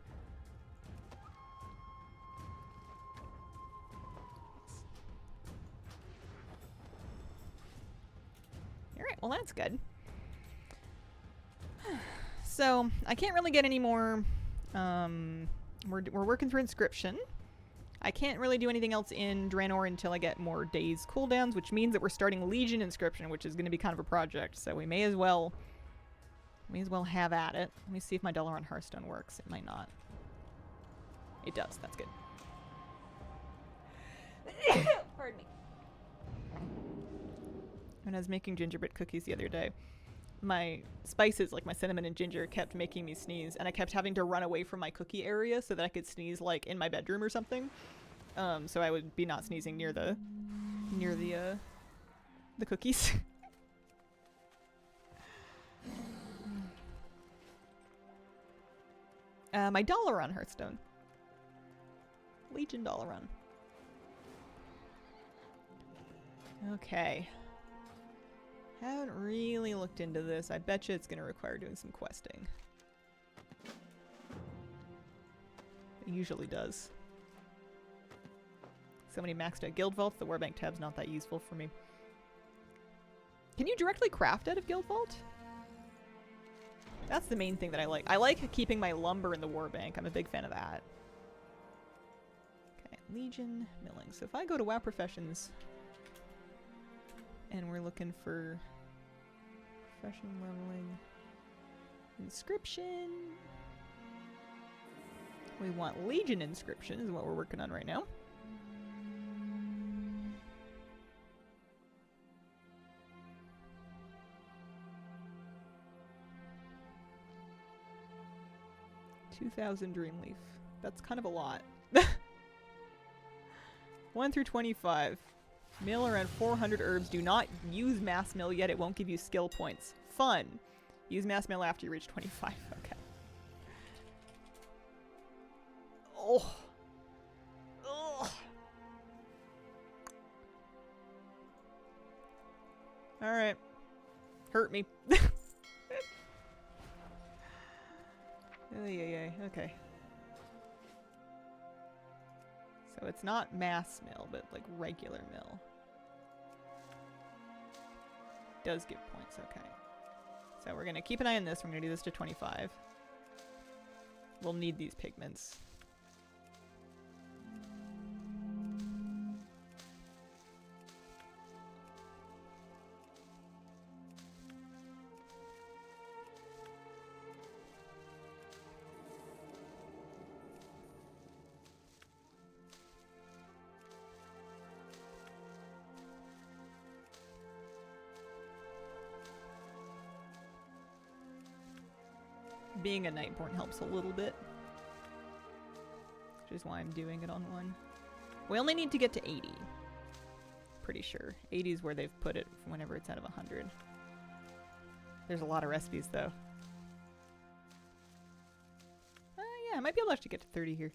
Alright, well that's good. So, I can't really get any more... We're working through Inscription. I can't really do anything else in Draenor until I get more days cooldowns, which means that we're starting Legion Inscription, which is going to be kind of a project. So we may as well have at it. Let me see if my dollar on Hearthstone works. It might not. It does. That's good. Pardon me. When I was making gingerbread cookies the other day, my spices, like my cinnamon and ginger, kept making me sneeze, and I kept having to run away from my cookie area so that I could sneeze like in my bedroom or something. So I would be not sneezing near the cookies. My dollar on Hearthstone. Legion dollar run. Okay. Haven't really looked into this. I bet you it's going to require doing some questing. It usually does. Somebody maxed out Guild Vault. The Warbank tab's not that useful for me. Can you directly craft out of Guild Vault? That's the main thing that I like. I like keeping my lumber in the Warbank. I'm a big fan of that. Okay, Legion milling. So if I go to WoW Professions and we're looking for profession leveling, inscription. We want Legion Inscription is what we're working on right now. $2,000 Dreamleaf. That's kind of a lot. 1 through 25. Mill around 400 herbs. Do not use mass mill yet. It won't give you skill points. Fun. Use mass mill after you reach 25. Okay. Oh. Oh. Alright. Hurt me. Okay. So it's not mass mill, but like regular mill. Does give points, okay. So we're gonna keep an eye on this. We're gonna do this to 25. We'll need these pigments. Being a Nightborn helps a little bit. Which is why I'm doing it on one. We only need to get to 80. Pretty sure. 80 is where they've put it whenever it's out of 100. There's a lot of recipes though. Yeah, I might be able to actually get to 30 here.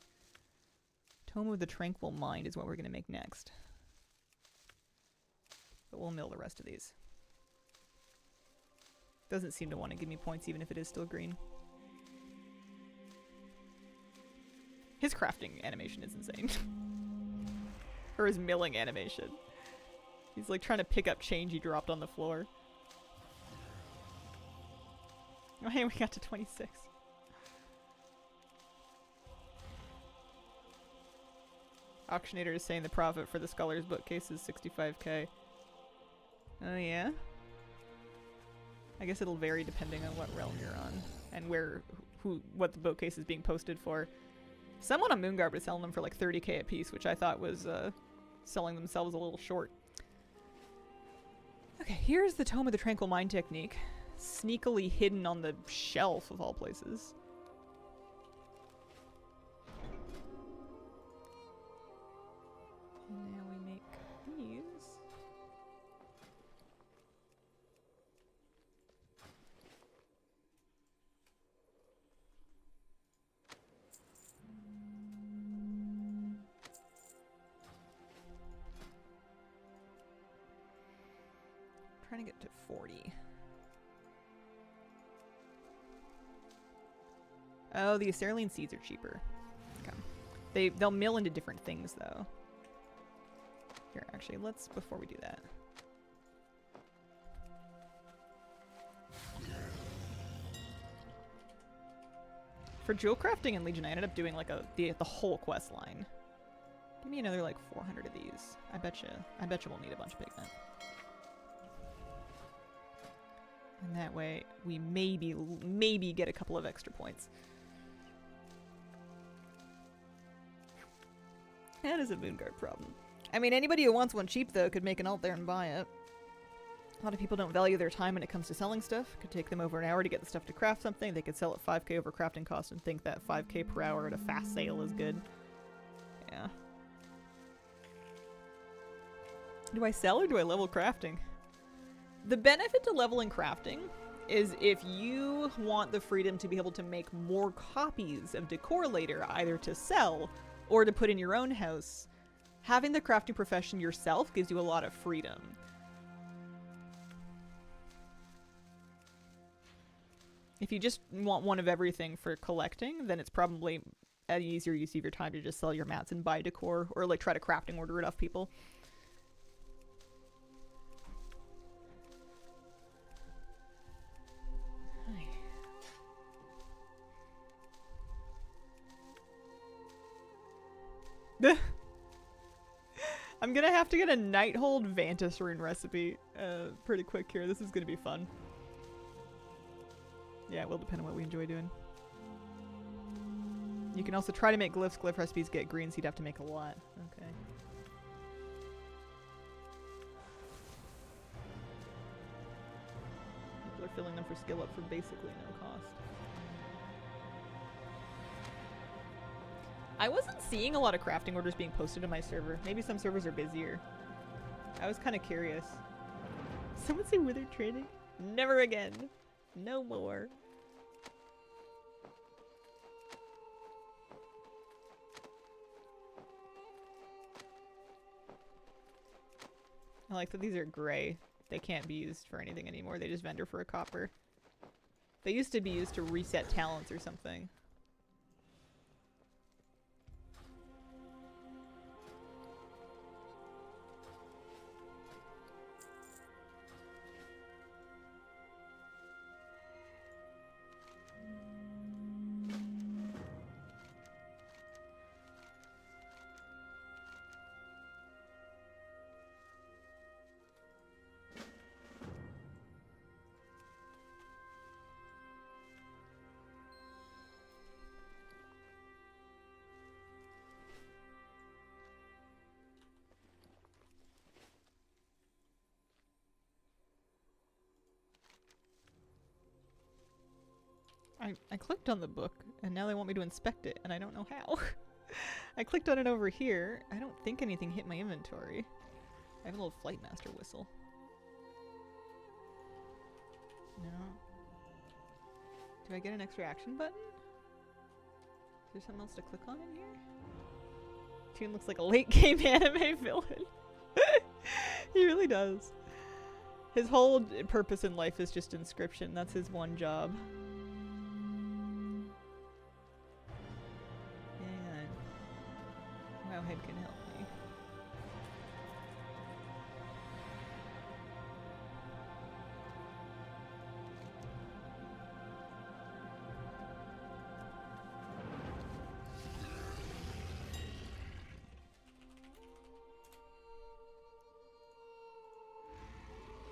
Tome of the Tranquil Mind is what we're going to make next. But we'll mill the rest of these. Doesn't seem to want to give me points even if it is still green. His crafting animation is insane. Or his milling animation. He's like trying to pick up change he dropped on the floor. Oh hey, we got to 26. Auctioneer is saying the profit for the Scholar's bookcase is 65k. Oh yeah? I guess it'll vary depending on what realm you're on and what the bookcase is being posted for. Someone on Moonguard was selling them for like 30k a piece, which I thought was selling themselves a little short. Okay, here's the Tome of the Tranquil Mind technique. Sneakily hidden on the shelf of all places. trying to get to 40. Oh, the acetylene seeds are cheaper. Okay. They'll mill into different things though. Here, actually, let's, before we do that. For jewel crafting and Legion, I ended up doing like the whole quest line. Give me another like 400 of these. I betcha we'll need a bunch of pigment. And that way we maybe get a couple of extra points. That is a Moonguard problem. I mean, anybody who wants one cheap though could make an alt there and buy it. A lot of people don't value their time when it comes to selling stuff. It could take them over an hour to get the stuff to craft something. They could sell it 5k over crafting cost and think that 5k per hour at a fast sale is good. Yeah. Do I sell or do I level crafting? The benefit to leveling crafting is if you want the freedom to be able to make more copies of decor later, either to sell or to put in your own house, having the crafting profession yourself gives you a lot of freedom. If you just want one of everything for collecting, then it's probably an easier use of your time to just sell your mats and buy decor, or like try to crafting order it off people. I'm gonna have to get a Nighthold Vantis rune recipe pretty quick here. This is gonna be fun. Yeah, it will depend on what we enjoy doing. You can also try to make glyphs. Glyph recipes get green, so you'd have to make a lot. Okay. People are filling them for skill up for basically no cost. I wasn't seeing a lot of crafting orders being posted on my server. Maybe some servers are busier. I was kind of curious. Someone say Withered Training? Never again. No more. I like that these are gray. They can't be used for anything anymore. They just vendor for a copper. They used to be used to reset talents or something. I clicked on the book, and now they want me to inspect it, and I don't know how. I clicked on it over here. I don't think anything hit my inventory. I have a little Flight Master whistle. No. Do I get an extra action button? Is there something else to click on in here? Toon looks like a late game anime villain. He really does. His whole purpose in life is just inscription. That's his one job. Wowhead can help me.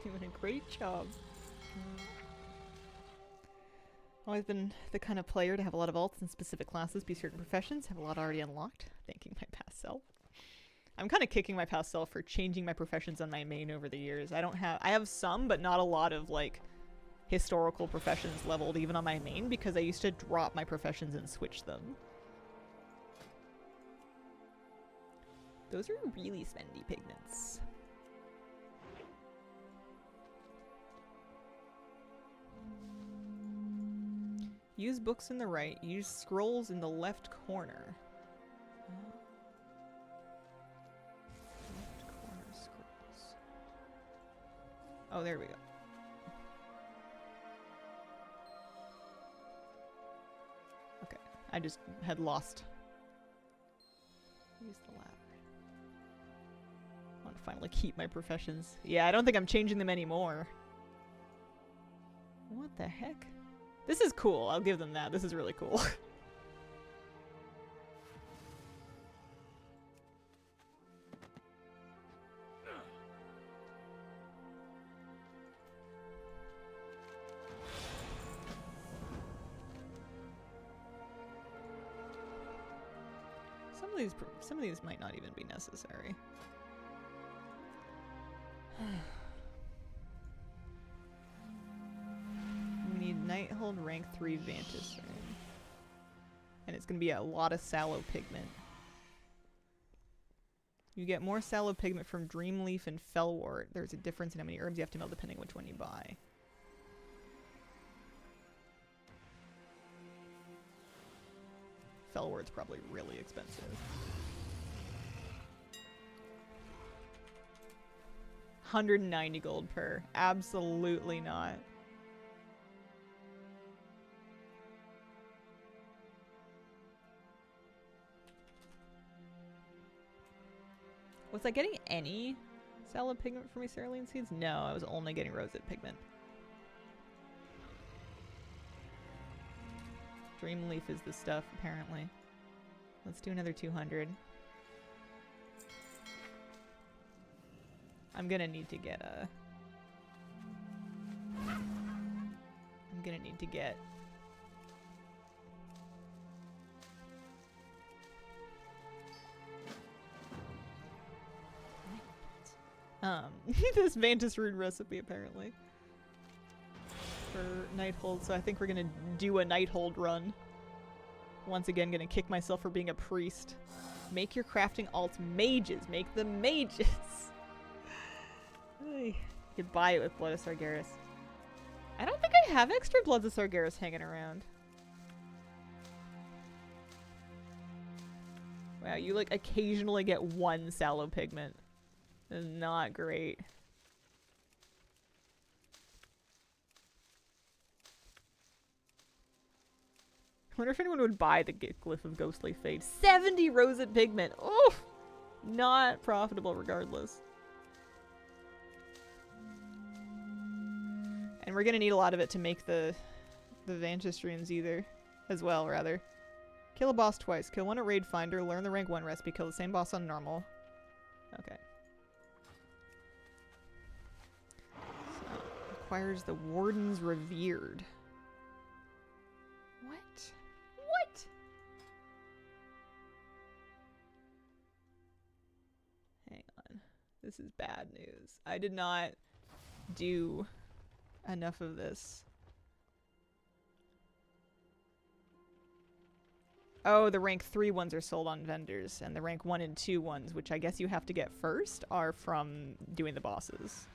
Doing a great job. Always been the kind of player to have a lot of alts in specific classes, be certain professions, have a lot already unlocked. Thanking my past self. I'm kind of kicking my past self for changing my professions on my main over the years. I have some, but not a lot of like historical professions leveled even on my main because I used to drop my professions and switch them. Those are really spendy pigments. Use books in the right, use scrolls in the left corner. Left corner scrolls. Oh, there we go. Okay, I just had lost. Use the ladder. I want to finally keep my professions. Yeah, I don't think I'm changing them anymore. What the heck? This is cool. I'll give them that. This is really cool. Some of these might not even be necessary. We need Nighthold rank 3 Vantis Ring. And it's gonna be a lot of sallow pigment. You get more sallow pigment from Dreamleaf and Fellwort. There's a difference in how many herbs you have to mill depending which one you buy. Fellwort's probably really expensive. 190 gold per. Absolutely not. Was I getting any sallow pigment from my cerulean seeds? No, I was only getting roseate pigment. Dreamleaf is the stuff, apparently. Let's do another 200. I'm gonna need to get a... I'm gonna need to get... this Vantis Rune recipe, apparently. For Nighthold, so I think we're gonna do a Nighthold run. Once again, gonna kick myself for being a priest. Make your crafting alts mages. Make them mages. You could buy it with Blood of Sargeras. I don't think I have extra Bloods of Sargeras hanging around. Wow, you like occasionally get one sallow pigment. This is not great. I wonder if anyone would buy the Glyph of Ghostly Fade. 70 roseate pigment! Oh! Not profitable regardless. And we're gonna need a lot of it to make the Vantis runes either. As well, rather. Kill a boss twice. Kill one at Raid Finder, learn the rank 1 recipe, kill the same boss on normal. Okay. So, requires the Warden's Revered. What? What? Hang on. This is bad news. I did not do enough of this. Oh, the rank 3 ones are sold on vendors, and the rank 1 and 2 ones, which I guess you have to get first, are from doing the bosses.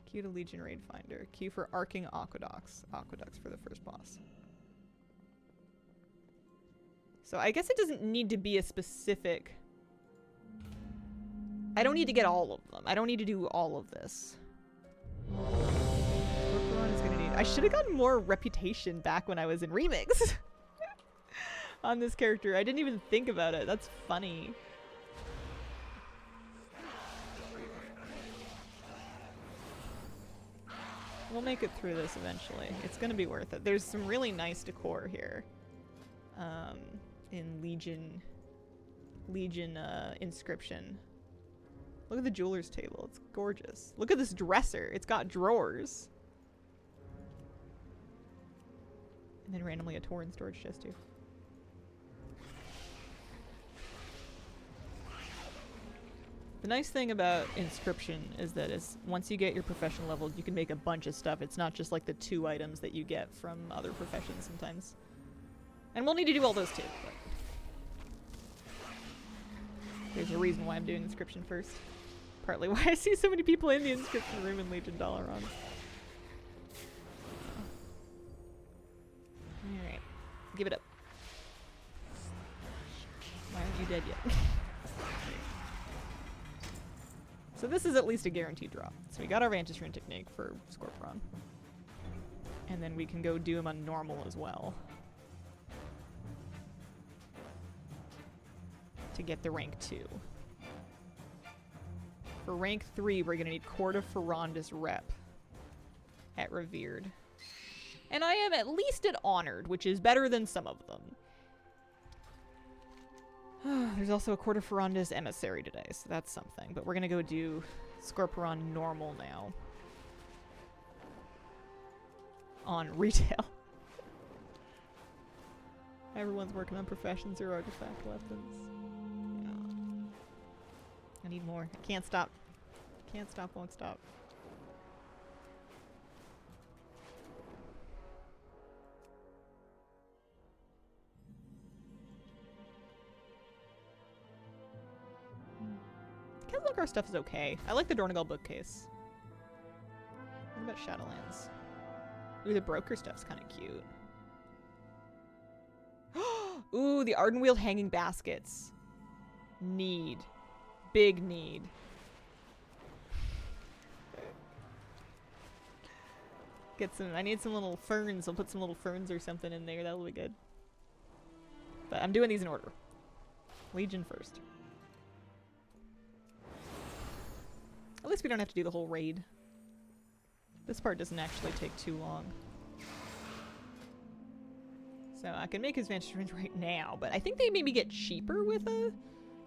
Q to Legion Raid Finder. Q for Arcing Aqueducts. Aqueducts for the first boss. So I guess it doesn't need to be a specific... I don't need to get all of them. I don't need to do all of this. I should have gotten more reputation back when I was in Remix. On this character. I didn't even think about it. That's funny. We'll make it through this eventually. It's gonna be worth it. There's some really nice decor here. In Legion inscription. Look at the jeweler's table. It's gorgeous. Look at this dresser. It's got drawers. And then randomly a Tauren storage chest too. The nice thing about inscription is that once you get your profession leveled, you can make a bunch of stuff. It's not just like the 2 items that you get from other professions sometimes. And we'll need to do all those too. But there's a reason why I'm doing inscription first. Partly why I see so many people in the inscription room in Legion Dalaran. Alright. Give it up. Why aren't you dead yet? So this is at least a guaranteed drop. So we got our Vantage Rune technique for Scorpion. And then we can go do him on normal as well. To get the rank 2. For rank 3, we're gonna need Court of Ferondus Rep at Revered. And I am at least at Honored, which is better than some of them. There's also a Court of Ferondus Emissary today, so that's something. But we're gonna go do Scorpion normal now. On retail. Everyone's working on professions or artifact weapons. I need more. I can't stop. Can't stop, won't stop. Our stuff is okay. I like the Dornagal bookcase. What about Shadowlands? Ooh, the broker stuff's kind of cute. Ooh, the Ardenweald hanging baskets. Need. Big need. Get some, I need some little ferns. I'll put some little ferns or something in there. That'll be good. But I'm doing these in order. Legion first. At least we don't have to do the whole raid. This part doesn't actually take too long. So I can make his Vantage Runes right now, but I think they maybe get cheaper with a...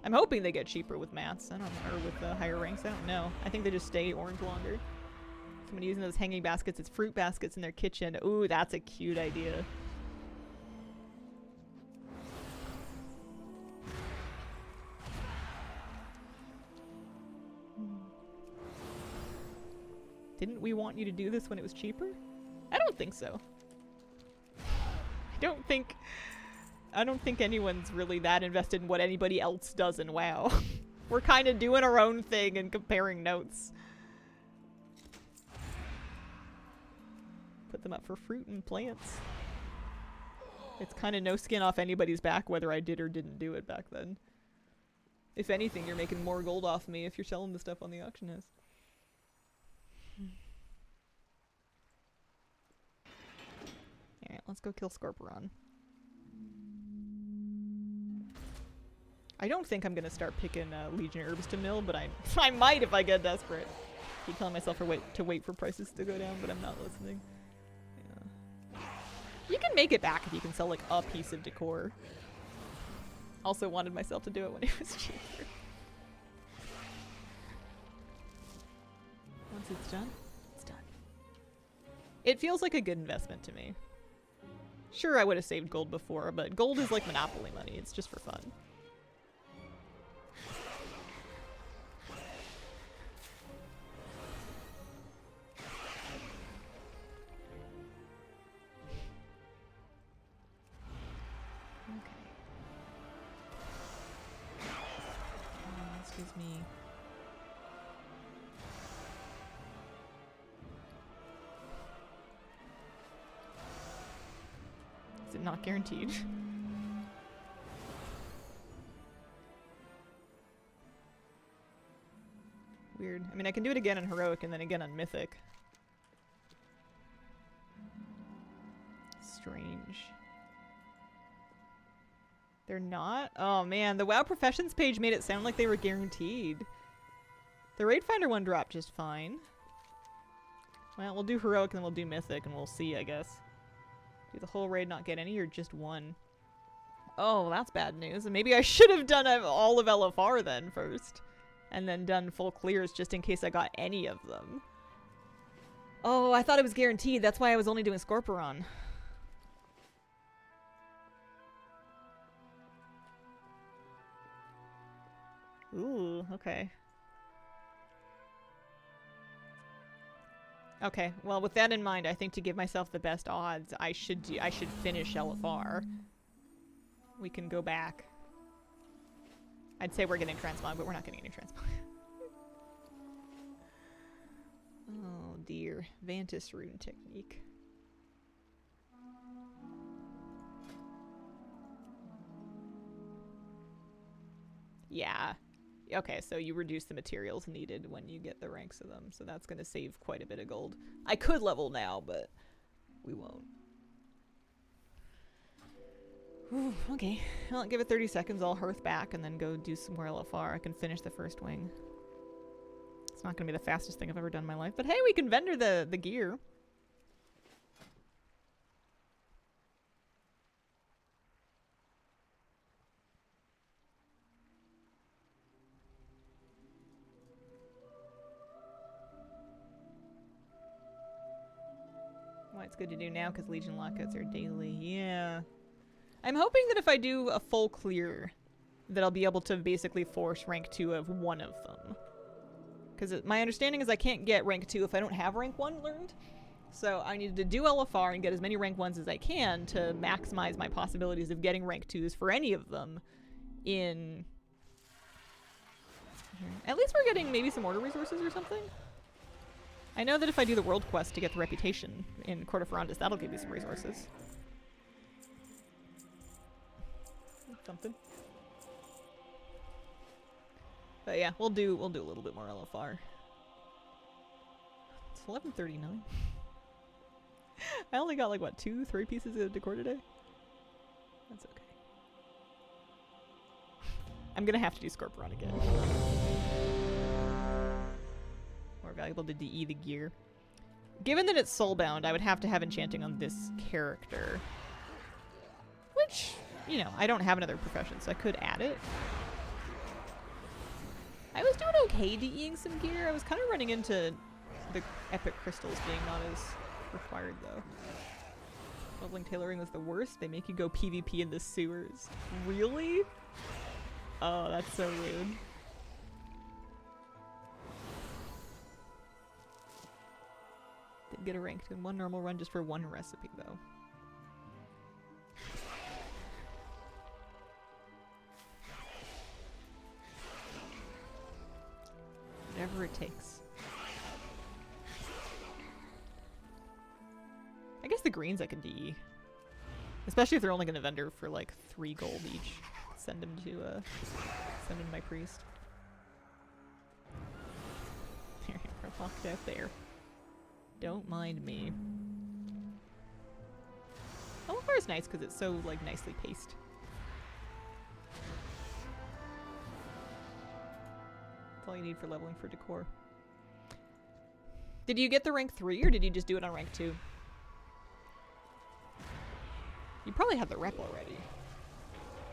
I'm hoping they get cheaper with mats. I don't know, or with the higher ranks. I don't know. I think they just stay orange longer. Someone using those hanging baskets. It's fruit baskets in their kitchen. Ooh, that's a cute idea. Didn't we want you to do this when it was cheaper? I don't think so. I don't think anyone's really that invested in what anybody else does in WoW. We're kind of doing our own thing and comparing notes. Put them up for fruit and plants. It's kind of no skin off anybody's back whether I did or didn't do it back then. If anything, you're making more gold off me if you're selling the stuff on the auction house. Alright, let's go kill Scorpion. I don't think I'm gonna start picking Legion herbs to mill, but I might if I get desperate. Keep telling myself to wait for prices to go down, but I'm not listening. Yeah. You can make it back if you can sell like a piece of decor. Also wanted myself to do it when it was cheaper. Once it's done, it's done. It feels like a good investment to me. Sure, I would have saved gold before, but gold is like Monopoly money. It's just for fun. Okay. Excuse me. Is it not guaranteed? Weird. I mean, I can do it again on Heroic and then again on Mythic. Strange. They're not? Oh man, the WoW Professions page made it sound like they were guaranteed. The Raid Finder one dropped just fine. Well, we'll do Heroic and then we'll do Mythic and we'll see, I guess. Do the whole raid not get any or just one? Oh, that's bad news. Maybe I should have done all of LFR then first. And then done full clears just in case I got any of them. Oh, I thought it was guaranteed. That's why I was only doing Scorpion. Ooh, okay. Okay, well with that in mind, I think to give myself the best odds, I should finish LFR. We can go back. I'd say we're getting transmog, but we're not getting any transmog. Oh dear. Vantage Rune technique. Yeah. Okay, so you reduce the materials needed when you get the ranks of them, so that's going to save quite a bit of gold. I could level now, but we won't. Whew, okay, I'll give it 30 seconds. I'll hearth back and then go do some more LFR. I can finish the first wing. It's not going to be the fastest thing I've ever done in my life, but hey, we can vendor the gear. Why it's good to do now because Legion lockouts are daily. Yeah. I'm hoping that if I do a full clear, that I'll be able to basically force rank 2 of one of them. Because my understanding is I can't get rank 2 if I don't have rank 1 learned. So I needed to do LFR and get as many rank 1s as I can to maximize my possibilities of getting rank 2s for any of them in... At least we're getting maybe some order resources or something. I know that if I do the world quest to get the reputation in Court of Ferrandis, that'll give me some resources. Something. But yeah, we'll do a little bit more LFR. It's 11:39. I only got like what 2-3 pieces of decor today. That's okay. I'm gonna have to do Scorpion again. More valuable to DE the gear. Given that it's soulbound, I would have to have enchanting on this character. Which, you know, I don't have another profession, so I could add it. I was doing okay DEing some gear. I was kind of running into the epic crystals being not as required, though. Leveling tailoring was the worst. They make you go PvP in the sewers. Really? Oh, that's so rude. Did get a rank in one normal run just for one recipe, though. Whatever it takes. I guess the greens I can DE. Especially if they're only going to vendor for like 3 gold each. Send them to my priest. There, we're locked out there. Don't mind me. LFR is nice because it's so like nicely paced. That's all you need for leveling for decor. Did you get the rank 3 or did you just do it on rank 2? You probably had the rep already.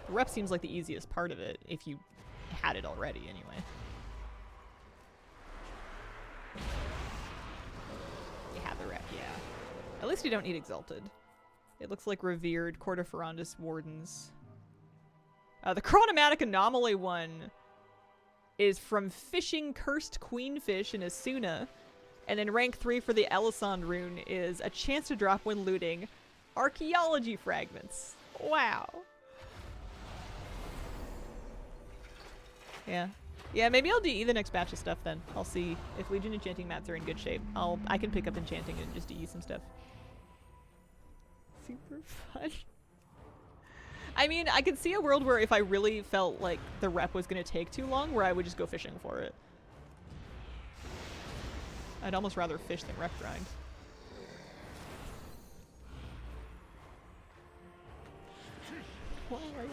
The rep seems like the easiest part of it if you had it already anyway. You had the rep, yeah. At least you don't need Exalted. It looks like Revered, Court of Ferrandis, Wardens. The Chronomatic Anomaly one is from fishing Cursed Queenfish in Asuna. And then rank 3 for the Elisand rune is a chance to drop when looting archaeology fragments. Wow. Yeah. Yeah, maybe I'll DE the next batch of stuff then. I'll see if Legion enchanting mats are in good shape. I can pick up enchanting and just DE some stuff. Super fun. I mean, I could see a world where if I really felt like the rep was going to take too long, where I would just go fishing for it. I'd almost rather fish than rep grind. Why are you?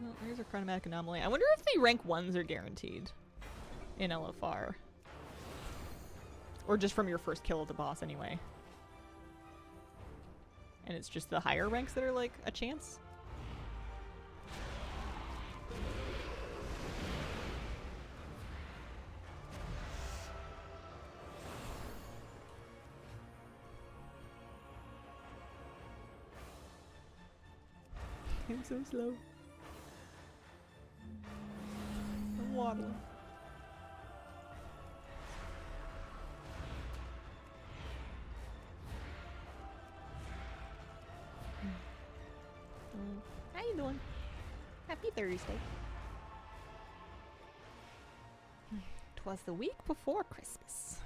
Well, here's a Chronomatic Anomaly. I wonder if the rank 1s are guaranteed in LFR. Or just from your first kill of the boss anyway. And it's just the higher ranks that are like a chance? I'm so slow. I'm waddling. How you doing? Happy Thursday. 'Twas the week before Christmas.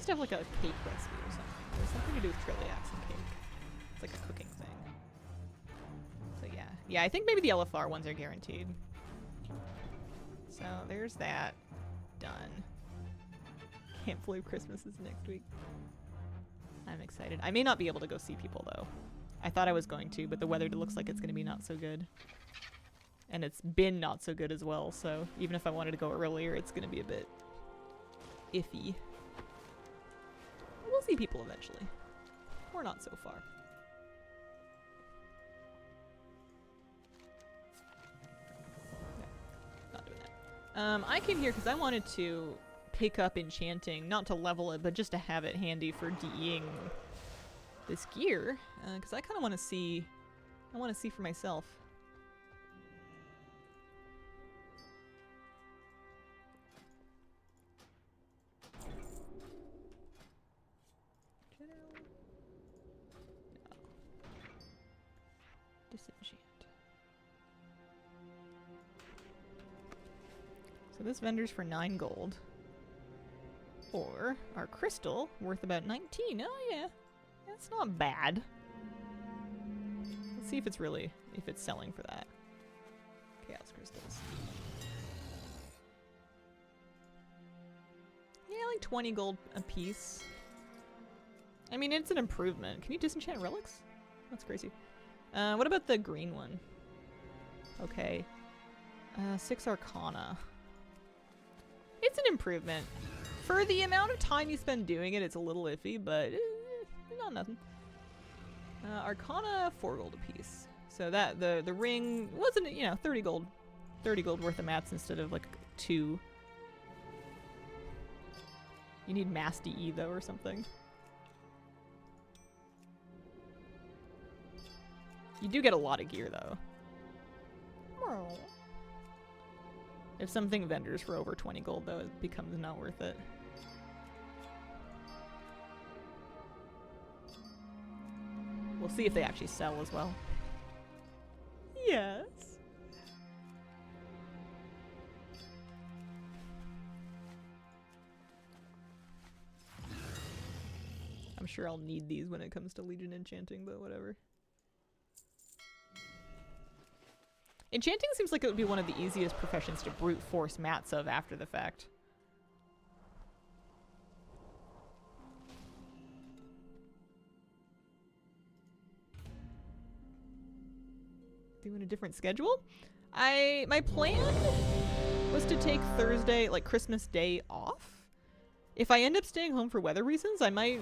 must have like a cake recipe or something. There's something to do with trilliacs and cake. It's like a cooking thing. So yeah. Yeah, I think maybe the LFR ones are guaranteed. So there's that. Done. Can't believe Christmas is next week. I'm excited. I may not be able to go see people though. I thought I was going to, but the weather looks like it's going to be not so good. And it's been not so good as well, so even if I wanted to go earlier, it's going to be a bit iffy. We'll see people eventually. Or not so far. No, not doing that. I came here because I wanted to pick up enchanting, not to level it, but just to have it handy for DEing this gear, because I kind of want to see, for myself. Disenchant. So this vendor's for 9 gold. Or our crystal, worth about 19. Oh yeah, that's not bad. Let's see if it's really, if it's selling for that. Chaos crystals. Yeah, like 20 gold a piece. I mean, it's an improvement. Can you disenchant relics? That's crazy. What about the green one? Okay. 6 Arcana. It's an improvement. For the amount of time you spend doing it, it's a little iffy, but not nothing. Arcana, 4 gold a piece. So that, the ring wasn't, you know, 30 gold. 30 gold worth of mats instead of like 2. You need mass DE though or something. You do get a lot of gear though. If something vendors for over 20 gold though, it becomes not worth it. We'll see if they actually sell as well. Yes. I'm sure I'll need these when it comes to Legion enchanting, but whatever. Enchanting seems like it would be one of the easiest professions to brute force mats of after the fact. Doing a different schedule? My plan was to take Thursday, like Christmas Day, off. If I end up staying home for weather reasons, I might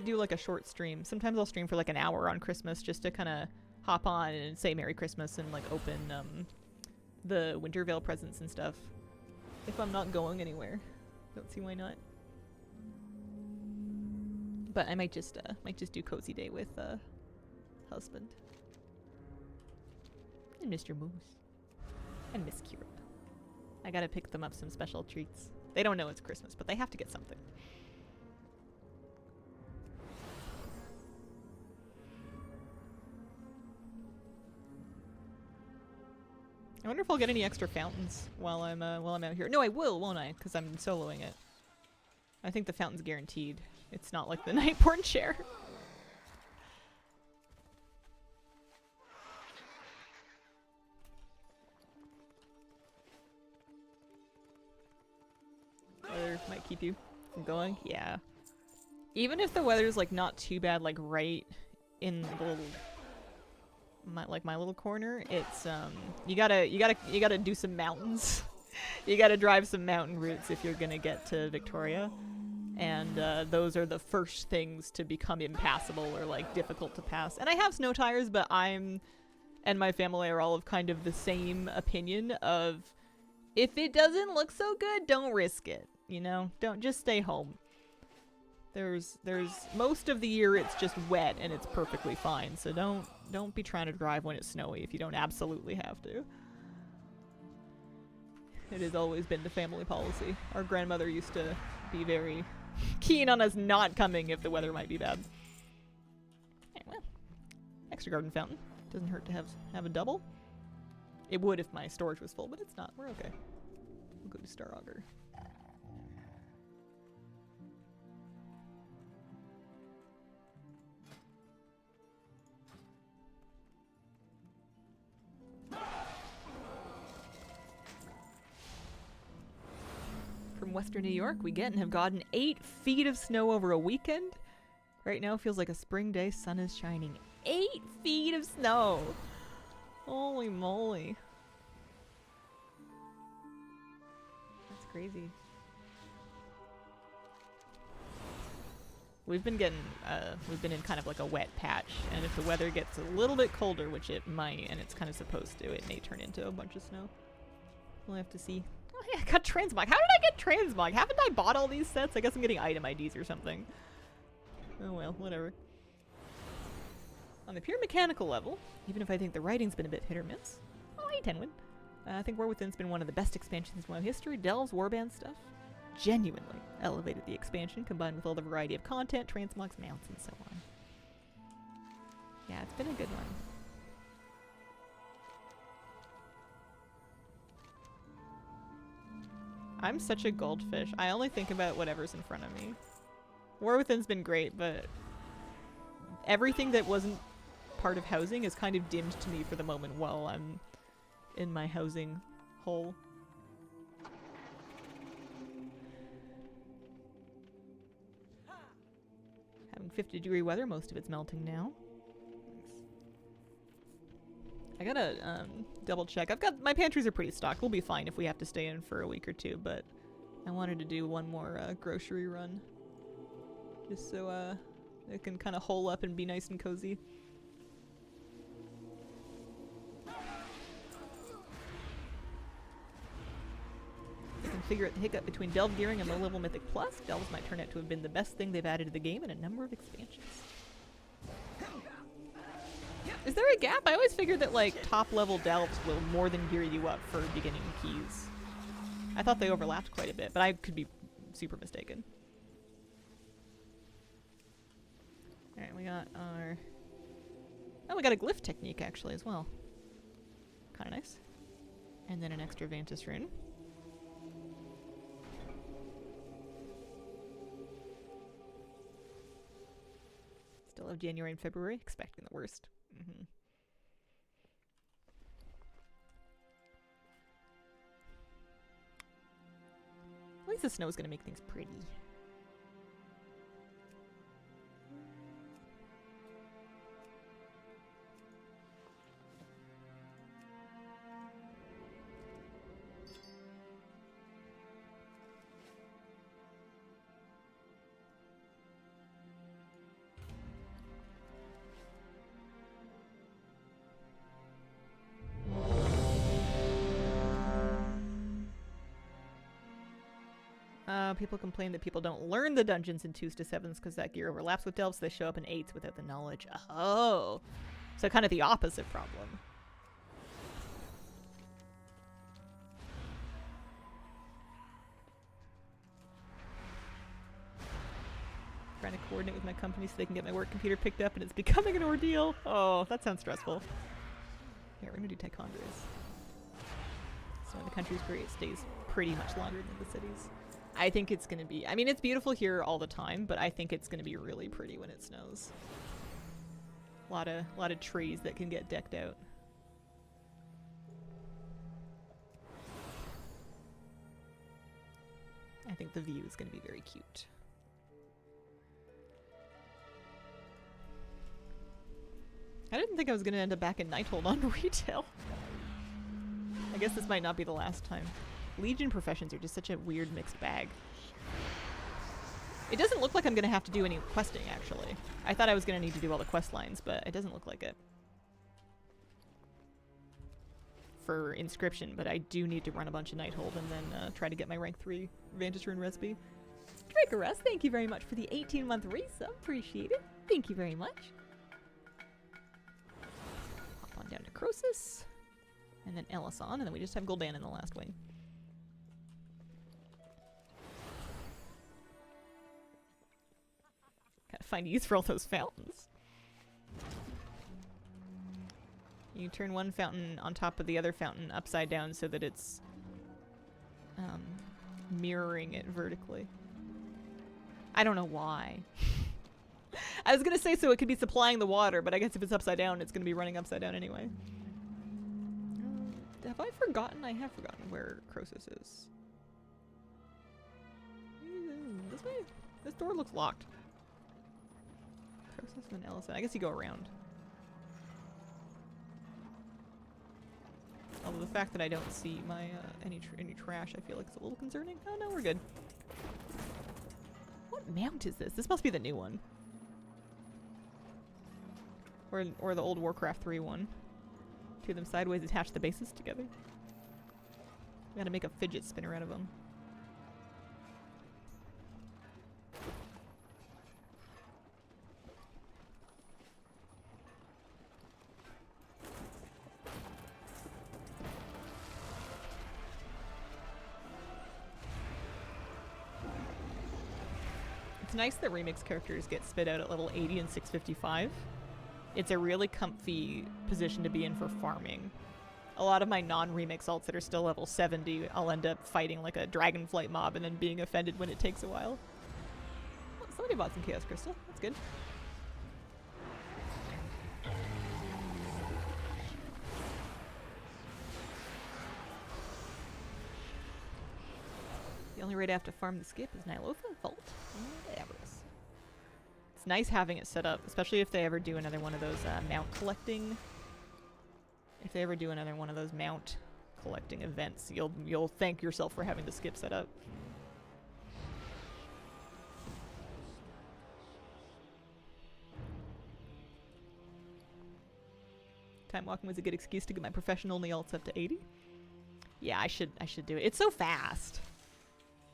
do like a short stream. Sometimes I'll stream for like an hour on Christmas just to kind of hop on and say Merry Christmas and like open the Winter Veil presents and stuff. If I'm not going anywhere. Don't see why not. But I might just do Cozy Day with husband. And Mr. Moose. And Miss Kira. I gotta pick them up some special treats. They don't know it's Christmas, but they have to get something. I wonder if I'll get any extra fountains while I'm out here. No, I will, won't I? Because I'm soloing it. I think the fountain's guaranteed. It's not like the Nightborn chair. Weather might keep you from going. Yeah. Even if the weather's like not too bad, like right in the little my little corner, it's you gotta do some mountains. You gotta drive some mountain routes if you're gonna get to Victoria, and those are the first things to become impassable or like difficult to pass. And I have snow tires, but I'm and my family are all of kind of the same opinion of if it doesn't look so good, don't risk it. You know, don't just stay home. There's most of the year it's just wet and it's perfectly fine. So don't be trying to drive when it's snowy if you don't absolutely have to. It has always been the family policy. Our grandmother used to be very keen on us not coming if the weather might be bad. Anyway, extra garden fountain. Doesn't hurt to have a double. It would if my storage was full, but it's not. We're okay. We'll go to Star Augur. western New York, we get and have gotten 8 feet of snow over a weekend. Right now feels like a spring day, sun is shining. 8 feet of snow! Holy moly. That's crazy. We've been getting, we've been in kind of like a wet patch, and if the weather gets a little bit colder, which it might, and it's kind of supposed to, it may turn into a bunch of snow. We'll have to see. Oh yeah, I got transmog. How did I get transmog? Haven't I bought all these sets? I guess I'm getting item IDs or something. Oh well, whatever. On the pure mechanical level, even if I think the writing's been a bit hit or miss. Oh, hey, Tenwin. I think War Within's been one of the best expansions in WoW history. Delves, warband stuff. Genuinely elevated the expansion, combined with all the variety of content, transmogs, mounts, and so on. Yeah, it's been a good one. I'm such a goldfish. I only think about whatever's in front of me. War Within's been great, but everything that wasn't part of housing is kind of dimmed to me for the moment while I'm in my housing hole. Having 50-degree weather, most of it's melting now. I gotta double check. My pantries are pretty stocked. We'll be fine if we have to stay in for a week or two, but I wanted to do one more grocery run. Just so it can kind of hole up and be nice and cozy. I can figure out the hiccup between Delve gearing and low-level Mythic Plus. Delves might turn out to have been the best thing they've added to the game in a number of expansions. Is there a gap? I always figured that, like, top-level Delves will more than gear you up for beginning keys. I thought they overlapped quite a bit, but I could be super mistaken. Alright, we got our... Oh, we got a glyph technique, actually, as well. Kinda nice. And then an extra Vantis rune. Still have January and February, expecting the worst. At least the snow is going to make things pretty. People complain that people don't learn the dungeons in 2s to 7s because that gear overlaps with Delves, so they show up in 8s without the knowledge. Oh! So kind of the opposite problem. Trying to coordinate with my company so they can get my work computer picked up, and it's becoming an ordeal. Oh, that sounds stressful. Yeah, we're gonna do Tichondrius. So when the country's great, it stays pretty much longer than the cities. I think it's gonna be, I mean, it's beautiful here all the time, but I think it's gonna be really pretty when it snows. A lot of trees that can get decked out. I think the view is gonna be very cute. I didn't think I was gonna end up back in Nighthold on retail. I guess this might not be the last time. Legion professions are just such a weird mixed bag. It doesn't look like I'm going to have to do any questing, actually. I thought I was going to need to do all the quest lines, but it doesn't look like it. For Inscription, but I do need to run a bunch of Nighthold and then try to get my rank 3 Vantis Rune recipe. Dracarus, thank you very much for the 18-month resub. Appreciate it. Thank you very much. Hop on down to Croesus. And then Elison, and then we just have Gul'dan in the last wing. Gotta find use for all those fountains. You turn one fountain on top of the other fountain upside down so that it's mirroring it vertically. I don't know why. I was gonna say so it could be supplying the water, but I guess if it's upside down, it's gonna be running upside down anyway. Have I forgotten? I have forgotten where Croesus is. This door looks locked. Process and Ellison. I guess you go around. Although the fact that I don't see my any trash, I feel like it's a little concerning. Oh no, we're good. What mount is this? This must be the new one. Or the old Warcraft 3 one. Two of them sideways attach the bases together. We gotta make a fidget spinner out of them. It's nice that remix characters get spit out at level 80 and 655. It's a really comfy position to be in for farming. A lot of my non-remix alts that are still level 70, I'll end up fighting like a dragonflight mob and then being offended when it takes a while. Oh, somebody bought some Chaos Crystal. That's good. The only raid I have to farm the skip is Nylofa, Vault, and Avarice. It's nice having it set up, especially if they ever do another one of those mount collecting. If they ever do another one of those mount collecting events, you'll thank yourself for having the skip set up. Time walking was a good excuse to get my profession only alts up to 80. Yeah, I should do it. It's so fast.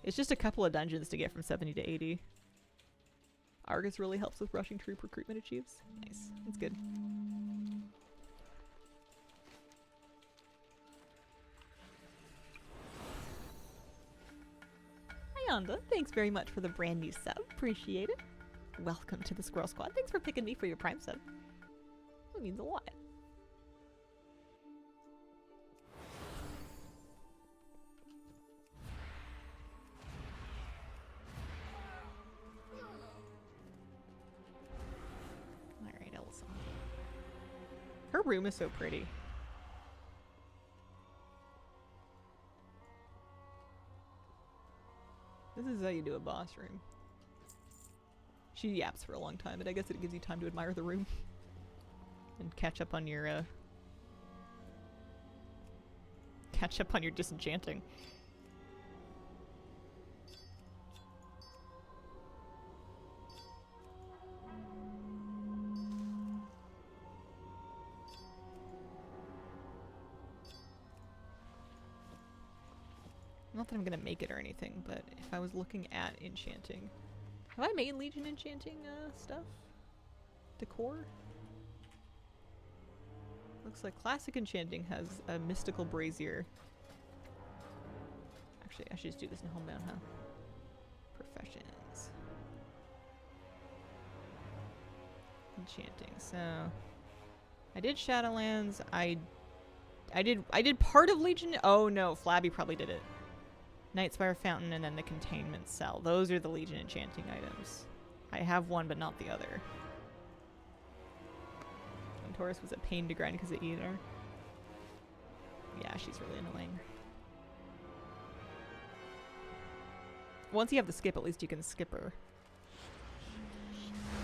It's just a couple of dungeons to get from 70 to 80. Argus really helps with rushing troop recruitment achieves. Nice. That's good. Hi Yonda, thanks very much for the brand new sub. Appreciate it. Welcome to the Squirrel Squad. Thanks for picking me for your Prime sub. That means a lot. Her room is so pretty. This is how you do a boss room. She yaps for a long time, but I guess it gives you time to admire the room. And catch up on your disenchanting. Not that I'm gonna make it or anything, but if I was looking at enchanting... Have I made Legion enchanting stuff? Decor? Looks like classic enchanting has a mystical brazier. Actually, I should just do this in homebound, huh? Professions. Enchanting, so... I did Shadowlands, I did part of Legion... Oh no, Flabby probably did it. Nightspire Fountain, and then the Containment Cell. Those are the Legion enchanting items. I have one, but not the other. And Taurus was a pain to grind because of Either. Yeah, she's really annoying. Once you have the skip, at least you can skip her.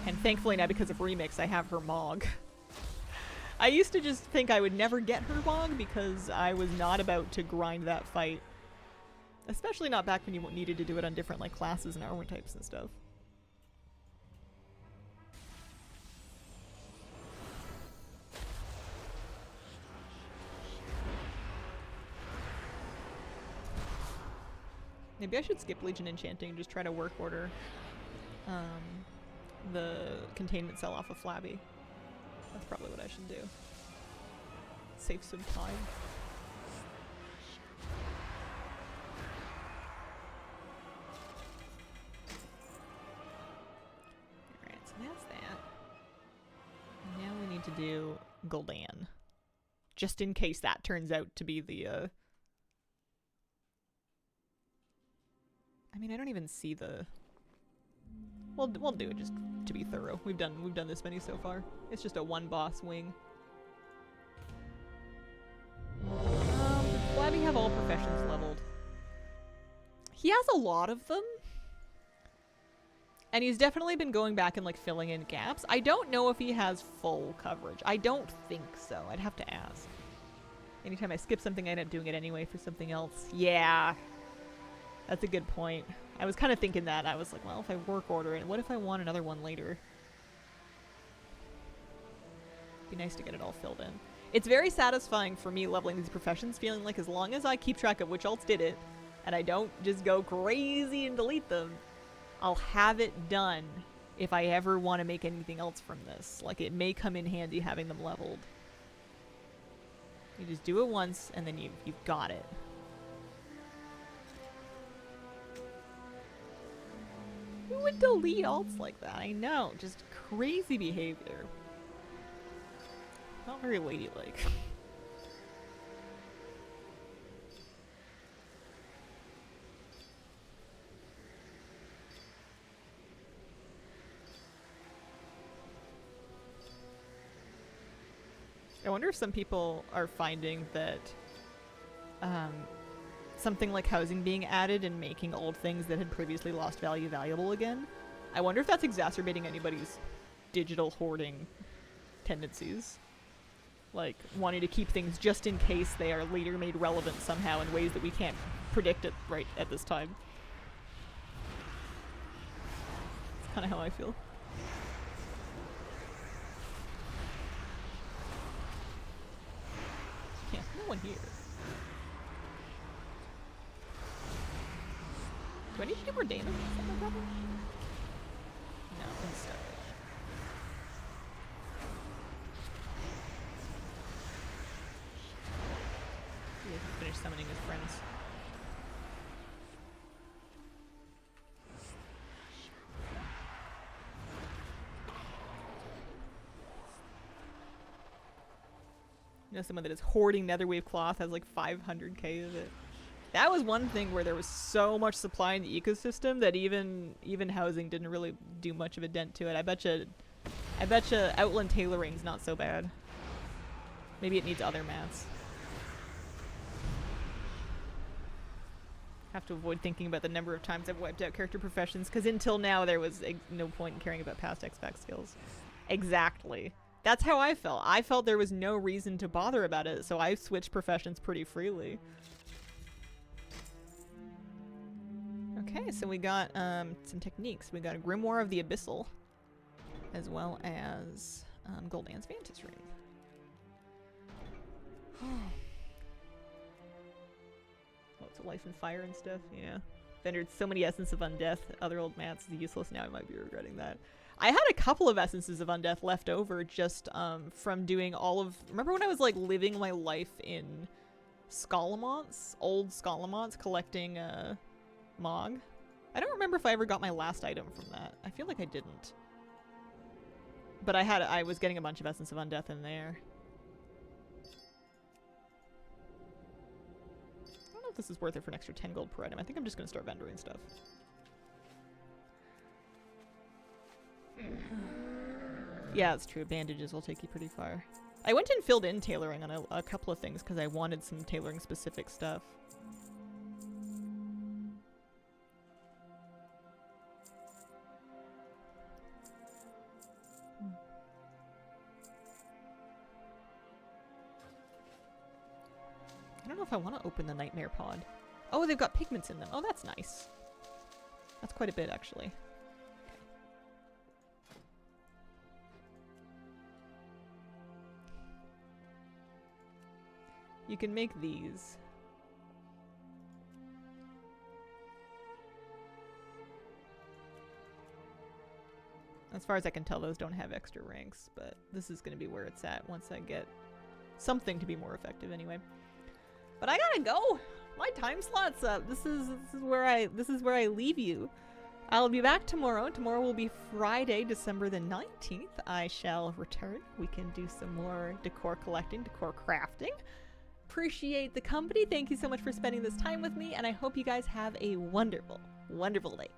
And thankfully now, because of Remix, I have her Mog. I used to just think I would never get her Mog because I was not about to grind that fight. Especially not back when you needed to do it on different like classes and armor types and stuff. Maybe I should skip Legion Enchanting and just try to work order the Containment Cell off of Flabby. That's probably what I should do. Save some time. To do Gul'dan, just in case that turns out to be the I mean, I don't even see the... We'll do it just to be thorough. We've done this many so far. It's just a one boss wing. Does Flabby have all professions leveled? He has a lot of them. And he's definitely been going back and like filling in gaps. I don't know if he has full coverage. I don't think so. I'd have to ask. Anytime I skip something, I end up doing it anyway for something else. Yeah. That's a good point. I was kind of thinking that. I was like, well, if I work order it, what if I want another one later? Be nice to get it all filled in. It's very satisfying for me leveling these professions, feeling like as long as I keep track of which alts did it, and I don't just go crazy and delete them, I'll have it done if I ever want to make anything else from this. Like, it may come in handy having them leveled. You just do it once, and then you've got it. Who would delete alts like that? I know, just crazy behavior. Not very ladylike. I wonder if some people are finding that something like housing being added and making old things that had previously lost value valuable again. I wonder if that's exacerbating anybody's digital hoarding tendencies. Like, wanting to keep things just in case they are later made relevant somehow in ways that we can't predict it right at this time. That's kind of how I feel. Yeah, no one here. Do I need to do more damage? Is that my problem? No, I'm stuck. He hasn't finished summoning his friends. You know, someone that is hoarding Netherwave cloth has like 500k of it. That was one thing where there was so much supply in the ecosystem that even housing didn't really do much of a dent to it. I betcha Outland tailoring's not so bad. Maybe it needs other mats. Have to avoid thinking about the number of times I've wiped out character professions, because until now there was no point in caring about past X-Pac skills. Exactly. That's how I felt. I felt there was no reason to bother about it, so I switched professions pretty freely. Okay, so we got some techniques. We got a Grimoire of the Abyssal, as well as Gul'dan's Vantage Ring. Oh, it's a Life and Fire and stuff, yeah. Vendered so many Essence of Undeath, other old mats is useless now, I might be regretting that. I had a couple of Essences of Undeath left over just from doing all of... Remember when I was like living my life in Scalamonts? Old Scalamonts, collecting Mog? I don't remember if I ever got my last item from that. I feel like I didn't. But I was getting a bunch of Essence of Undeath in there. I don't know if this is worth it for an extra 10 gold per item. I think I'm just going to start vendoring stuff. Yeah, it's true. Bandages will take you pretty far. I went and filled in tailoring on a couple of things because I wanted some tailoring specific stuff. I don't know if I want to open the Nightmare Pod. Oh, they've got pigments in them. Oh, that's nice. That's quite a bit, actually. You can make these. As far as I can tell, those don't have extra ranks, but this is going to be where it's at once I get something to be more effective anyway. But I gotta go. My time slot's up. This is where I leave you. I'll be back tomorrow. Tomorrow will be Friday, December the 19th. I shall return. We can do some more decor collecting, decor crafting. Appreciate the company. Thank you so much for spending this time with me, and I hope you guys have a wonderful, wonderful day.